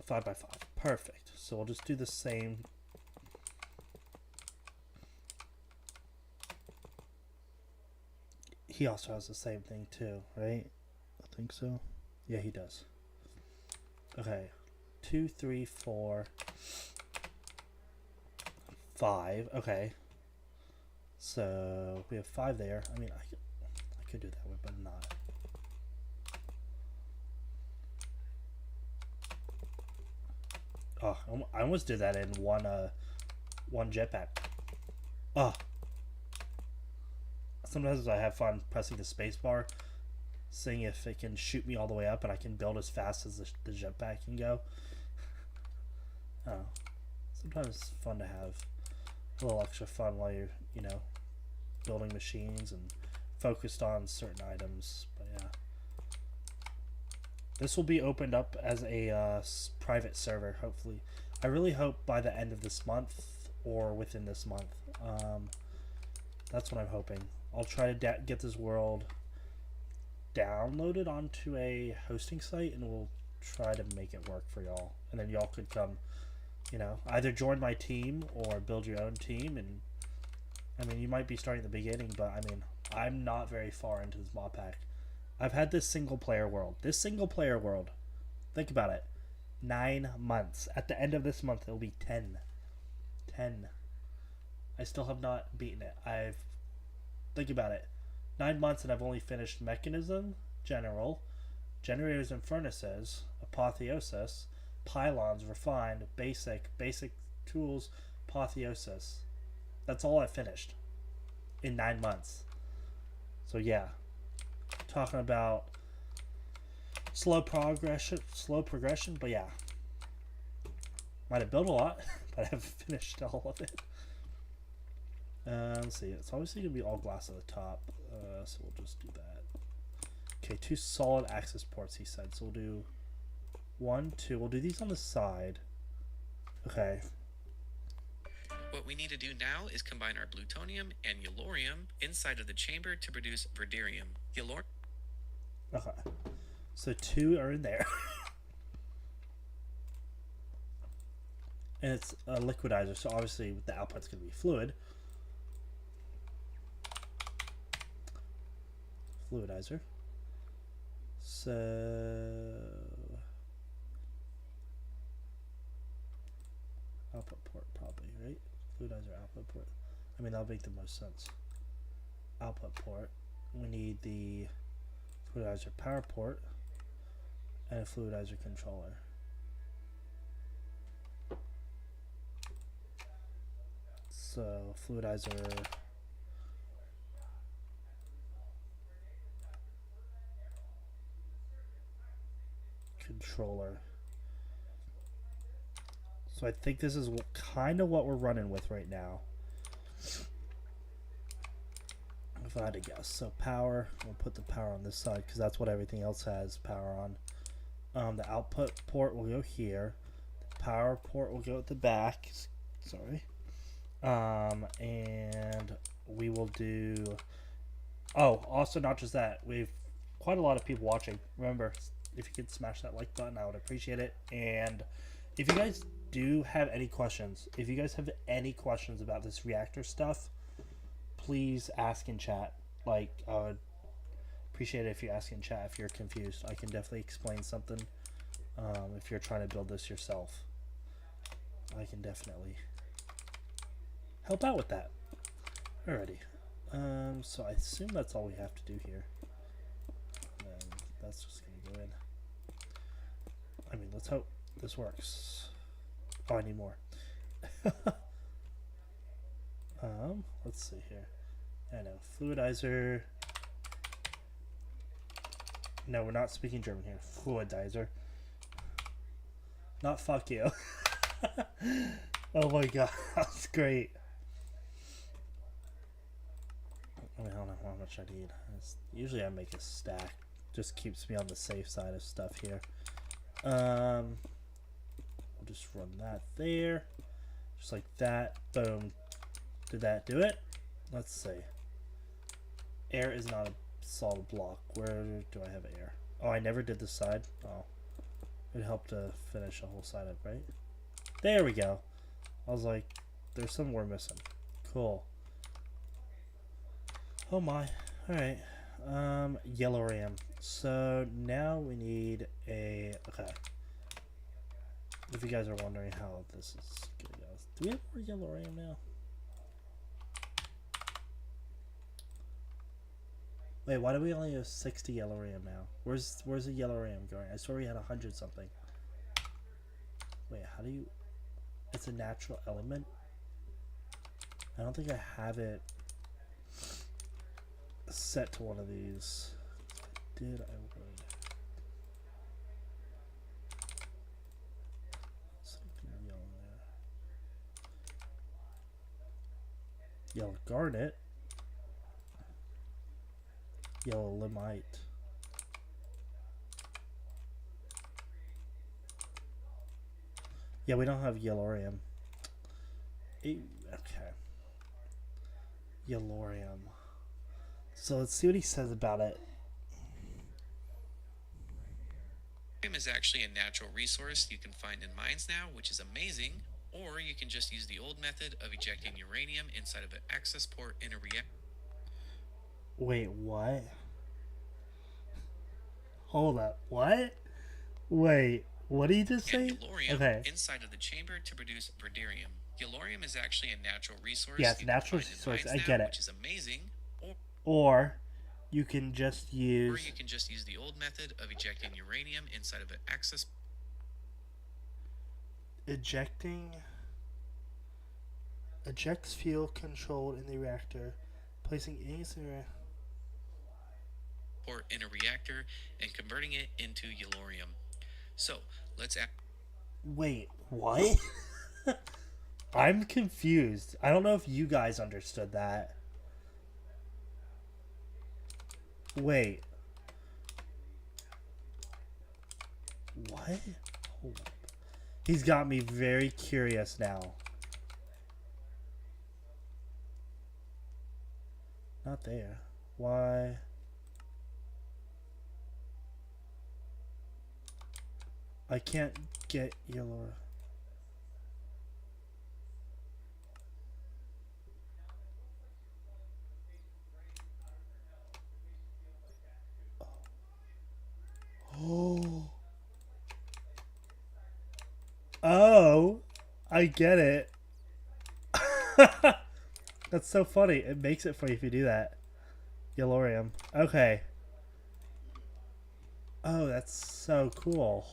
5 by 5. Perfect. So we'll just do the same. He also has the same thing too, right? I think so. Yeah, he does. Okay. 2, 3, 4, 5. Okay. So we have 5 there. I mean, I could do that way, but I'm not. Oh, I almost did that in one jetpack. Oh. Sometimes I have fun pressing the space bar, seeing if it can shoot me all the way up and I can build as fast as the jetpack can go. Oh. Sometimes it's fun to have a little extra fun while you're, building machines and focused on certain items. But yeah. This will be opened up as a private server, hopefully. I really hope by the end of this month or within this month. That's what I'm hoping. I'll try to get this world downloaded onto a hosting site, and we'll try to make it work for y'all. And then y'all could come, either join my team or build your own team. And I mean, you might be starting at the beginning, but I mean, I'm not very far into this mod pack. I've had this single player world. Think about it. 9 months. At the end of this month, it'll be 10. 10. I still have not beaten it. Think about it. 9 months and I've only finished Mechanism, General, Generators and Furnaces, Apotheosis, Pylons, Refined, Basic Tools, Apotheosis. That's all I finished in 9 months. So yeah. Talking about slow progression, but yeah. Might have built a lot, but I haven't finished all of it. Let's see. It's obviously going to be all glass at the top, so we'll just do that. Okay, 2 solid access ports, he said. So we'll do 1, 2. We'll do these on the side. Okay. What we need to do now is combine our plutonium and yellorium inside of the chamber to produce verderium. Okay. So 2 are in there. And it's a liquidizer, so obviously the output's going to be fluid. Fluidizer. So output port probably, right? Fluidizer output port. I mean, that'll make the most sense. Output port. We need the fluidizer power port and a fluidizer controller. So fluidizer controller. So I think this is kind of what we're running with right now. If I had to guess. So power, we'll put the power on this side because that's what everything else has power on. The output port will go here. The power port will go at the back. Sorry. And we will do... Oh, also not just that. We've quite a lot of people watching. Remember, if you could smash that like button, I would appreciate it. And if you guys do have any questions, about this reactor stuff, please ask in chat. Like, I would appreciate it if you ask in chat if you're confused. I can definitely explain something. If you're trying to build this yourself, I can definitely help out with that. Alrighty. So I assume that's all we have to do here. And that's just gonna go in. I mean, let's hope this works. Oh, I need more. Let's see here. I know. Fluidizer. No, we're not speaking German here. Fluidizer. Not fuck you. Oh my god, that's great. I mean, I don't know how much I need. Usually I make a stack Just keeps me on the safe side of stuff here. We'll just run that there. Just like that. Boom. Did that do it? Let's see. Air is not a solid block. Where do I have air? Oh, I never did this side. Oh. It helped to finish the whole side up, right? There we go. I was like, there's some we're missing. Cool. Oh my. Alright. Yellow ram. So now we need a... Okay. If you guys are wondering how this is gonna go. Do we have more yellow ram now? Wait, why do we only have 60 yellow ram now? Where's the yellow ram going? I swear we had 100 something. Wait, how do you... It's a natural element? I don't think I have it set to one of these. Did I would. Something yellow there. Yellow garnet. Yellow limite. Yeah, we don't have yellorium. Okay. Yellorium. So let's see what he says about it. Uranium is actually a natural resource you can find in mines now, which is amazing. Or you can just use the old method of ejecting uranium inside of an access port in a reactor. Wait, what? Hold up. What? Wait, what did he just say? And yellorium Okay. inside of the chamber to produce verderium. Yellorium is actually a natural resource. Yeah, it's a you can natural find in resource. mines I get now, it. Which is amazing. Or you can just Or use... you can just use the old method of ejecting uranium inside of an access. Ejecting... Ejects fuel controlled in the reactor. Placing any... Port in a reactor and converting it into yellorium. So let's add. Wait, what? I'm confused. I don't know if you guys understood that. Wait. What? Hold up. He's got me very curious now. Not there. Why? I can't get yellow. Oh. Oh, I get it. That's so funny. It makes it for you if you do that. Yellorium. Okay. Oh, that's so cool.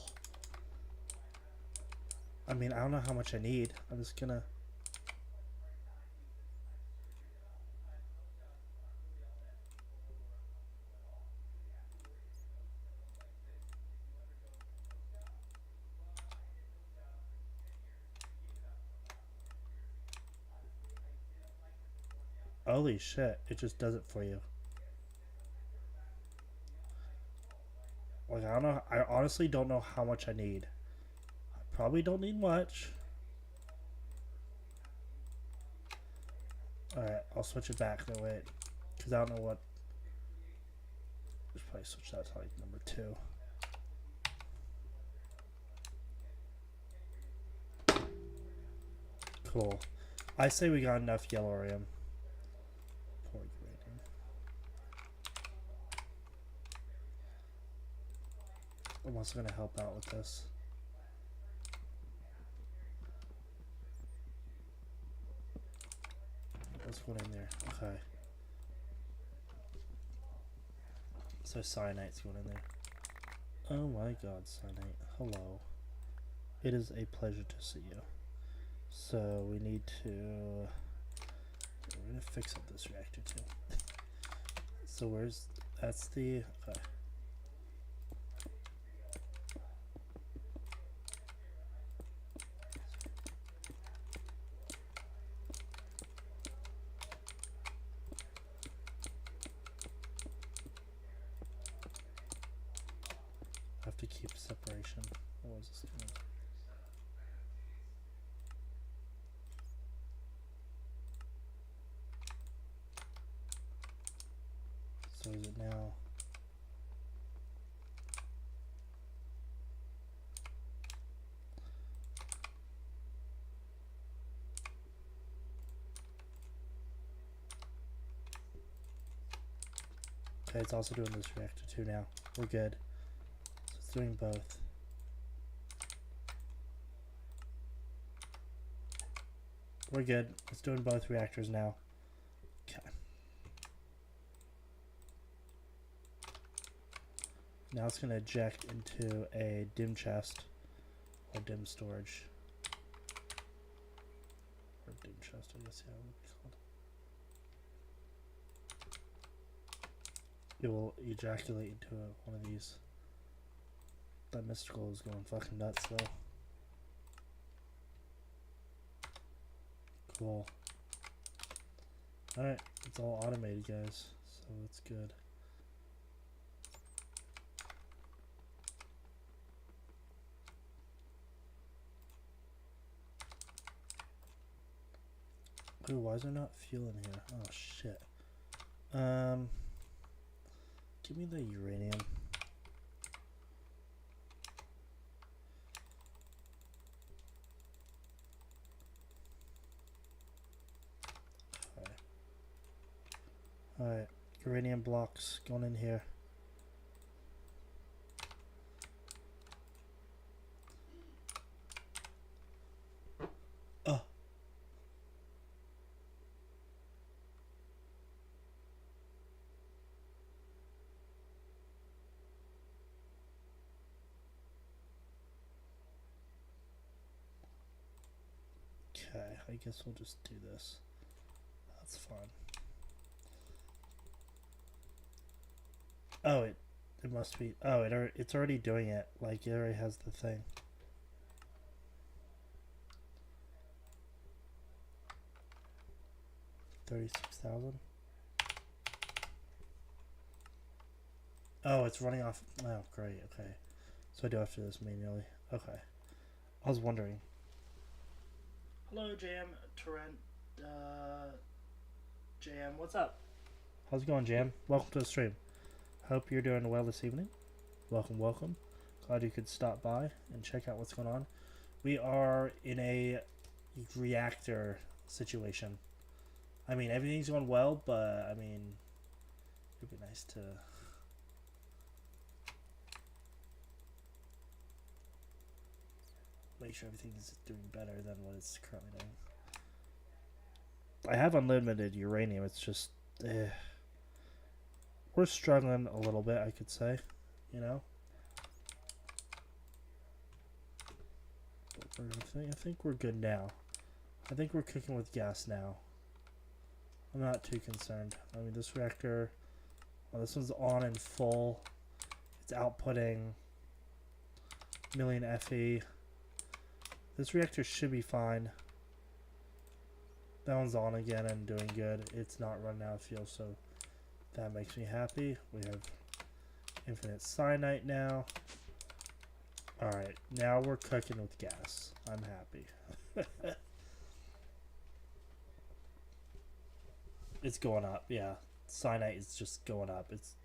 I mean, I don't know how much I need. I'm just gonna... Holy shit, it just does it for you. Like, I don't know, I honestly don't know how much I need. I probably don't need much. Alright, I'll switch it back. No, wait. Because I don't know what... Just probably switch that to like number 2. Cool. I say we got enough yellorium. I'm also going to help out with this. Let's go in there. Okay. So cyanite's going in there. Oh my god, cyanite. Hello. It is a pleasure to see you. So we need to... We're going to fix up this reactor too. So where's... That's the... Okay. So is it now? Okay, it's also doing this reactor too now. We're good. So it's doing both. We're good. It's doing both reactors now. Okay. Now it's going to eject into a dim chest or dim storage. Or dim chest, I guess, yeah, what it's called. It will ejaculate into one of these. That mystical is going fucking nuts though. Cool. Alright, it's all automated, guys, so it's good. Ooh, why is there not fuel in here? Oh shit. Give me the uranium. Alright, uranium blocks going in here. Oh. Okay, I guess we'll just do this. That's fine. Oh, it must be. Oh, it's already doing it. Like, it already has the thing. $36,000. Oh, it's running off. Oh, great. Okay, so I do have to do this manually. Okay, I was wondering. Hello, Jam. Torrent. Jam, what's up? How's it going, Jam? Welcome to the stream. Hope you're doing well this evening. Welcome, welcome. Glad you could stop by and check out what's going on. We are in a reactor situation. I mean, everything's going well, but I mean, it'd be nice to make sure everything is doing better than what it's currently doing. I have unlimited uranium. It's just, we're struggling a little bit, I could say, you know. But I think we're good now. I think we're cooking with gas now. I'm not too concerned. I mean, this reactor, well, this one's on and full. It's outputting million FE. This reactor should be fine. That one's on again and doing good. It's not running out of fuel, so that makes me happy. We have infinite cyanite now. Alright, now we're cooking with gas. I'm happy. It's going up, yeah. Cyanite is just going up. It's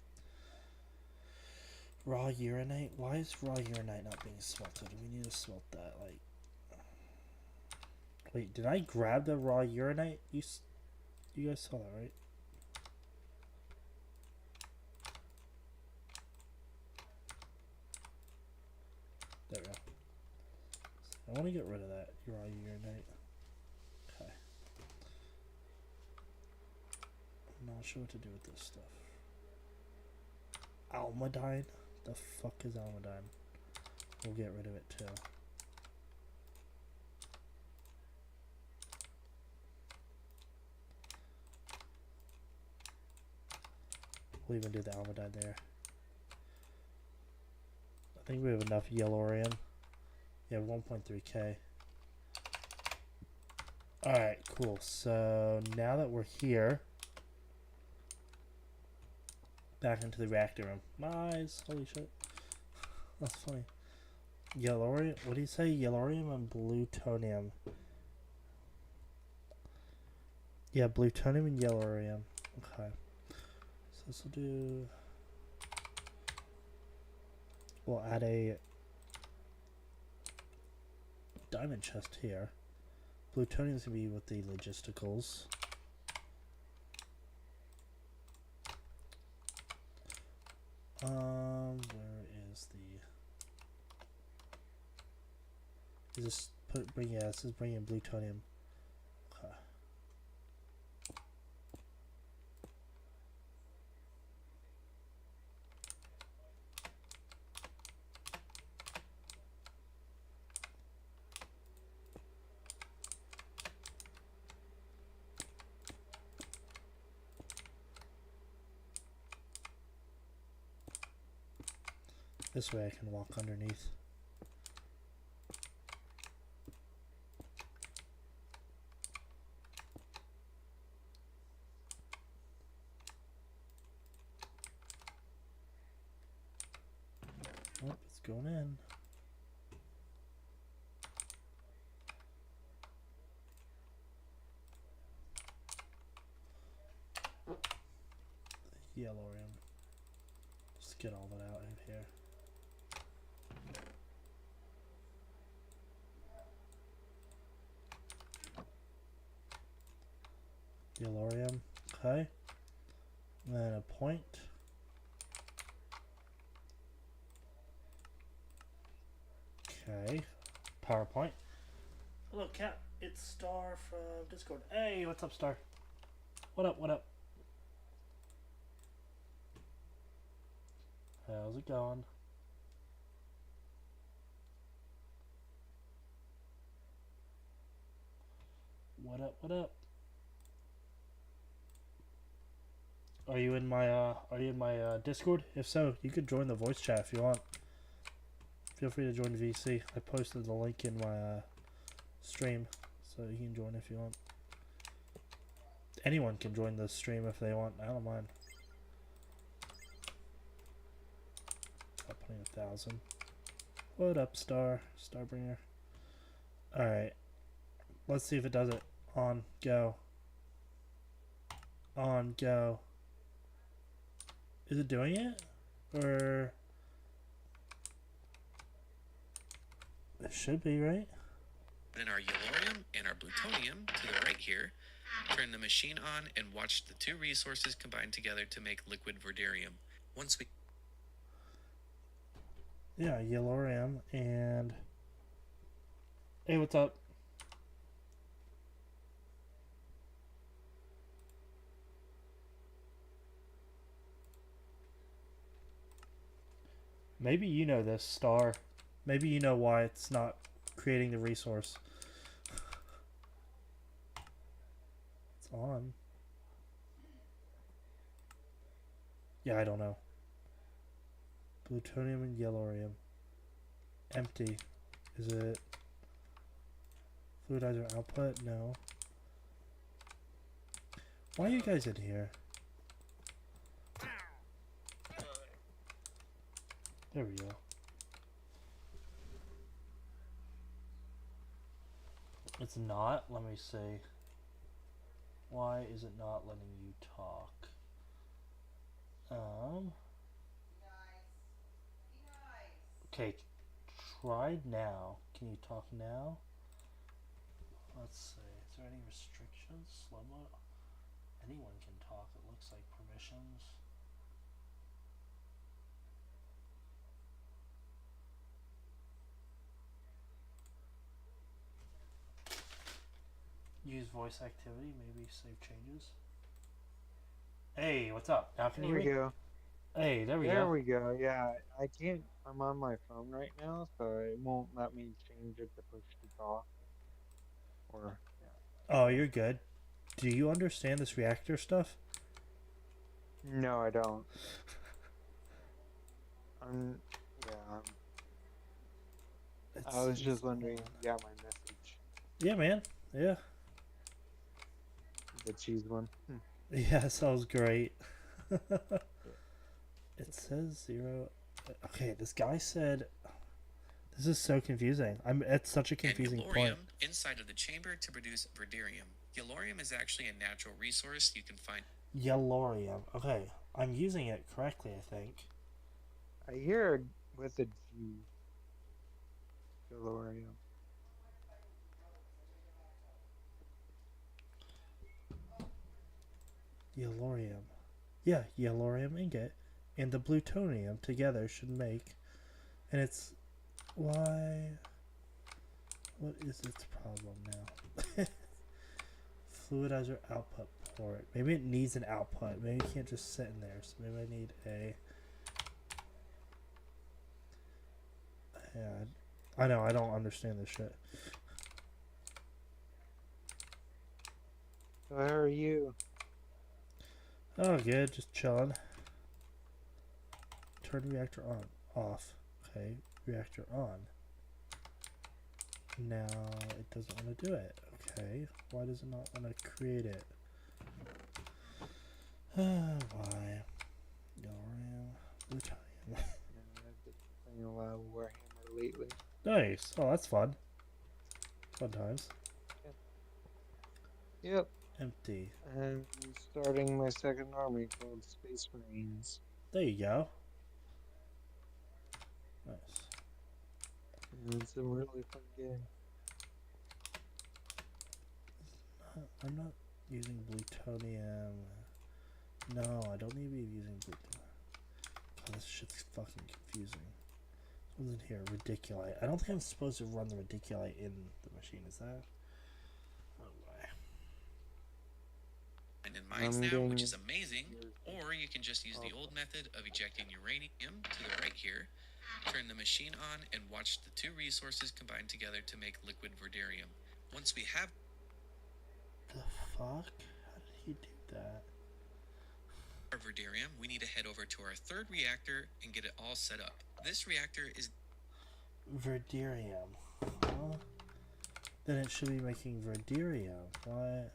raw uranite. Why is raw uranite not being smelted? We need to smelt that. Like, wait, did I grab the raw uranite? You guys saw that, right? There we go. I want to get rid of that raw uranite. Okay. I'm not sure what to do with this stuff. Almadine? The fuck is almadine? We'll get rid of it too. We'll even do the almadine there. I think we have enough yellorium. Yeah, 1.3k. Alright, cool. So now that we're here, back into the reactor room. My eyes, holy shit. That's funny. Yellorium, what do you say? Yellorium and plutonium. Yeah, plutonium and yellorium. Okay. So this will do. We'll add a diamond chest here. Plutonium's gonna be with the logisticals. Where is the? Is this bring? Yeah, this is bringing plutonium. Okay. This way I can walk underneath. Oh, it's going in. Yellorium. Just get all that out of here. Yellorium. Okay. And then a point. Okay. PowerPoint. Hello, Cat. It's Star from Discord. Hey, what's up, Star? What up, what up? How's it going? What up, what up? Are you in my Discord? If so, you could join the voice chat if you want. Feel free to join VC. I posted the link in my stream, so you can join if you want. Anyone can join the stream if they want. I don't mind. I'm putting 1,000. What up, Starbringer? All right. Let's see if it does it. On, go. On, go. Is it doing it? Or... It should be, right? Then our yellorium and our plutonium to the right here. Turn the machine on and watch the two resources combine together to make liquid verderium. Once we... Yeah, yellorium and... Hey, what's up? Maybe you know this, Star. Maybe you know why it's not creating the resource. It's on. Yeah, I don't know. Plutonium and yellorium. Empty. Is it... Fluidizer output? No. Why are you guys in here? There we go. It's not? Let me see. Why is it not letting you talk? Okay, try now. Can you talk now? Let's see. Is there any restrictions? Slow mo? Anyone can talk, it looks like. Permissions. Use voice activity, maybe save changes. Hey, what's up? Now can you hear me? Go. Hey, there we There go. we go. Yeah, I can't. I'm on my phone right now, so it won't let me change it to push to talk. Or yeah. Oh, you're good. Do you understand this reactor stuff? No, I don't. Yeah. I was just wondering. Yeah, my message. Yeah, man. Yeah. The cheese one. Yeah, sounds great. It says 0. Okay, this guy said... This is so confusing. It's such a confusing and point. inside of the chamber to produce verderium. Yellorium is actually a natural resource you can find. Yellorium. Okay, I'm using it correctly, I think. I hear it with a G. DeLorean. Yellorium. Yeah, yellorium ingot and the plutonium together should make. And it's. Why. What is its problem now? Fluidizer output port. Maybe it needs an output. Maybe it can't just sit in there. So maybe I need a. Yeah, I know. I don't understand this shit. So how are you? Oh, good. Just chilling. Turn reactor on. Off. Okay. Reactor on. Now it doesn't want to do it. Okay. Why does it not want to create it? Why? Yellorium. Plutonium. Yeah, I've been playing a lot of Warhammer lately. Nice. Oh, that's fun. Fun times. Yep. Empty. And I'm starting my second army called Space Marines. There you go. Nice. And it's a really fun game. I'm not using plutonium. No, I don't need to be using plutonium. Oh, this shit's fucking confusing. What's in here? Radiculite. I don't think I'm supposed to run the radiculite in the machine, is that? Oh, why? And in mines I'm now, doing- which is amazing. Or you can just use the old method of ejecting uranium to the right here, turn the machine on, and watch the two resources combine together to make liquid verderium. Once we have The fuck? How did he do that? our verderium, we need to head over to our third reactor and get it all set up. This reactor is Verderium. Huh? Then it should be making verderium. What?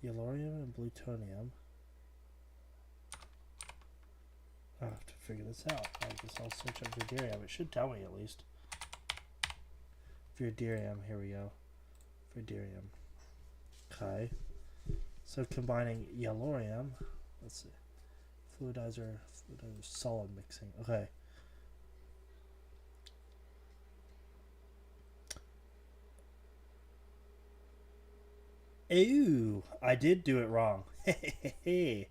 Yellorium and plutonium. I'll have to figure this out. I guess I'll search up verderium. It should tell me at least. Verderium. Here we go. Verderium. Okay. So combining yellorium. Let's see. Fluidizer solid mixing. Okay. Ooh, I did do it wrong. It's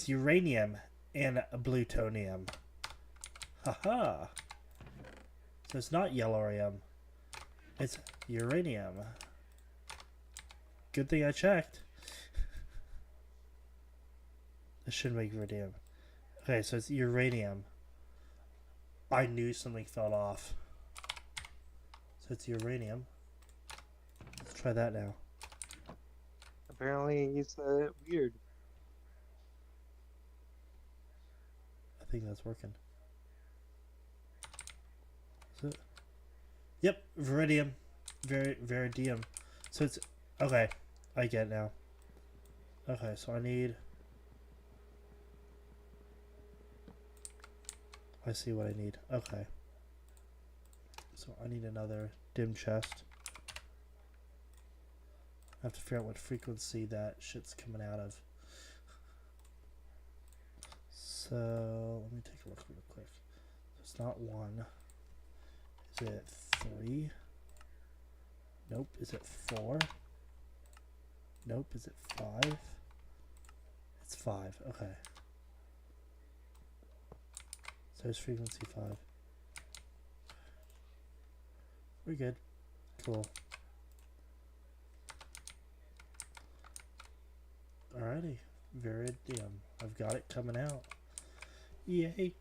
uranium and plutonium. Haha. So it's not yellorium. It's uranium. Good thing I checked. This should make uranium. Okay, so it's uranium. I knew something fell off. So it's uranium. Let's try that now. Apparently he said it weird. I think that's working. Is it? Yep, veridium. Veridium. So it's okay. I get it now. Okay, so I need. I see what I need. Okay. So I need another dim chest. I have to figure out what frequency that shit's coming out of. So let me take a look real quick. It's not 1. Is it 3? Nope. Is it 4? Nope. Is it 5? It's 5. Okay. So it's frequency 5. We're good. Cool. Alrighty. Veridium. I've got it coming out. Yay.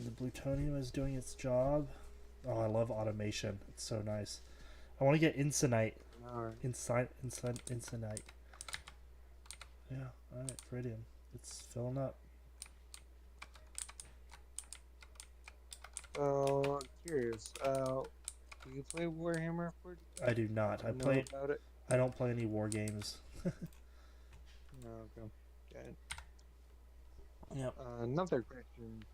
The plutonium is doing its job. Oh, I love automation. It's so nice. I want to get Insinite. Alright. Insinite. Yeah, alright, Veridium. It's filling up. So curious. Do you play Warhammer 40? I do not. I Know play. about it? I don't play any war games. No, okay. Got it. Yep. Another question.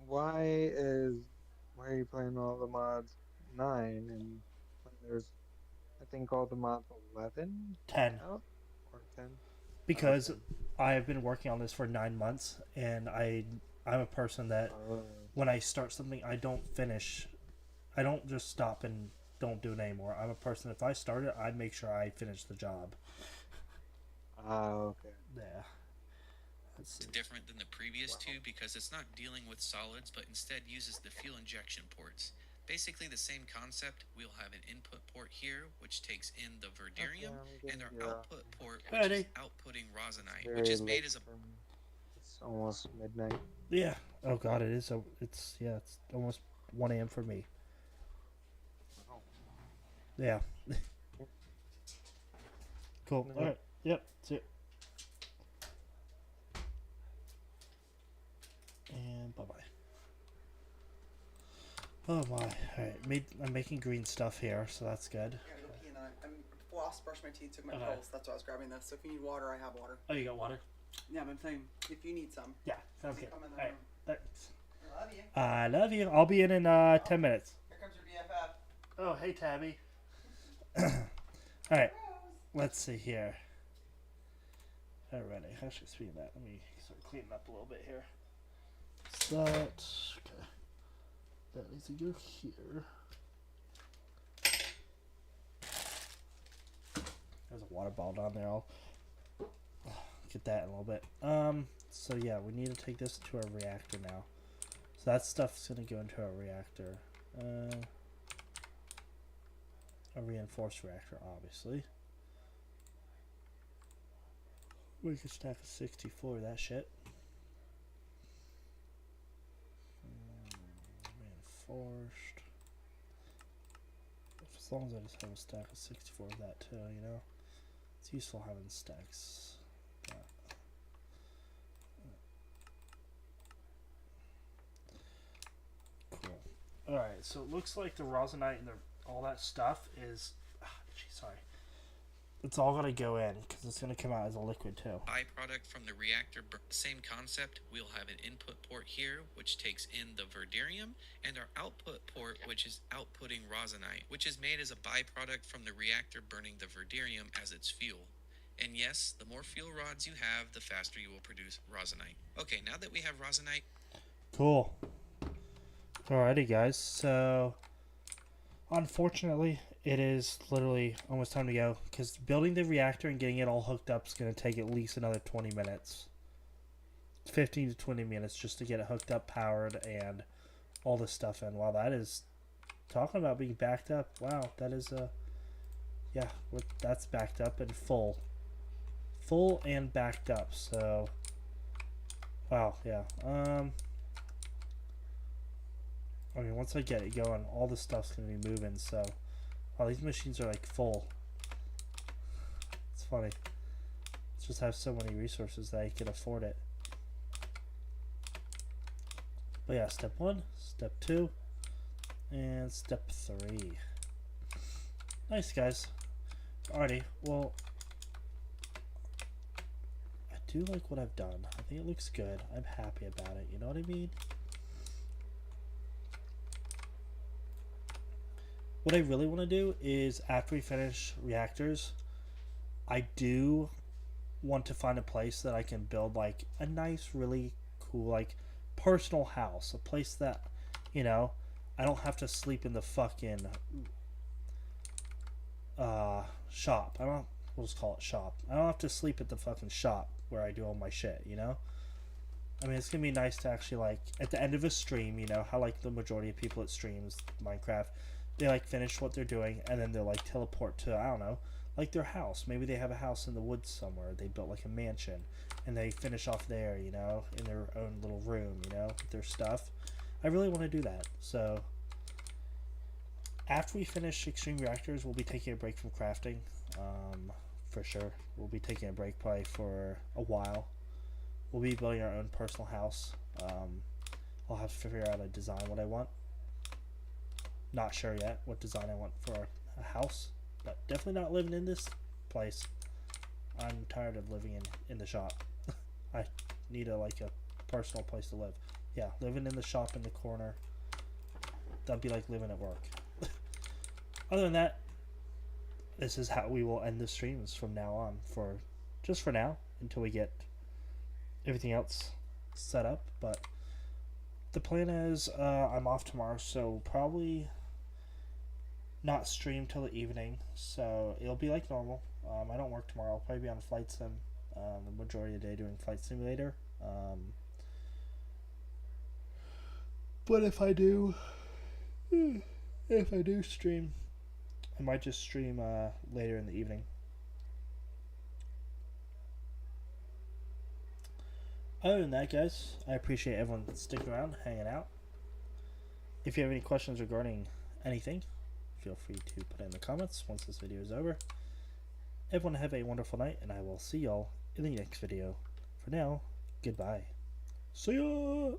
Why are you playing all the mods 9 and when there's I think all the month 11 10. out or 10? Because 10. I've been working on this for 9 months, and I'm a person that Oh, when I start something, I don't finish. I don't just stop and don't do it anymore. I'm a person, if I start it, I make sure I finish the job. okay. Yeah. Let's see. Different than the previous Wow. two because it's not dealing with solids but instead uses the fuel injection ports. Basically the same concept. We'll have an input port here which takes in the verderium I'm and getting our there. output port which is Ready? outputting rosinite, which Very is made late as a for me. It's almost midnight. Yeah. Oh god, it is. So it's it's almost 1 a.m. for me. Wow. Yeah. Cool. All right. Yep. That's it. And bye bye. Oh my. All right. I'm making green stuff here, so that's good. I gotta go pee, and I'm floss, brush my teeth, took my Okay. pills. That's why I was grabbing this. So if you need water, I have water. Oh, you got water? Yeah, I'm saying if you need some. Yeah. Sounds good. Come in the All right. room. Thanks. I love you. I love you. I'll be in 10 minutes. Here comes your BFF. Oh, hey, Tabby. All right. Let's see here. Alrighty. Actually, speaking of that, let me start cleaning up a little bit here. So that. Okay. That needs to go here. There's a water bottle down there. I'll get that in a little bit. So yeah, we need to take this to our reactor now. So that stuff's gonna go into our reactor. A reinforced reactor, obviously. We could stack a 64 of that shit. Reinforced. As long as I just have a stack of 64 of that too, you know? It's useful having stacks. Cool. Alright, so it looks like the rosinite and all that stuff is... sorry. It's all going to go in because it's going to come out as a liquid too. byproduct from the reactor. Same concept. We'll have an input port here which takes in the verderium and our output port which is outputting rosinite, which is made as a byproduct from the reactor burning the verderium as its fuel. And yes, the more fuel rods you have, the faster you will produce rosinite. Okay, now that we have rosinite... Cool. Alrighty guys, so unfortunately it is literally almost time to go because building the reactor and getting it all hooked up is going to take at least another 20 minutes. 15 to 20 minutes just to get it hooked up, powered, and all this stuff in. Wow, that is talking about being backed up. Wow, that is yeah, that's backed up and full and backed up. So wow, yeah. I mean, once I get it going, all the stuff's gonna be moving. So wow, these machines are like full. It's funny. Let's just have so many resources that I can afford it. But yeah, step 1, step 2, and step 3. Nice, guys. Alrighty, well, I do like what I've done. I think it looks good. I'm happy about it. You know what I mean? What I really want to do is, after we finish reactors, I do want to find a place that I can build, like, a nice, really cool, like, personal house. A place that, you know, I don't have to sleep in the fucking shop. We'll just call it shop. I don't have to sleep at the fucking shop where I do all my shit, you know? I mean, it's gonna be nice to actually, like, at the end of a stream, you know, how, like, the majority of people at streams, Minecraft, they, like, finish what they're doing, and then they'll, like, teleport to, I don't know, like, their house. Maybe they have a house in the woods somewhere. They built, like, a mansion, and they finish off there, you know, in their own little room, you know, with their stuff. I really want to do that. So, after we finish Extreme Reactors, we'll be taking a break from crafting, for sure. We'll be taking a break probably for a while. We'll be building our own personal house. I'll have to figure out a design what I want. Not sure yet what design I want for a house, but definitely not living in this place. I'm tired of living in the shop. I need a personal place to live. Yeah, living in the shop in the corner, that'd be like living at work. Other than that, this is how we will end the streams from now on, for just for now, until we get everything else set up. But the plan is I'm off tomorrow, so probably not stream till the evening, so it'll be like normal. I don't work tomorrow. I'll probably be on Flight Sim the majority of the day doing Flight Simulator. But if I do stream, I might just stream later in the evening. Other than that, guys, I appreciate everyone sticking around, hanging out. If you have any questions regarding anything, feel free to put it in the comments once this video is over. Everyone have a wonderful night, and I will see y'all in the next video. For now, goodbye. See ya!